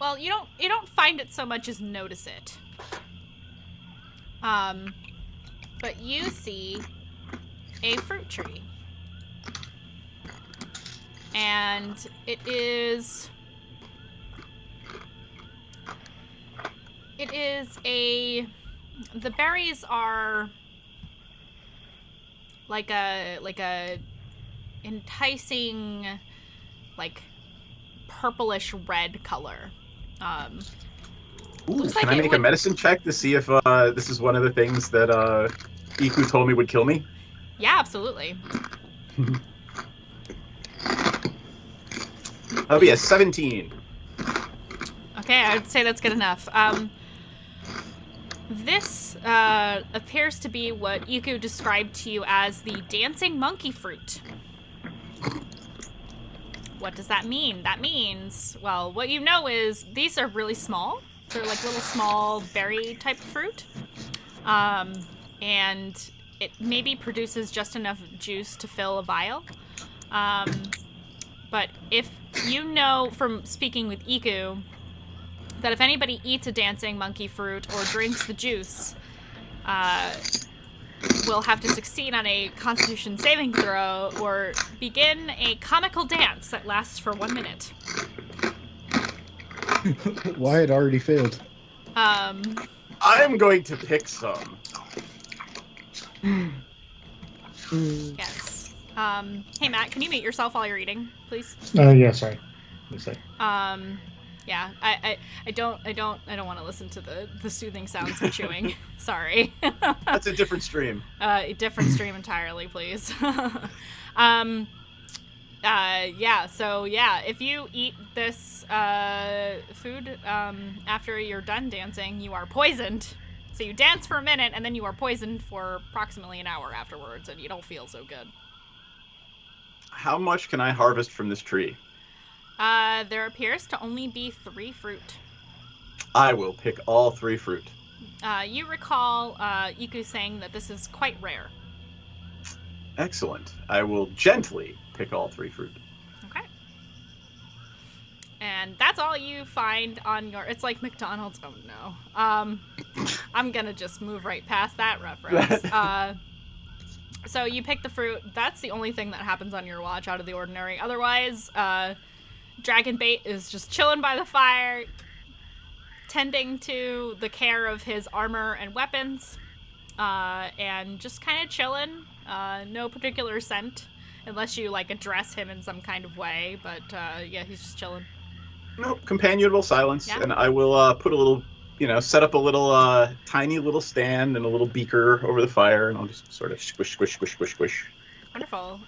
Well, you don't find it so much as notice it. But you see a fruit tree. And it is the berries are like a enticing, like purplish red color. Ooh, can I make a medicine check to see if this is one of the things that Iku told me would kill me? Yeah, absolutely. That'll be a 17. Okay, I'd say that's good enough. This appears to be what Iku described to you as the dancing monkey fruit. What does that mean? That means, well, what you know is these are really small. They're like little small berry type fruit. And it maybe produces just enough juice to fill a vial. But if you know from speaking with Iku that if anybody eats a dancing monkey fruit or drinks the juice, will have to succeed on a Constitution saving throw or begin a comical dance that lasts for 1 minute. Wyatt already failed. I'm going to pick some. Yes. Hey Matt, can you mute yourself while you're eating, please? Yeah, sorry. Yeah, I don't want to listen to the soothing sounds of chewing. Sorry. That's a different stream. A different stream entirely, please. Yeah, so yeah, if you eat this food after you're done dancing, you are poisoned. So you dance for a minute, and then you are poisoned for approximately an hour afterwards, and you don't feel so good. How much can I harvest from this tree? There appears to only be 3 fruit. I will pick all 3 fruit. You recall Iku saying that this is quite rare. Excellent. I will gently pick all 3 fruit. Okay. And that's all you find on your... It's like McDonald's. Oh, no. I'm gonna just move right past that reference. So you pick the fruit. That's the only thing that happens on your watch out of the ordinary. Otherwise, Dragon Bait is just chilling by the fire, tending to the care of his armor and weapons, and just kind of chilling. No particular scent, unless you like address him in some kind of way. But yeah, he's just chilling. Nope, companionable silence, Yeah. and I will put a little, set up a little tiny little stand and a little beaker over the fire, and I'll just sort of squish, squish, squish, squish, squish. Wonderful.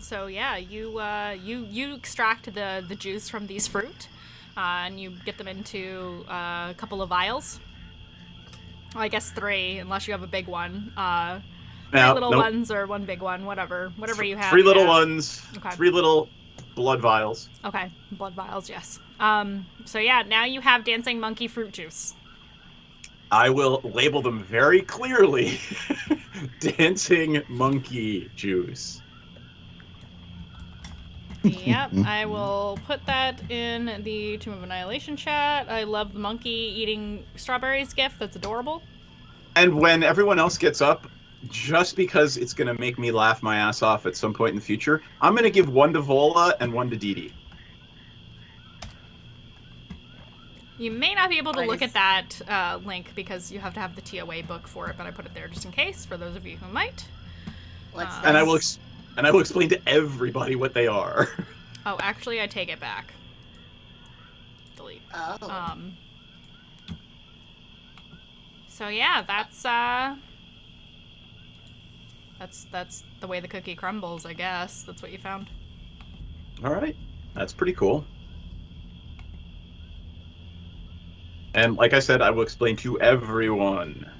So yeah, you extract the juice from these fruit, and you get them into a couple of vials. Well, I guess 3, unless you have a big one. 3 little ones or 1 big one, whatever you have. 3 little ones. Okay. 3 little blood vials. Okay, blood vials, yes. So yeah, now you have dancing monkey fruit juice. I will label them very clearly. Dancing monkey juice. Yep, I will put that in the Tomb of Annihilation chat. I love the monkey eating strawberries gif. That's adorable. And when everyone else gets up, just because it's going to make me laugh my ass off at some point in the future, I'm going to give 1 to Vola and 1 to Didi. You may not be able to look at that link because you have to have the TOA book for it, but I put it there just in case for those of you who might. And I will explain to everybody what they are. Oh, actually, I take it back. Delete. Oh. So yeah, that's the way the cookie crumbles, I guess. That's what you found. All right, that's pretty cool. And like I said, I will explain to everyone.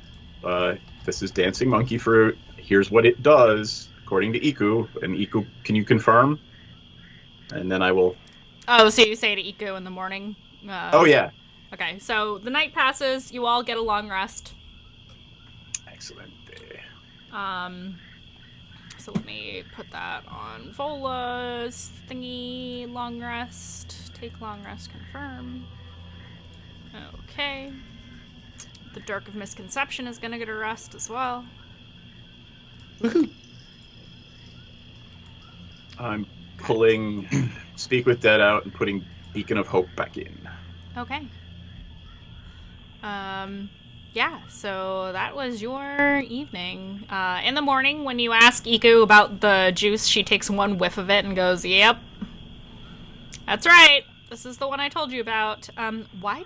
This is dancing monkey fruit. Here's what it does, according to Iku. And Iku, can you confirm? And then I will... Oh, so you say to Iku in the morning? Oh, yeah. Okay, so the night passes. You all get a long rest. Excellent. So let me put that on Vola's thingy. Long rest. Take long rest. Confirm. Okay. The Dirk of Misconception is gonna get a rest as well. Woohoo! I'm pulling Speak with Dead out and putting Beacon of Hope back in. Okay. Yeah, so that was your evening. In the morning, when you ask Iku about the juice, she takes 1 whiff of it and goes, "Yep. That's right. This is the one I told you about." Why?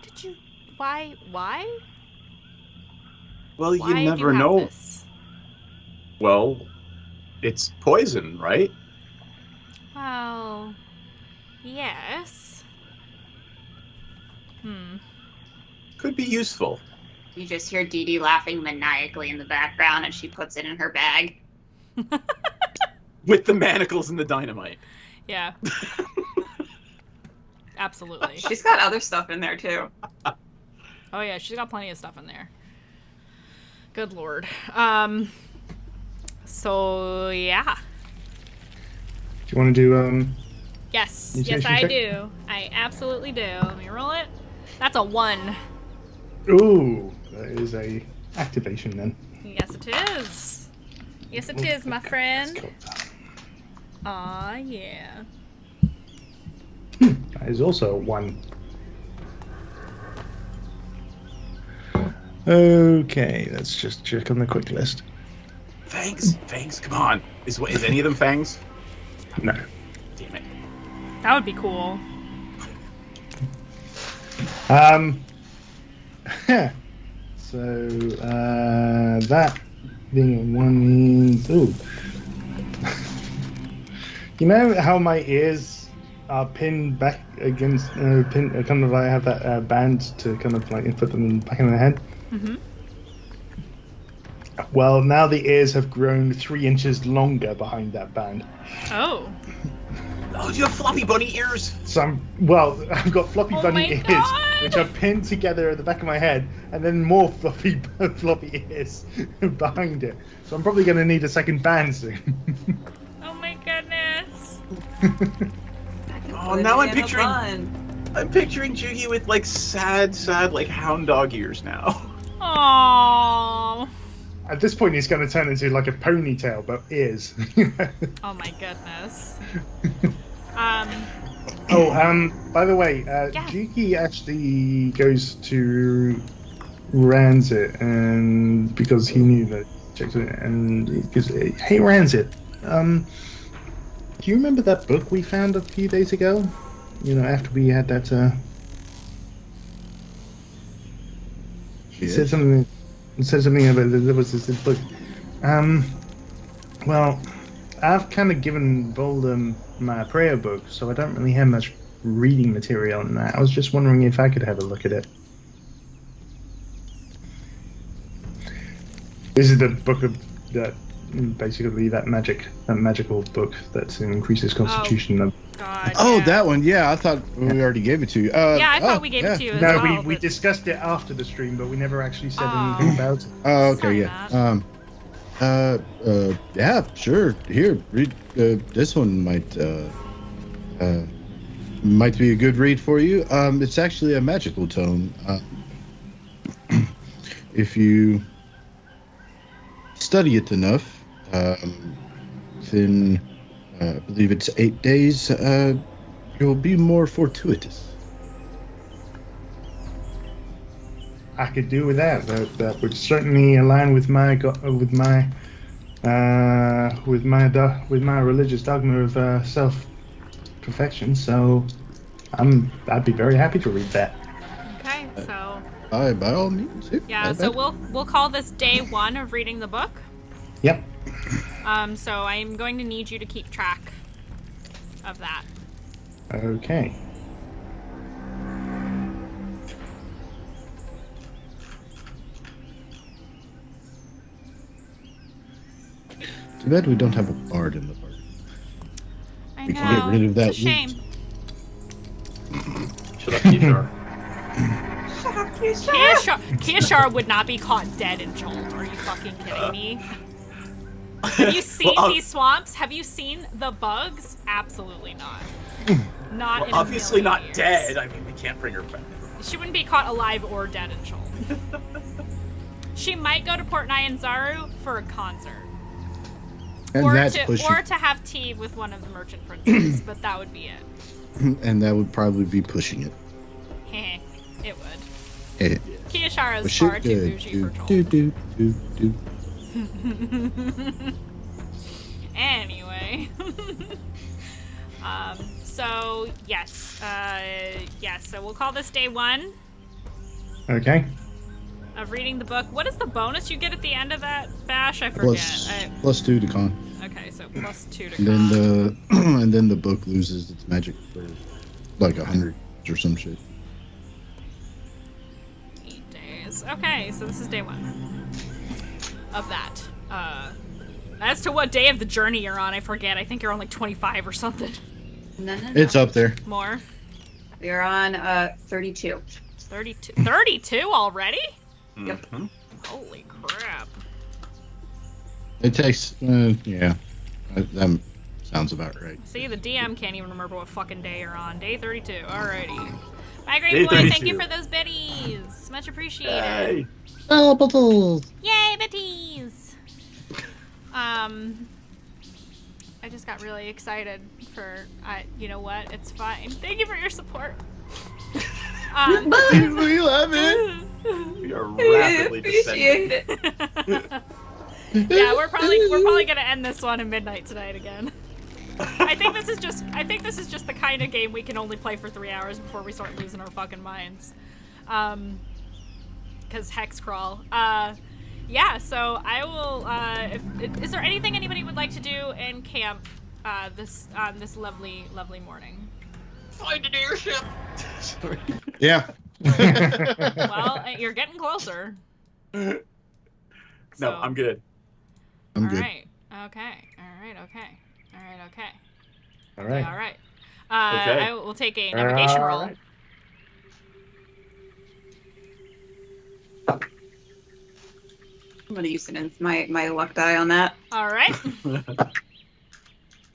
Well, Why you do never have know. this? Well, it's poison, right? Well, yes. Could be useful. You just hear Dee Dee laughing maniacally in the background, and she puts it in her bag. With the manacles and the dynamite. Yeah. Absolutely. She's got other stuff in there, too. Oh yeah, she's got plenty of stuff in there. Good lord. So yeah. Do you want to do Yes, Mutation yes I check? do. I absolutely do. Let me roll it. That's a 1. Ooh, that is a activation then. Yes it is. Yes it is, my friend. Aw, yeah. That is also a 1. Okay, let's just check on the quick list. Fangs, come on. Is any of them Fangs? No. Damn it. That would be cool. So, that being a 1 is... Ooh. You know how my ears are pinned back against... kind of I have that band to kind of like put them back in the head? Mm-hmm. Well, now the ears have grown 3 inches longer behind that band. Oh. Oh, you have floppy bunny ears? I've got floppy bunny ears, God. which are pinned together at the back of my head, and then more floppy ears behind it. So I'm probably going to need a second band soon. Oh my goodness. Oh, now I'm picturing Jugi with like sad like hound dog ears now. Aww. At this point, he's going to turn into like a ponytail, but ears. Oh my goodness. By the way, Juki actually goes to Ranzit, and because he knew that checks it, and he goes, "Hey Ranzit, do you remember that book we found a few days ago? After we had that." He said something. About there was this book. Well, I've kind of given Voldem my prayer book, so I don't really have much reading material in that. I was just wondering if I could have a look at it. This is the book of that, basically that magical book that increases constitution. That one. Yeah, I thought we already gave it to you. I thought we gave it to you as well. No, we discussed it after the stream, but we never actually said anything about it. Oh, okay, yeah. Yeah, sure. Here, read. This one might be a good read for you. It's actually a magical tome. If you study it enough, then I believe it's 8 days. You'll be more fortuitous. I could do with that. That would certainly align with my religious dogma of self-perfection. So, I'd be very happy to read that. Okay, so. By all means. Yeah, so we'll call this day 1 of reading the book. Yep. So I'm going to need you to keep track of that. Okay. Too bad we don't have a bard in the party. I we know. can get rid of that. It's a shame. Shut up, Kishar. Kishar would not be caught dead in Jolt. Are you fucking kidding me? Have you seen these swamps? Have you seen the bugs? Absolutely not. Not obviously not years. Dead. I mean, we can't bring her back. She wouldn't be caught alive or dead in Jolt. She might go to Port Nyanzaru for a concert. And or that's to have tea with one of the merchant princes, but that would be it. And that would probably be pushing it. Heh, it would. Yeah. Kiyashara is far too bougie for Joel. Anyway. So, yes. So we'll call this day 1. Okay. Of reading the book. What is the bonus you get at the end of that bash? I forget. +2 to con. Okay, so +2 to con. And then the book loses its magic for like 100 or some shit. 8 days. Okay, so this is day 1 of that. As to what day of the journey you're on, I forget. I think you're on like 25 or something. No. It's up there. More? We're on 32. 32? 32 already? Yep. Holy crap. It takes, yeah. That sounds about right. See, the DM can't even remember what fucking day you're on. Day 32. Alrighty. Bye, Great Day Boy. 32. Thank you for those biddies. Much appreciated. Yay. Oh, bubbles. Yay, bitties. I just got really excited for, you know what? It's fine. Thank you for your support. We love it. We are rapidly descending. Yeah, we're probably gonna end this one at midnight tonight again. I think this is just the kind of game we can only play for 3 hours before we start losing our fucking minds. Because hex crawl. Yeah, so I will, is there anything anybody would like to do in camp, this lovely, lovely morning? Find an airship! Sorry. Yeah. Well, you're getting closer. No, I'm good. I'm good. Alright, okay. Alright. Alright. Okay. I will take a navigation roll. Alright. I'm gonna use my luck die on that. Alright.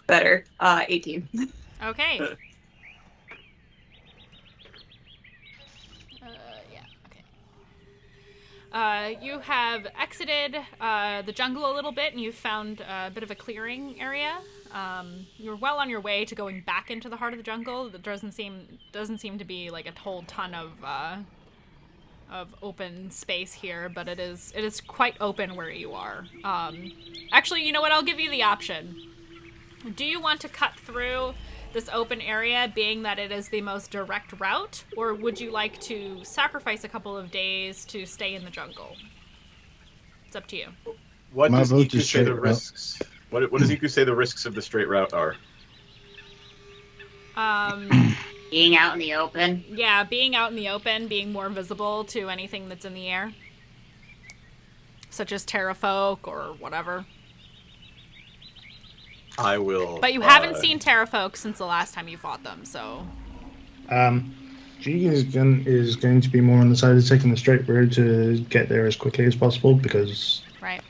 Better. 18. Okay. Yeah, okay. You have exited the jungle a little bit, and you've found a bit of a clearing area. You're well on your way to going back into the heart of the jungle. There doesn't seem to be like a whole ton of open space here, but it is quite open where you are. Actually, you know what? I'll give you the option. Do you want to cut through this open area, being that it is the most direct route, or would you like to sacrifice a couple of days to stay in the jungle? It's up to you. What My does vote Iku is say the straight route. risks? What does Iku say the risks of the straight route are? Being out in the open. Yeah, being out in the open, being more visible to anything that's in the air, such as terrafolk or whatever. I will. But you haven't seen terrafolk since the last time you fought them, so. G is going to be more on the side of taking the straight road to get there as quickly as possible because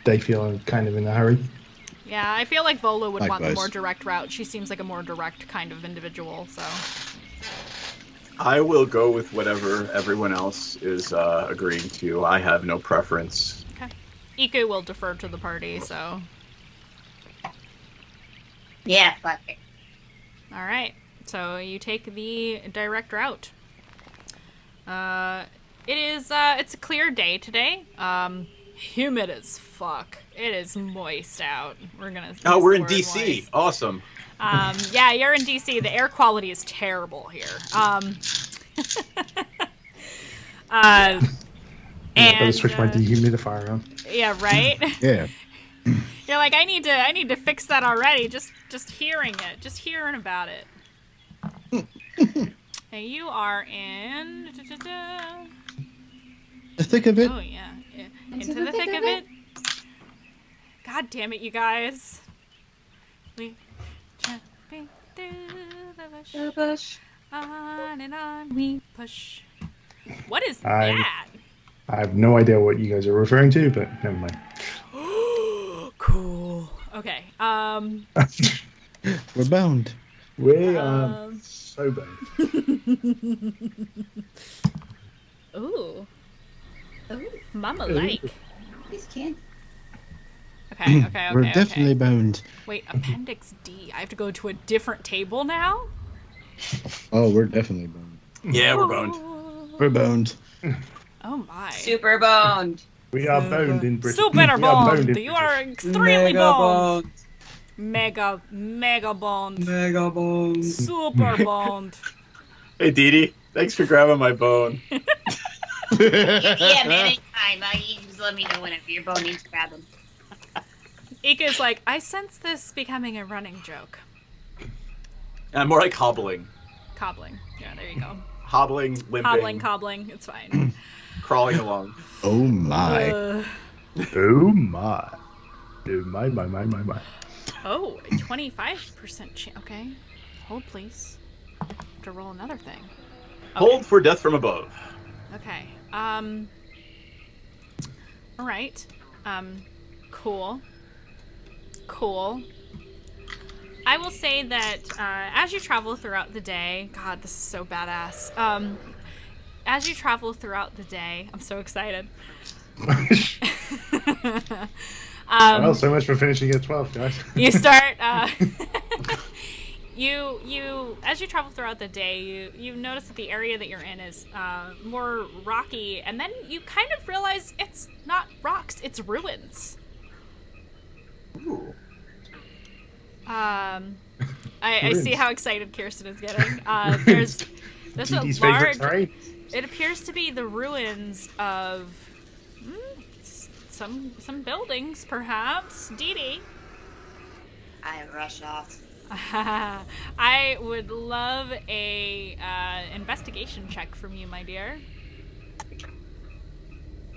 they feel kind of in a hurry. Yeah, I feel like Vola would want the Likewise. more direct route. She seems like a more direct kind of individual, so. I will go with whatever everyone else is agreeing to. I have no preference. Okay. Iku will defer to the party, so. Yeah, fuck it. All right. So you take the direct route. It's a clear day today. Humid as fuck. It is moist out. We're We're in word DC. moist. Awesome. Yeah, you're in DC. The air quality is terrible here. Better And switch my dehumidifier on. yeah, right. Yeah. You're like, I need to fix that already. Just hearing it, just hearing about it. And you are in The thick of it. Oh yeah, into the thick of it. God damn it, you guys. We jumping through the bush. On and on we push. What is that? I have no idea what you guys are referring to, but never mind. Cool. Okay. We're bound. We are so bound. Ooh. Mama like. This can. Okay. We're definitely bound. Wait, Appendix D. I have to go to a different table now? Oh, we're definitely bound. Yeah, we're boned. We're bound. Oh my. Super boned. We are boned in Britain. Super We are boned. in You are Britain. extremely Mega boned. Mega boned. Mega boned. Super boned. Hey, Dee Dee. Thanks for grabbing my bone. Yeah, man, anytime. You just let me know whenever your bone needs grabbing. Ika's like, I sense this becoming a running joke. I'm more like hobbling. Cobbling. Yeah, there you go. Hobbling, limping. Cobbling. It's fine. Crawling along. Oh my. Oh my. Oh my. Oh, 25% chance. Okay. Hold, please. Have to roll another thing. Hold for death from above. Okay. All right. Cool. I will say that as you travel throughout the day, God, this is so badass. As you travel throughout the day, I'm so excited. Well, so much for finishing at 12, guys. You start. You as you travel throughout the day, you notice that the area that you're in is more rocky, and then you kind of realize it's not rocks, it's ruins. Ooh. I see how excited Kirsten is getting. There's a Didi's favorite large. terrain. It appears to be the ruins of some buildings, perhaps. Didi. I rush off. I would love a investigation check from you, my dear.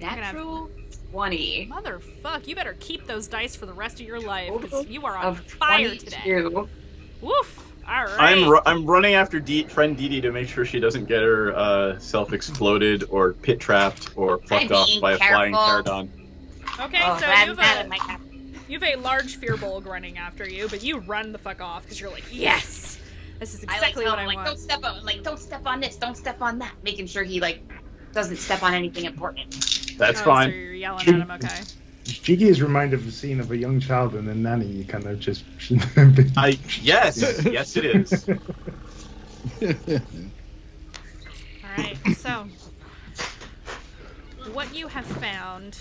Natural 20. Motherfuck, you better keep those dice for the rest of your life, because you are on Of fire 22. today. Woof! Alright. I'm running after friend Dee Dee to make sure she doesn't get her self-exploded or pit-trapped or fucked off being by a flying careful. pterodon. Okay, Oh, so that's you bad have in my cap. you have a large Fearbulg running after you, but you run the fuck off, because you're like, yes! This is exactly what I want. don't step on this, don't step on that, making sure he doesn't step on anything important. That's So fine. you're yelling at him, okay. Jiggy is reminded of the scene of a young child and a nanny. You kind of just. Yes, yes, it is. Alright, so what you have found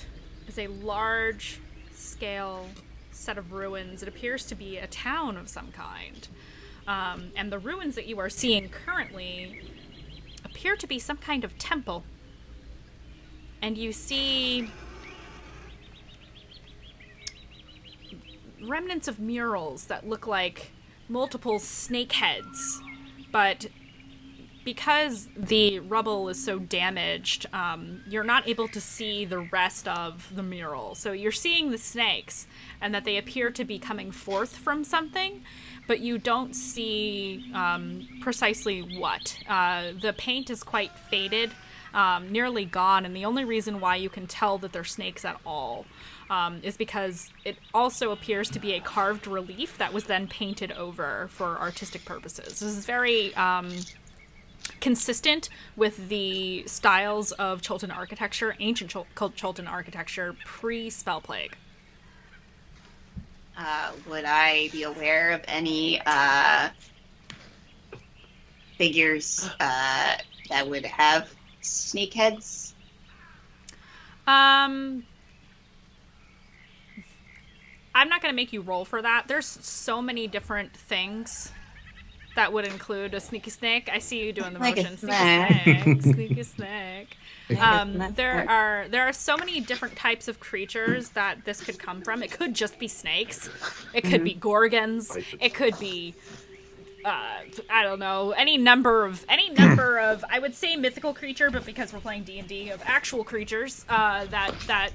is a large scale set of ruins. It appears to be a town of some kind. And the ruins that you are seeing currently appear to be some kind of temple. And you see remnants of murals that look like multiple snake heads, but because the rubble is so damaged, you're not able to see the rest of the mural. So you're seeing the snakes, and that they appear to be coming forth from something, but you don't see precisely what. The paint is quite faded, nearly gone, and the only reason why you can tell that they're snakes at all is because it also appears to be a carved relief that was then painted over for artistic purposes. This is very consistent with the styles of Chultan architecture, ancient Chultan architecture, pre-Spell Plague. Would I be aware of any figures that would have snake heads? I'm not going to make you roll for that. There's so many different things that would include a sneaky snake. I see you doing the Like a motion. snake. Sneaky snake. There are so many different types of creatures that this could come from. It could just be snakes. It could be gorgons. It could be I don't know, any number of I would say mythical creature, but because we're playing D&D, of actual creatures that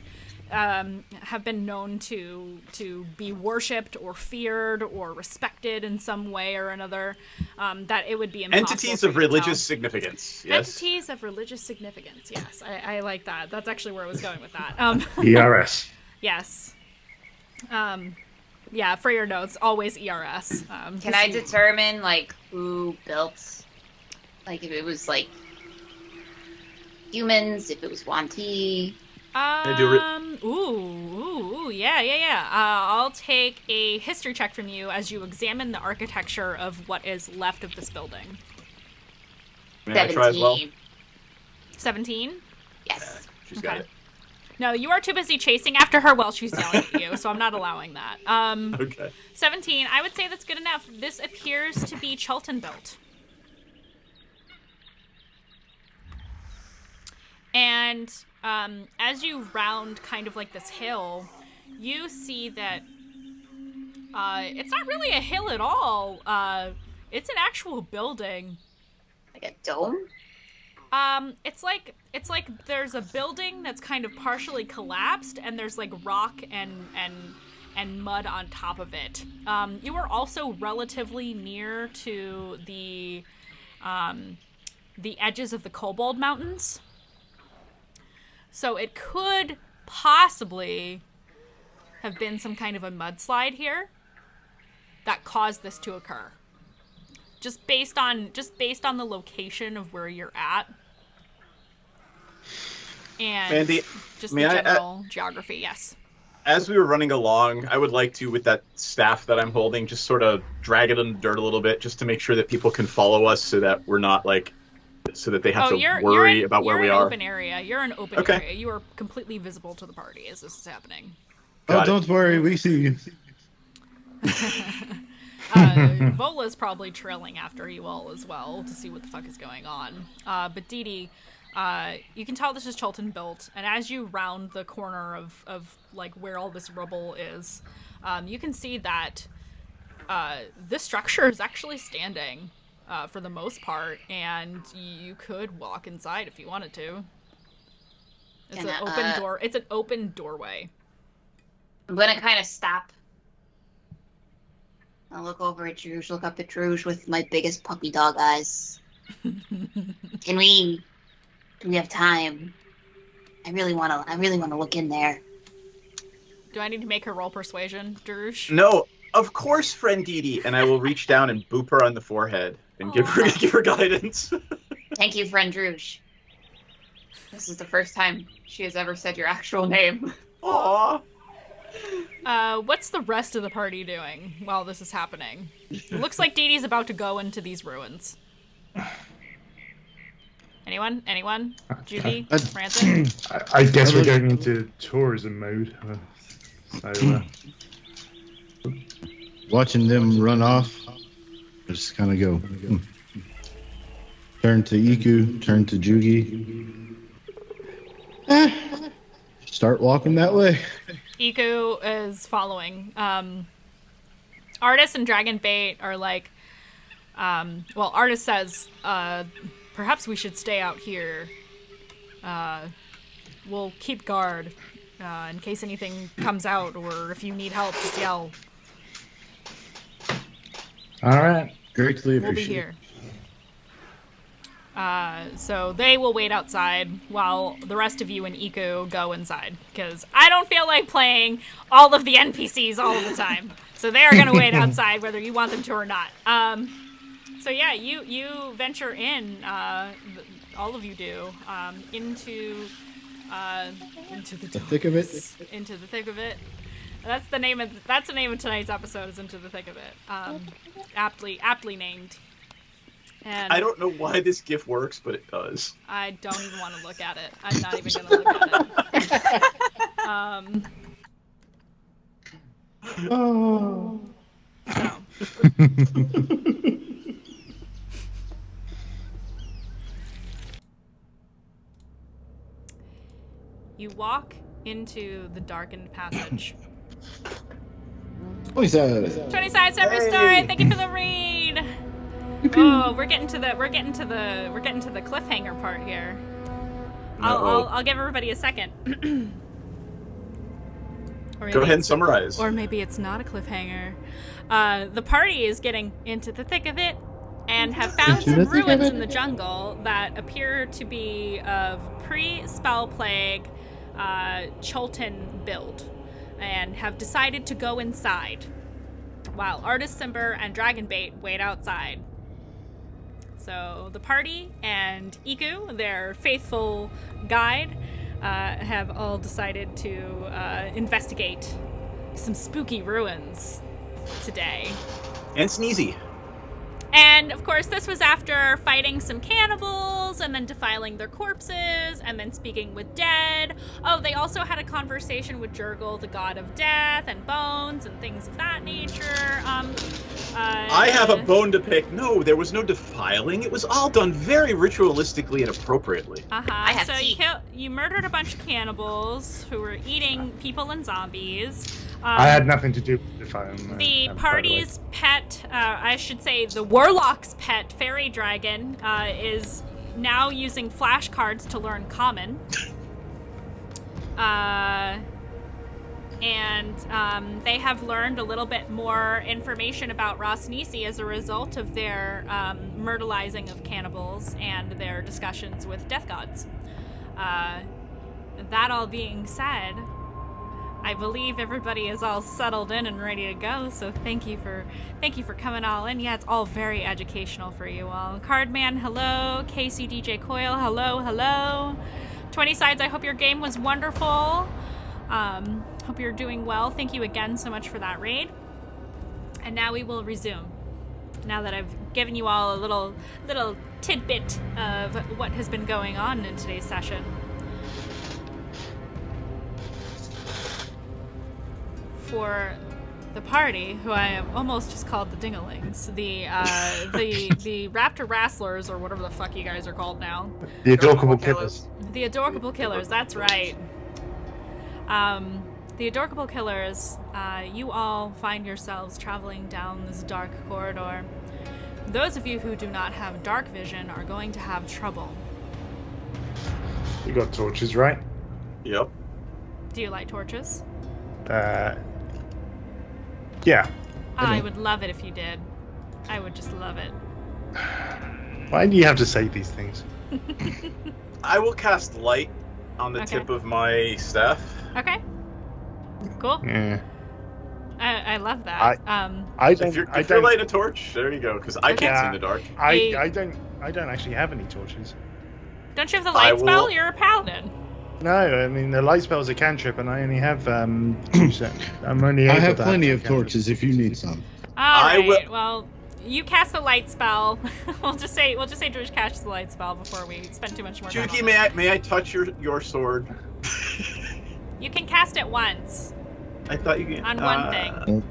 have been known to be worshipped or feared or respected in some way or another, that it would be impossible. Entities for of you to religious tell. significance, yes. Entities of religious significance, yes. I like that. That's actually where I was going with that. ERS. Yes. Yeah, for your notes, always ERS. Can I determine, like, who built, like, if it was, like, humans, if it was Wanti? Ooh, yeah. I'll take a history check from you as you examine the architecture of what is left of this building. May I try as well? 17? Yes. She's got it. No, you are too busy chasing after her while she's yelling at you, so I'm not allowing that. Okay. 17, I would say that's good enough. This appears to be Chultan built. And as you round kind of like this hill, you see that it's not really a hill at all. It's an actual building. Like a dome? It's like there's a building that's kind of partially collapsed, and there's like rock and mud on top of it. You are also relatively near to the edges of the Kobold Mountains, so it could possibly have been some kind of a mudslide here that caused this to occur. Just based on the location of where you're at, and Mandy, just the general geography. Yes. As we were running along, I would like to, with that staff that I'm holding, just sort of drag it in the dirt a little bit, just to make sure that people can follow us, so that we're not so that they have to worry about where we are. Open area. You're an open area. You are completely visible to the party as this is happening. Don't worry, we see you. Vola's probably trailing after you all as well to see what the fuck is going on. But Dee Dee, you can tell this is Chultan built, and as you round the corner of like where all this rubble is, you can see that this structure is actually standing for the most part, and you could walk inside if you wanted to. It's an open door. It's an open doorway. I'm gonna kind of stop. I'll look over at Druge, look up at Druge with my biggest puppy dog eyes. Do we have time? I really wanna look in there. Do I need to make her roll persuasion, Druge? No, of course, friend Dee Dee. And I will reach down and boop her on the forehead and give her guidance. Thank you, friend Druge. This is the first time she has ever said your actual name. Aww. What's the rest of the party doing while this is happening? It looks like Dee Dee's about to go into these ruins. Anyone? Judy? Francis? I guess we're going into tourism mode. Watching them run off, just kind of go. Turn to Iku, turn to Jugi. Start walking that way. Iku is following. Artist and Dragonbait are like, well, Artist says, perhaps we should stay out here. We'll keep guard in case anything comes out, or if you need help, just yell. All right. Greatly We'll be appreciate here. So they will wait outside while the rest of you and Iku go inside, because I don't feel like playing all of the NPCs all the time. So they are going to wait outside whether you want them to or not. So yeah, you venture in, all of you do, into the thick of it. Into the thick of it. That's the name of tonight's episode, is Into the Thick of It. Aptly named. And I don't know why this GIF works, but it does. I don't even want to look at it. I'm not even going to look at it. Oh. You walk into the darkened passage. What is that? 20 sides every story. Thank you for the read. Oh, we're getting to the cliffhanger part here. I'll give everybody a second. Go ahead and summarize. Or maybe it's not a cliffhanger. The party is getting into the thick of it and have found some ruins in the jungle that appear to be of pre-spell plague Chultan build, and have decided to go inside while Artist Simber and Dragonbait wait outside. So the party and Iku, their faithful guide, have all decided to investigate some spooky ruins today. And Sneezy. And, of course, this was after fighting some cannibals and then defiling their corpses and then speaking with dead. Oh, they also had a conversation with Jurgle, the god of death, and bones and things of that nature. I have a bone to pick. No, there was no defiling. It was all done very ritualistically and appropriately. So you murdered a bunch of cannibals who were eating people and zombies. I had nothing to do with defiling. The party's pet, I should say the warlock's pet, fairy dragon, is now using flashcards to learn common. And they have learned a little bit more information about Rosnisi as a result of their myrtleizing of cannibals and their discussions with death gods. That all being said, I believe everybody is all settled in and ready to go, so thank you for coming all in. Yeah, it's all very educational for you all. Cardman, hello. Casey DJ Coyle, hello. 20 sides, I hope your game was wonderful. Hope you're doing well. Thank you again so much for that raid. And now we will resume. Now that I've given you all a little tidbit of what has been going on in today's session. For the party, who I have almost just called the Dingalings, the Raptor Wrestlers, or whatever the fuck you guys are called now. The Adorable Killers. The Adorable Killers, that's right. The Adorable Killers, you all find yourselves traveling down this dark corridor. Those of you who do not have dark vision are going to have trouble. You got torches, right? Yep. Do you light torches? Yeah. I would love it if you did. I would just love it. Why do you have to say these things? I will cast light on the tip of my staff. Okay. Cool. Yeah. I love that. If you're lighting a torch, there you go. Because I can't see in the dark. I don't actually have any torches. Don't you have the light spell? You're a paladin. No, I mean the light spell's a cantrip, and I only have two sets. I'm only. I able have to plenty of cantrips. torches if you need some. All right. Well, you cast the light spell. we'll just say Druj casts the light spell before we spend too much more time. Juki, may I touch your sword? You can cast it once. I thought you could. On one thing.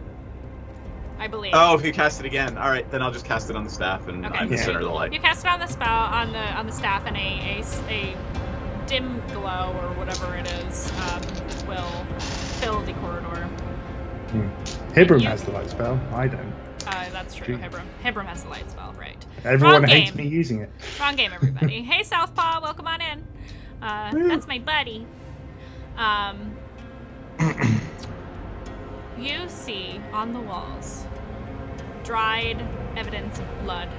I believe. Oh, if you cast it again, all right, then I'll just cast it on the staff, and Okay. I'm the center of the light. You cast it on the spell on the staff, and a dim glow or whatever it is will fill the corridor. Hibram has the light spell. I don't. That's true. Hibram has the light spell, right? Everyone Wrong hates game. me using it. Wrong game, everybody. Hey, Southpaw, welcome on in. That's my buddy. You see on the walls dried evidence of blood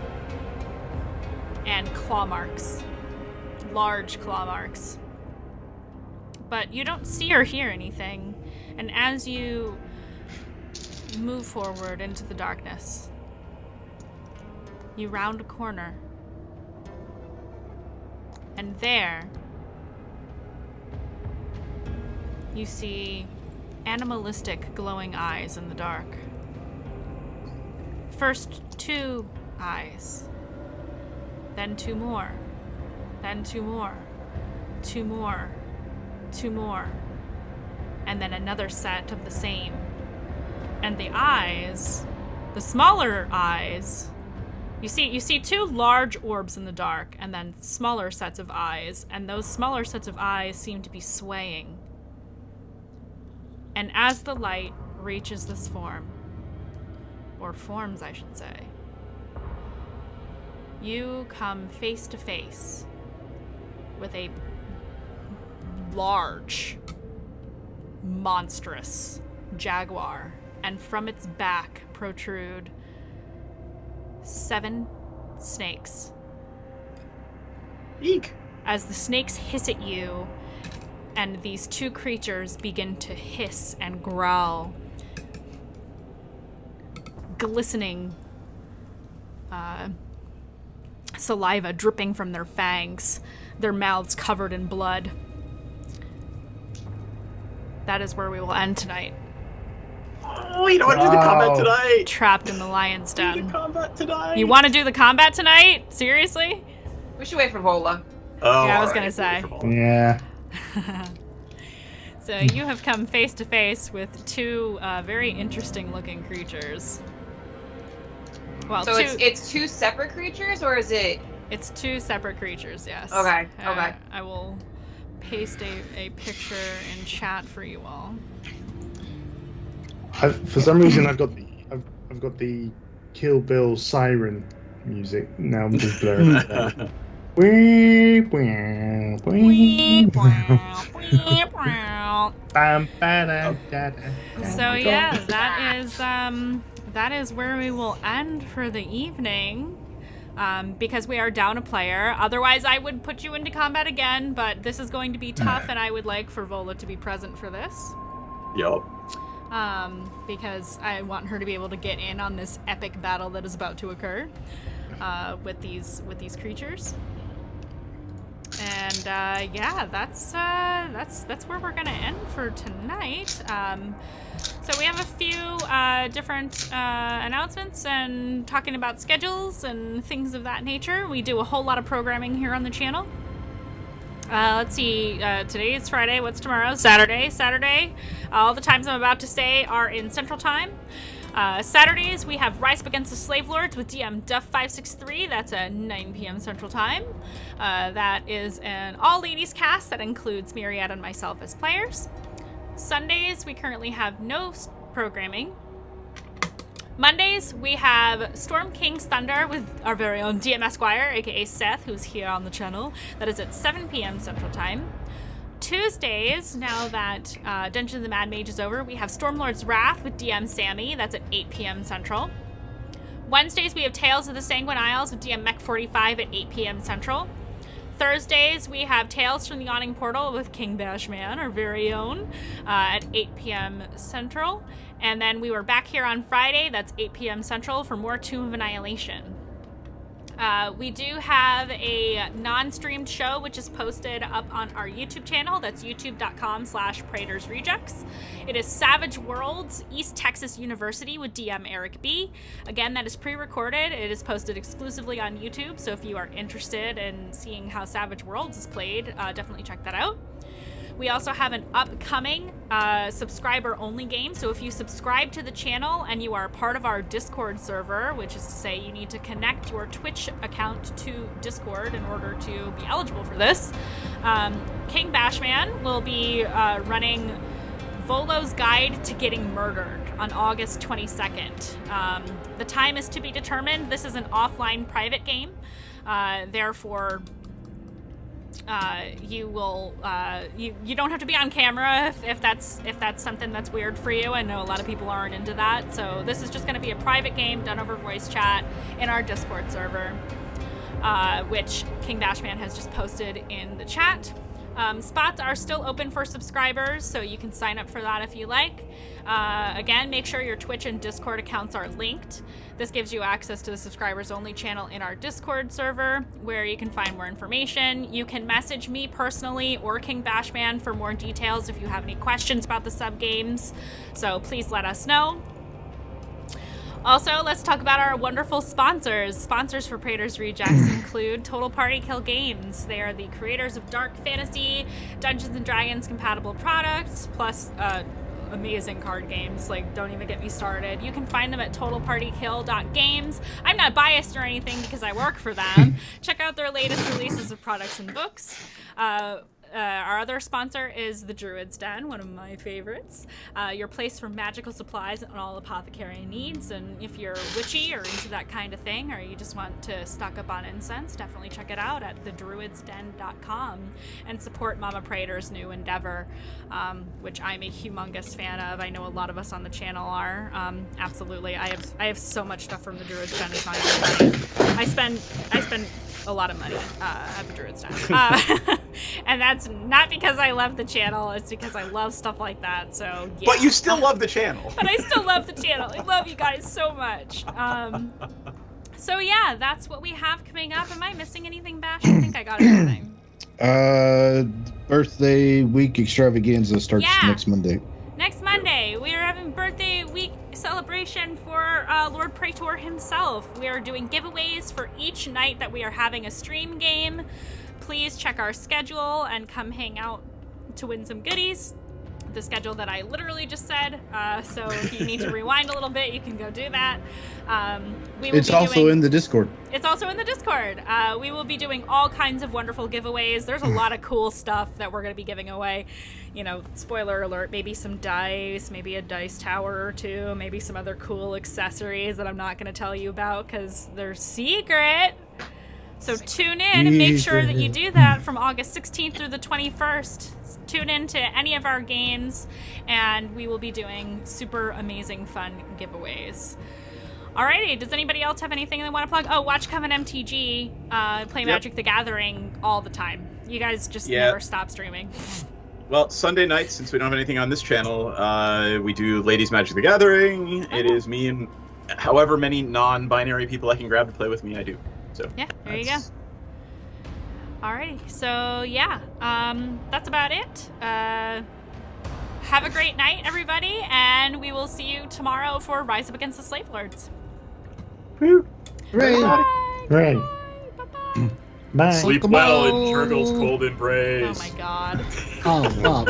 and claw marks, large claw marks. But you don't see or hear anything, and as you move forward into the darkness, you round a corner, and there you see animalistic glowing eyes in the dark. First 2 eyes, then 2 more, then 2 more, 2 more, 2 more, and then another set of the same. And the eyes, the smaller eyes, you see 2 large orbs in the dark, and then smaller sets of eyes, and those smaller sets of eyes seem to be swaying. And as the light reaches this form, or forms I should say, you come face to face with a large, monstrous jaguar, and from its back protrude 7 snakes. Eek! As the snakes hiss at you, and these 2 creatures begin to hiss and growl, glistening saliva dripping from their fangs, their mouths covered in blood. That is where we will end tonight. Oh, you don't want to do the combat tonight! Trapped in the lion's den. The combat tonight! You want to do the combat tonight? Seriously? We should wait for Vola. Oh, yeah, I was gonna say. Yeah. So you have come face to face with 2 very interesting looking creatures. Well, so it's 2 separate creatures, or is it? It's 2 separate creatures. Yes. Okay. Okay. I will paste a picture in chat for you all. For some reason, I've got the Kill Bill siren music. Now I'm just blurring it out. So yeah, that is where we will end for the evening. Because we are down a player. Otherwise, I would put you into combat again, but this is going to be tough, and I would like for Vola to be present for this. Yup. Because I want her to be able to get in on this epic battle that is about to occur with these creatures. And yeah, that's where we're gonna end for tonight. So we have a few different announcements and talking about schedules and things of that nature. We do a whole lot of programming here on the channel. Let's see, today is Friday. What's tomorrow? Saturday. All the times I'm about to say are in Central Time. Saturdays, we have Rise Up Against the Slave Lords with DM Duff563. That's at 9 p.m. Central Time. That is an all-ladies cast that includes Myriad and myself as players. Sundays, we currently have no programming. Mondays, we have Storm King's Thunder with our very own DM Esquire, aka Seth, who's here on the channel. That is at 7 p.m. Central Time. Tuesdays, now that Dungeons of the Mad Mage is over, we have Stormlord's Wrath with DM Sammy. That's at 8 p.m. Central. Wednesdays, we have Tales of the Sanguine Isles with DM Mech45 at 8 p.m. Central. Thursdays, we have Tales from the Yawning Portal with King Bashman, our very own, at 8 p.m. Central. And then we were back here on Friday, that's 8 p.m. Central, for more Tomb of Annihilation. We do have a non-streamed show, which is posted up on our YouTube channel. That's youtube.com/Praetor'sRejects. It is Savage Worlds, East Texas University with DM Eric B. Again, that is pre-recorded. It is posted exclusively on YouTube, so if you are interested in seeing how Savage Worlds is played, definitely check that out. We also have an upcoming subscriber-only game. So if you subscribe to the channel and you are part of our Discord server, which is to say you need to connect your Twitch account to Discord in order to be eligible for this, King Bashman will be running Volo's Guide to Getting Murdered on August 22nd. The time is to be determined. This is an offline private game. Therefore, you will you don't have to be on camera if that's something that's weird for you. I know a lot of people aren't into that, so this is just going to be a private game done over voice chat in our Discord server, which King Bashman has just posted in the chat. Spots are still open for subscribers, so you can sign up for that if you like. Again, make sure your Twitch and Discord accounts are linked. This gives you access to the subscribers only channel in our Discord server, where you can find more information. You can message me personally or King Bashman for more details if you have any questions about the sub games. So please let us know. Also, let's talk about our wonderful sponsors. Sponsors for Praetor's Rejects include Total Party Kill Games. They are the creators of dark fantasy, Dungeons & Dragons compatible products, plus amazing card games. Like, don't even get me started. You can find them at totalpartykill.games. I'm not biased or anything because I work for them. Check out their latest releases of products and books. Our other sponsor is the Druid's Den, one of my favorites. Your place for magical supplies and all apothecary needs. And if you're witchy or into that kind of thing, or you just want to stock up on incense, definitely check it out at thedruidsden.com and support Mama Praetor's new endeavor, which I'm a humongous fan of. I know a lot of us on the channel are. Absolutely. I have so much stuff from the Druid's Den. It's not even funny. I spend a lot of money at the Druid's Den. And that's not because I love the channel, it's because I love stuff like that, so yeah. But you still love the channel. But I still love the channel. I love you guys so much. So yeah, that's what we have coming up. Am I missing anything, Bash? I think I got everything. Birthday week extravaganza starts next Monday. Next Monday, we are having birthday week celebration for Lord Praetor himself. We are doing giveaways for each night that we are having a stream game. Please check our schedule and come hang out to win some goodies. The schedule that I literally just said. So if you need to rewind a little bit, you can go do that. It's also in the Discord. It's also in the Discord. We will be doing all kinds of wonderful giveaways. There's a lot of cool stuff that we're going to be giving away. You know, spoiler alert, maybe some dice, maybe a dice tower or two, maybe some other cool accessories that I'm not going to tell you about because they're secret. So tune in and make sure that you do that from August 16th through the 21st. Tune in to any of our games, and we will be doing super amazing fun giveaways. Alrighty, does anybody else have anything they want to plug? Oh, watch Coven MTG, play Magic the Gathering all the time. You guys just never stop streaming. Well, Sunday nights, since we don't have anything on this channel, we do Ladies Magic the Gathering. It is me and however many non-binary people I can grab to play with me, I do. So yeah, there you go. Alrighty, so yeah, that's about it. Have a great night, everybody, and we will see you tomorrow for Rise Up Against the Slave Lords. Hooray! Bye. Hooray! Bye. Bye. Sleep well in Turgle's cold embrace. Oh my god. Oh, wow.